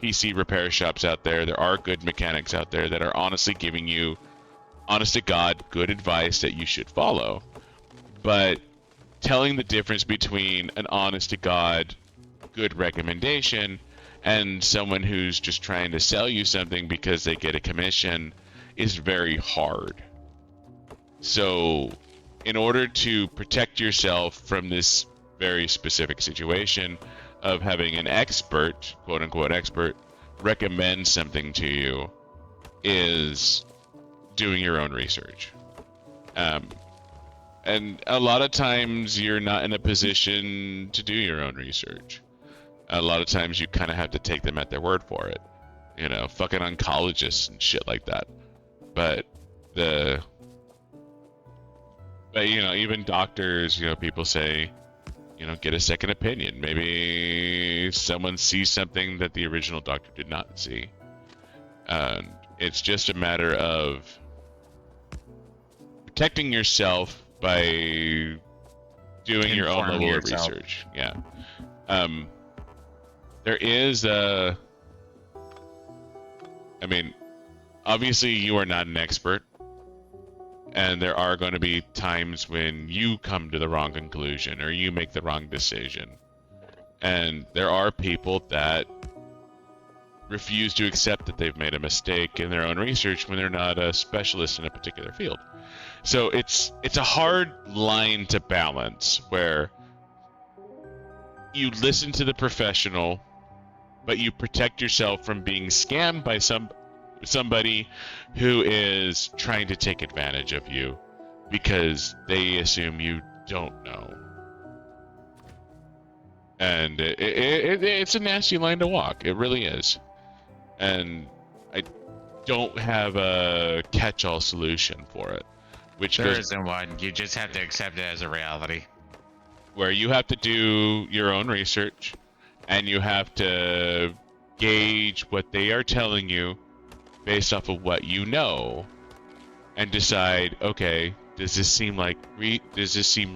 PC repair shops out there. There are good mechanics out there that are honestly giving you, honest to God, good advice that you should follow. But telling the difference between an honest to God, good recommendation and someone who's just trying to sell you something because they get a commission is very hard. So in order to protect yourself from this very specific situation of having an expert, quote unquote expert, recommend something to you is doing your own research. And a lot of times you're not in a position to do your own research. A lot of times you kind of have to take them at their word for it. You know, fucking oncologists and shit like that. But you know, even doctors, you know, people say, you know, get a second opinion. Maybe someone sees something that the original doctor did not see. And it's just a matter of protecting yourself by doing your own level of research. Yeah. There is I mean, obviously you are not an expert, and there are going to be times when you come to the wrong conclusion or you make the wrong decision. And there are people that refuse to accept that they've made a mistake in their own research when they're not a specialist in a particular field. So it's a hard line to balance where you listen to the professional, but you protect yourself from being scammed by somebody who is trying to take advantage of you because they assume you don't know. And it's a nasty line to walk. It really is. And I don't have a catch-all solution for it. There isn't one. You just have to accept it as a reality. Where you have to do your own research, and you have to gauge what they are telling you based off of what you know, and decide, okay, does this seem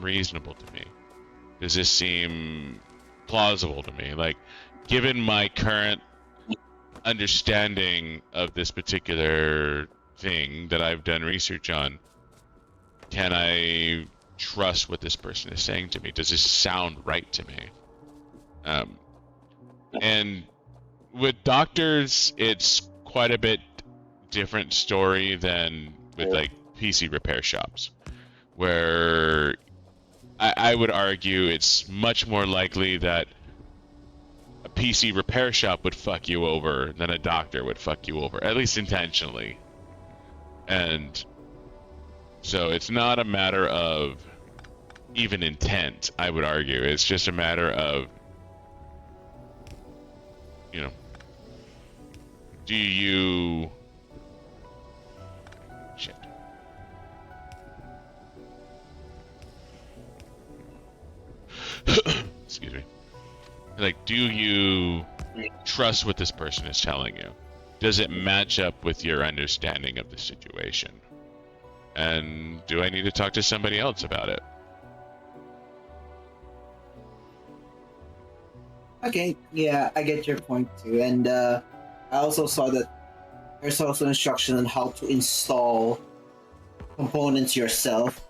reasonable to me? Does this seem plausible to me? Like, given my current understanding of this particular thing that I've done research on, can I trust what this person is saying to me? Does this sound right to me? And with doctors, it's quite a bit different story than with like PC repair shops, where I would argue it's much more likely that a PC repair shop would fuck you over than a doctor would fuck you over, at least intentionally. And so it's not a matter of even intent, I would argue. It's just a matter of, you know, do you... Shit. Excuse me. Like, do you trust what this person is telling you? Does it match up with your understanding of the situation? And do I need to talk to somebody else about it? Okay, yeah, I get your point too. And I also saw that there's also instruction on how to install components yourself.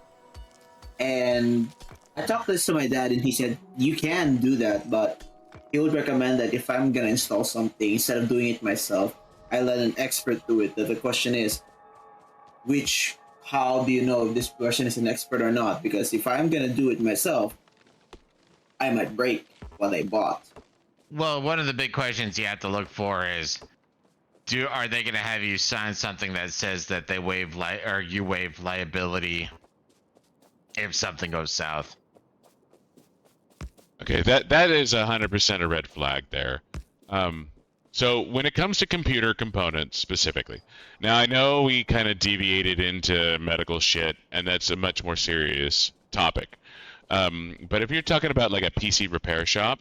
And I talked this to my dad, and he said, you can do that, but he would recommend that if I'm going to install something, instead of doing it myself, I let an expert do it. The question is, how do you know if this person is an expert or not? Because if I'm going to do it myself, I might break what I bought. Well, one of the big questions you have to look for is, are they going to have you sign something that says that they you waive liability if something goes south? Okay, that is 100% a red flag there. So when it comes to computer components specifically, now I know we kind of deviated into medical shit, and that's a much more serious topic. But if you're talking about like a PC repair shop,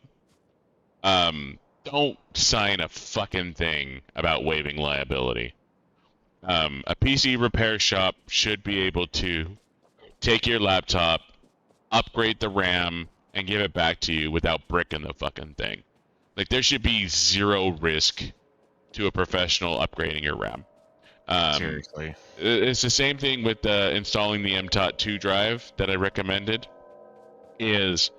don't sign a fucking thing about waiving liability. A PC repair shop should be able to take your laptop, upgrade the RAM, and give it back to you without bricking the fucking thing. Like, there should be zero risk to a professional upgrading your RAM. Seriously. It's the same thing with installing the M.2 drive that I recommended. Is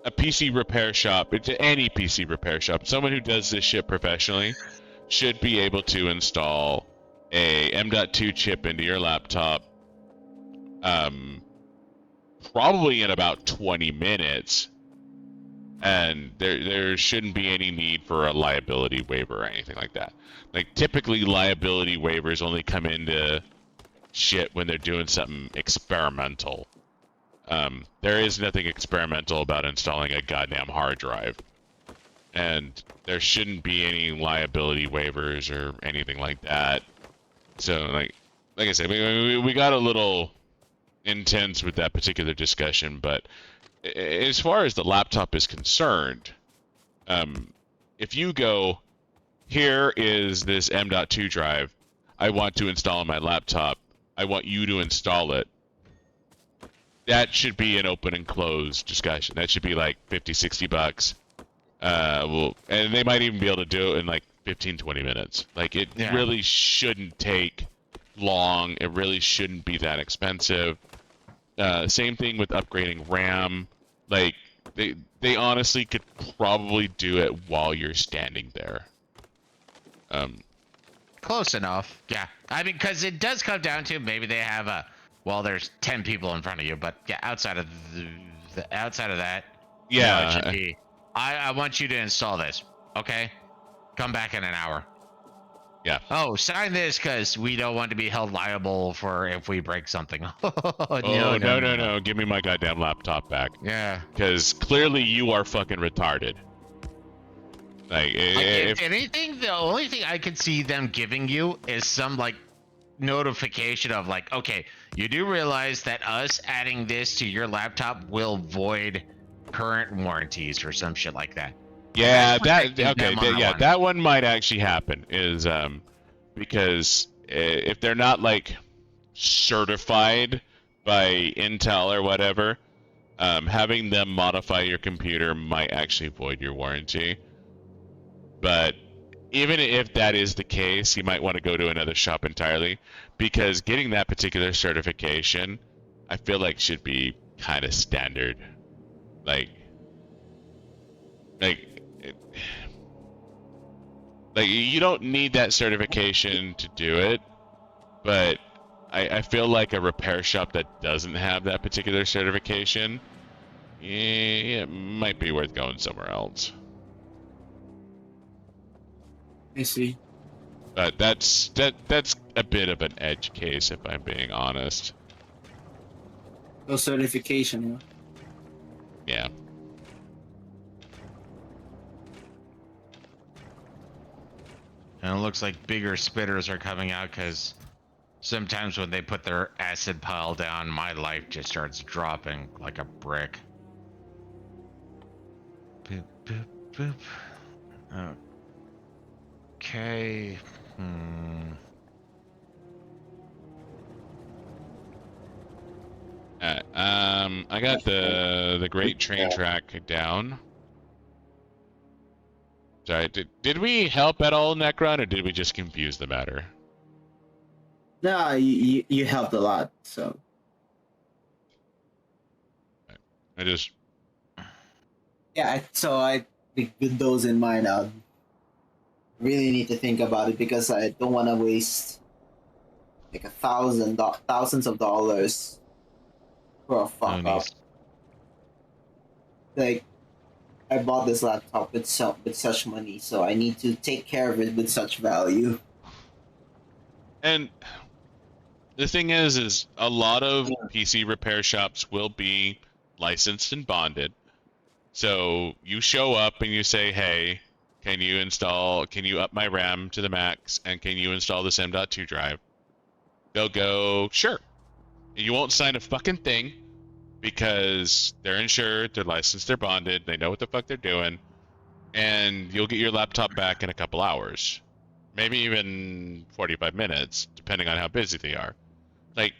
a PC repair shop, it's any PC repair shop, someone who does this shit professionally should be able to install a M.2 chip into your laptop, probably in about 20 minutes, and there shouldn't be any need for a liability waiver or anything like that. Like, typically liability waivers only come into shit when they're doing something experimental. There is nothing experimental about installing a goddamn hard drive. And there shouldn't be any liability waivers or anything like that. So, like I said, we got a little intense with that particular discussion, but as far as the laptop is concerned, if you go, here is this M.2 drive, I want to install on my laptop, I want you to install it, that should be an open and closed discussion. That should be like 50, 60 bucks. And they might even be able to do it in like 15, 20 minutes. Like, it really shouldn't take long. It really shouldn't be that expensive. Same thing with upgrading RAM. Like, they honestly could probably do it while you're standing there. Close enough. Yeah. I mean, because it does come down to maybe they have there's 10 people in front of you, but yeah, outside of that, yeah, it should be, I want you to install this. Okay, come back in an hour. Yeah. Oh, sign this because we don't want to be held liable for if we break something. No. Give me my goddamn laptop back. Yeah. Because clearly you are fucking retarded. Like, if anything, the only thing I could see them giving you is some like notification of like, okay, you do realize that us adding this to your laptop will void current warranties or some shit like that. Yeah, that one might actually happen. Is because if they're not like certified by Intel or whatever, having them modify your computer might actually void your warranty. But even if that is the case, you might want to go to another shop entirely, because getting that particular certification, I feel like should be kind of standard. Like you don't need that certification to do it, but I feel like a repair shop that doesn't have that particular certification, it might be worth going somewhere else. I see. But that's a bit of an edge case, if I'm being honest. No certification, Yeah. And it looks like bigger spitters are coming out because sometimes when they put their acid pile down, my life just starts dropping like a brick. Boop, boop, boop. Okay. I got the Great Train Track down. Sorry, did we help at all in that run, or did we just confuse the matter? No, you helped a lot, so. I just... Yeah, so with those in mind, I really need to think about it, because I don't want to waste like thousands of dollars for a fuck up. Like, I bought this laptop with such money, so I need to take care of it with such value. And the thing is a lot of PC repair shops will be licensed and bonded. So you show up and you say, hey, can you up my RAM to the max, and can you install this M.2 drive? They'll go, sure. You won't sign a fucking thing, because they're insured, they're licensed, they're bonded, they know what the fuck they're doing. and you'll get your laptop back in a couple hours, maybe even 45 minutes, depending on how busy they are. Like,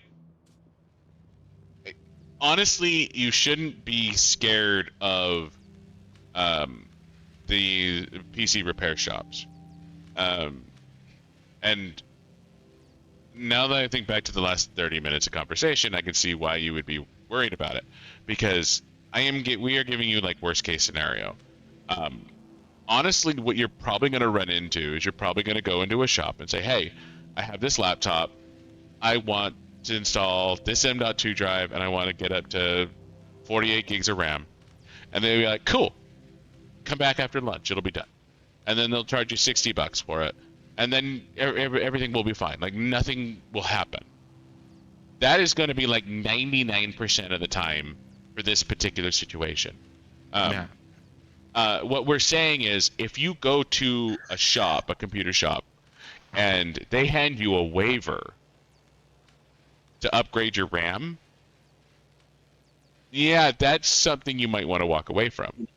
honestly, you shouldn't be scared of the PC repair shops. And now that I think back to the last 30 minutes of conversation, I can see why you would be worried about it, because we are giving you like worst case scenario. Honestly, what you're probably going to run into is you're probably going to go into a shop and say, hey, I have this laptop. I want to install this M.2 drive and I want to get up to 48 gigs of RAM. And they'll be like, cool, come back after lunch, it'll be done. And then they'll charge you $60 for it. And then everything will be fine. Like, nothing will happen. That is going to be like 99% of the time for this particular situation. Yeah. What we're saying is, if you go to a shop, a computer shop, and they hand you a waiver to upgrade your RAM, yeah, that's something you might want to walk away from.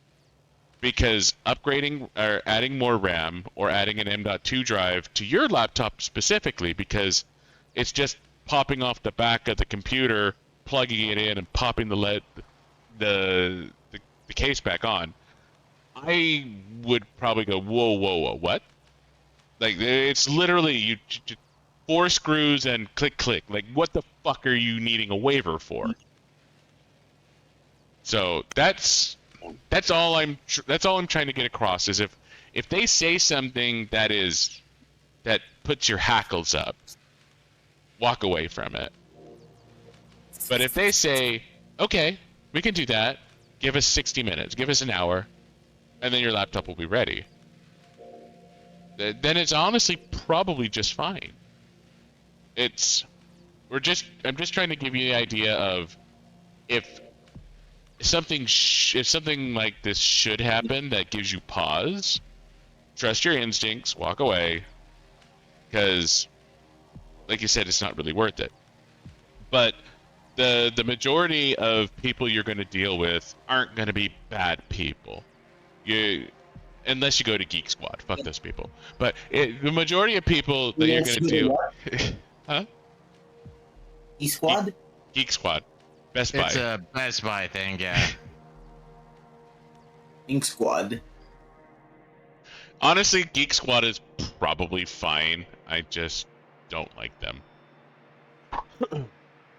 Because upgrading or adding more RAM or adding an M.2 drive to your laptop specifically, because it's just popping off the back of the computer, plugging it in, and popping the case back on, I would probably go, whoa, what? Like, it's literally you 4 screws and click. Like, what the fuck are you needing a waiver for? So that's all I'm trying to get across is if they say something that puts your hackles up, walk away from it. But if they say, okay, we can do that, give us 60 minutes, give us an hour, and then your laptop will be ready, then it's honestly probably just fine. I'm just trying to give you the idea of if something like this should happen that gives you pause, trust your instincts, walk away, because, like you said, it's not really worth it. But the majority of people you're going to deal with aren't going to be bad people. Unless you go to Geek Squad, fuck those people. But the majority of people that you're going to deal, huh? Geek Squad. Geek Squad. Best Buy. It's a Best Buy thing, yeah. Geek Squad. Honestly, Geek Squad is probably fine. I just don't like them.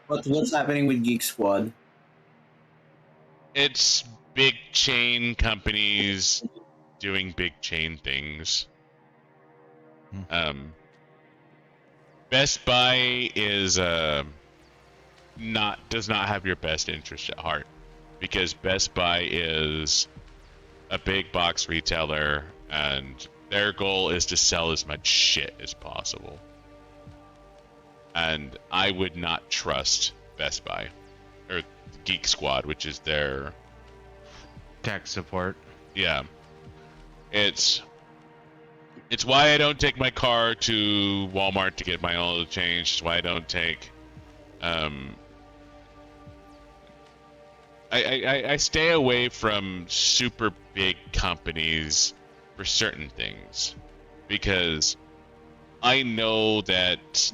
What's happening with Geek Squad? It's big chain companies doing big chain things. Best Buy is does not have your best interest at heart, because Best Buy is a big box retailer and their goal is to sell as much shit as possible. And I would not trust Best Buy or Geek Squad, which is their Tech support. Yeah. It's why I don't take my car to Walmart to get my oil changed. It's why I don't take I stay away from super big companies for certain things, because I know that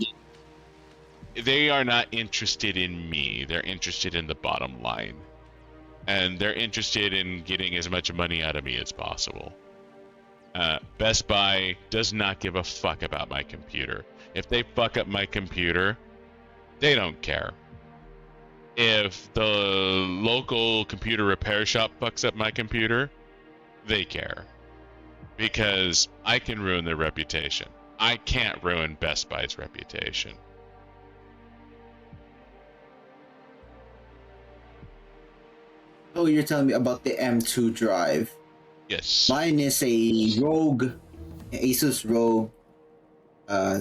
they are not interested in me. They're interested in the bottom line. And they're interested in getting as much money out of me as possible. Best Buy does not give a fuck about my computer. If they fuck up my computer, they don't care. If the local computer repair shop fucks up my computer, they care. Because I can ruin their reputation. I can't ruin Best Buy's reputation. Oh, you're telling me about the M2 drive. Yes. Mine is a Rogue, Asus Rogue,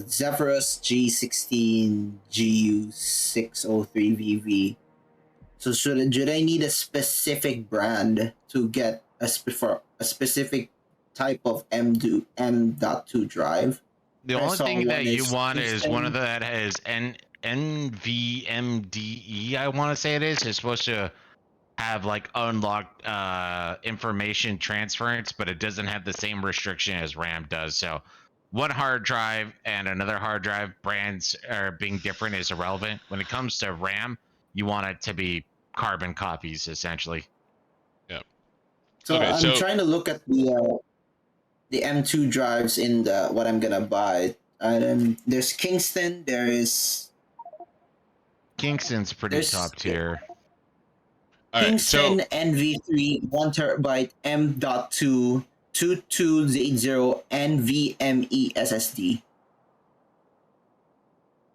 Zephyrus G16 GU603VV. So should I need a specific brand to get for a specific type of M.2 drive? The I only saw thing that one you is want is Houston. one of that has NVMDE, I want to say it is. It's supposed to have like unlocked information transference, but it doesn't have the same restriction as RAM does. So one hard drive and another hard drive brands are being different is irrelevant. When it comes to RAM, you want it to be carbon copies essentially. Yeah. So Okay, I'm trying to look at the M2 drives in the what I'm gonna buy. There's Kingston. Kingston's pretty There's top tier. all right. So Kingston NV3 1 TB M.2 2280 NVMe SSD.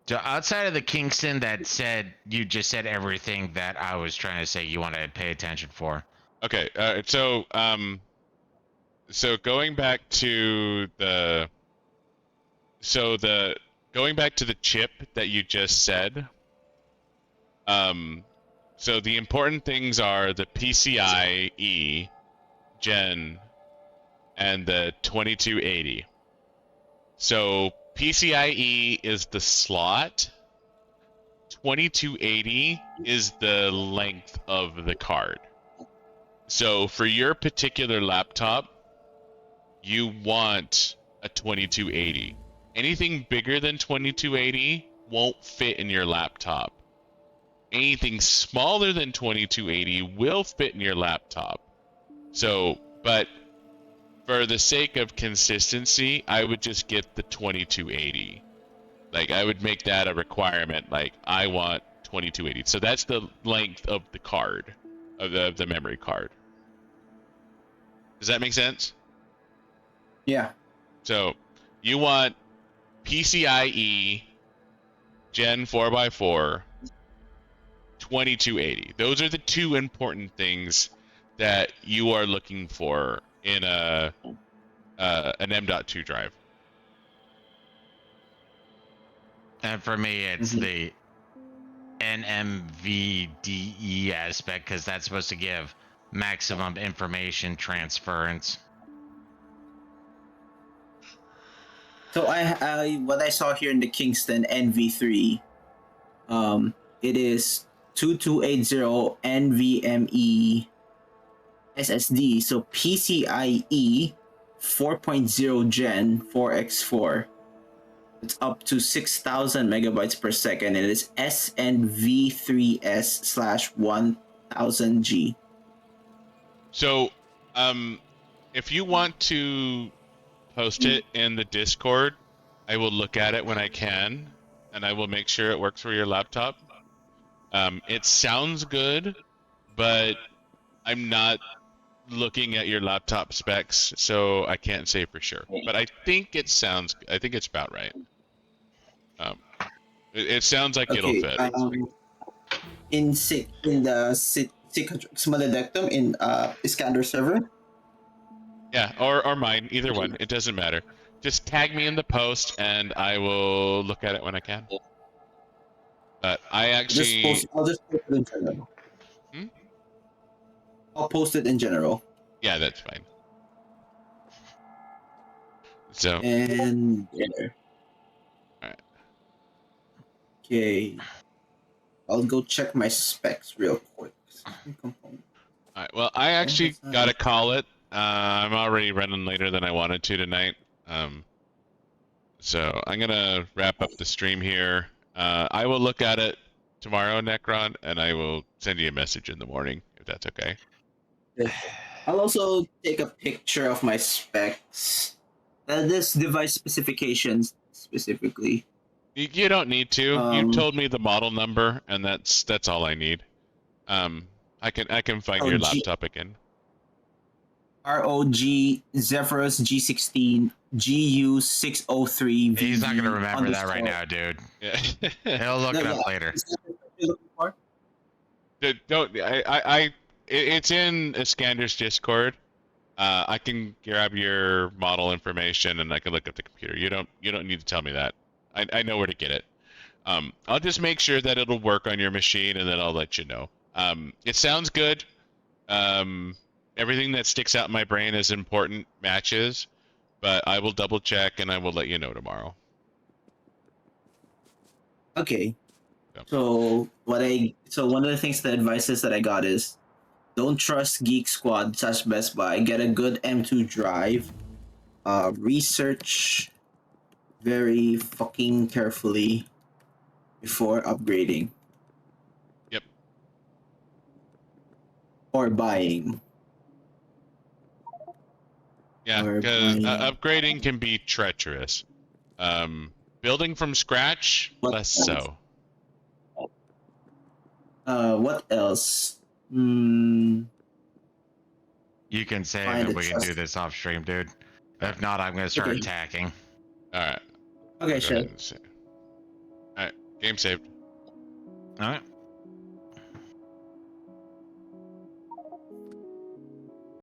So outside of the Kingston that said you just said everything that I was trying to say you want to pay attention for. okay. So going back to the going back to the chip that you just said. So the important things are the PCIe Gen and the 2280. So PCIe is the slot. 2280 is the length of the card. So for your particular laptop, you want a 2280. Anything bigger than 2280 won't fit in your laptop. Anything smaller than 2280 will fit in your laptop. So, but for the sake of consistency, I would just get the 2280. Like, I would make that a requirement. Like, I want 2280. So that's the length of the card, of the memory card. Does that make sense? Yeah. So you want PCIe Gen 4x4 2280. Those are the two important things that you are looking for in an M.2 drive. And for me, it's the NMVDE aspect because that's supposed to give maximum information transference. So what I saw here in the Kingston NV3, it is 2280 NVMe SSD. So PCIe 4.0 Gen 4x4. It's up to 6,000 megabytes per second. It is SNV3S/1000G. So, if you want to post it in the Discord, I will look at it when I can, and I will make sure it works for your laptop. It sounds good, but I'm not looking at your laptop specs, so I can't say for sure. But I think it sounds. I think it's about right. It sounds like it'll fit. In the cicatrix maledictum in Iskander server. Yeah, or mine, either one. It doesn't matter. Just tag me in the post, and I will look at it when I can. But I actually. I'll just post it in general. I'll post it in general. Yeah, that's fine. So. And there. Alright. Okay. I'll go check my specs real quick. Alright, well, I actually gotta call it. I'm already running later than I wanted to tonight. So I'm gonna wrap up the stream here. I will look at it tomorrow, Necron, and I will send you a message in the morning if that's okay. I'll also take a picture of my specs. This device specifications specifically. You don't need to. You told me the model number, and that's all I need. I can find your laptop again. ROG Zephyrus G16 GU603. He's not gonna remember that right now, dude. Yeah. He'll look it up later. Don't it's in Iskander's Discord. I can grab your model information and I can look up the computer. You don't need to tell me that. I know where to get it. I'll just make sure that it'll work on your machine and then I'll let you know. It sounds good. Everything that sticks out in my brain is important matches, but I will double check and I will let you know tomorrow. Okay. So one of the things, the advices that I got is Don't trust Geek Squad / Best Buy. Get a good M2 drive. Research very fucking carefully before upgrading. Yep. Or buying. Yeah, Or because buying. upgrading can be treacherous. Building from scratch, What less else? so. What else? Hmm. You can save Find and a we can do trust. this off stream, dude. If not, I'm gonna start Okay. attacking. All right. Okay, Go sure. ahead and save. All right. Game saved. All right.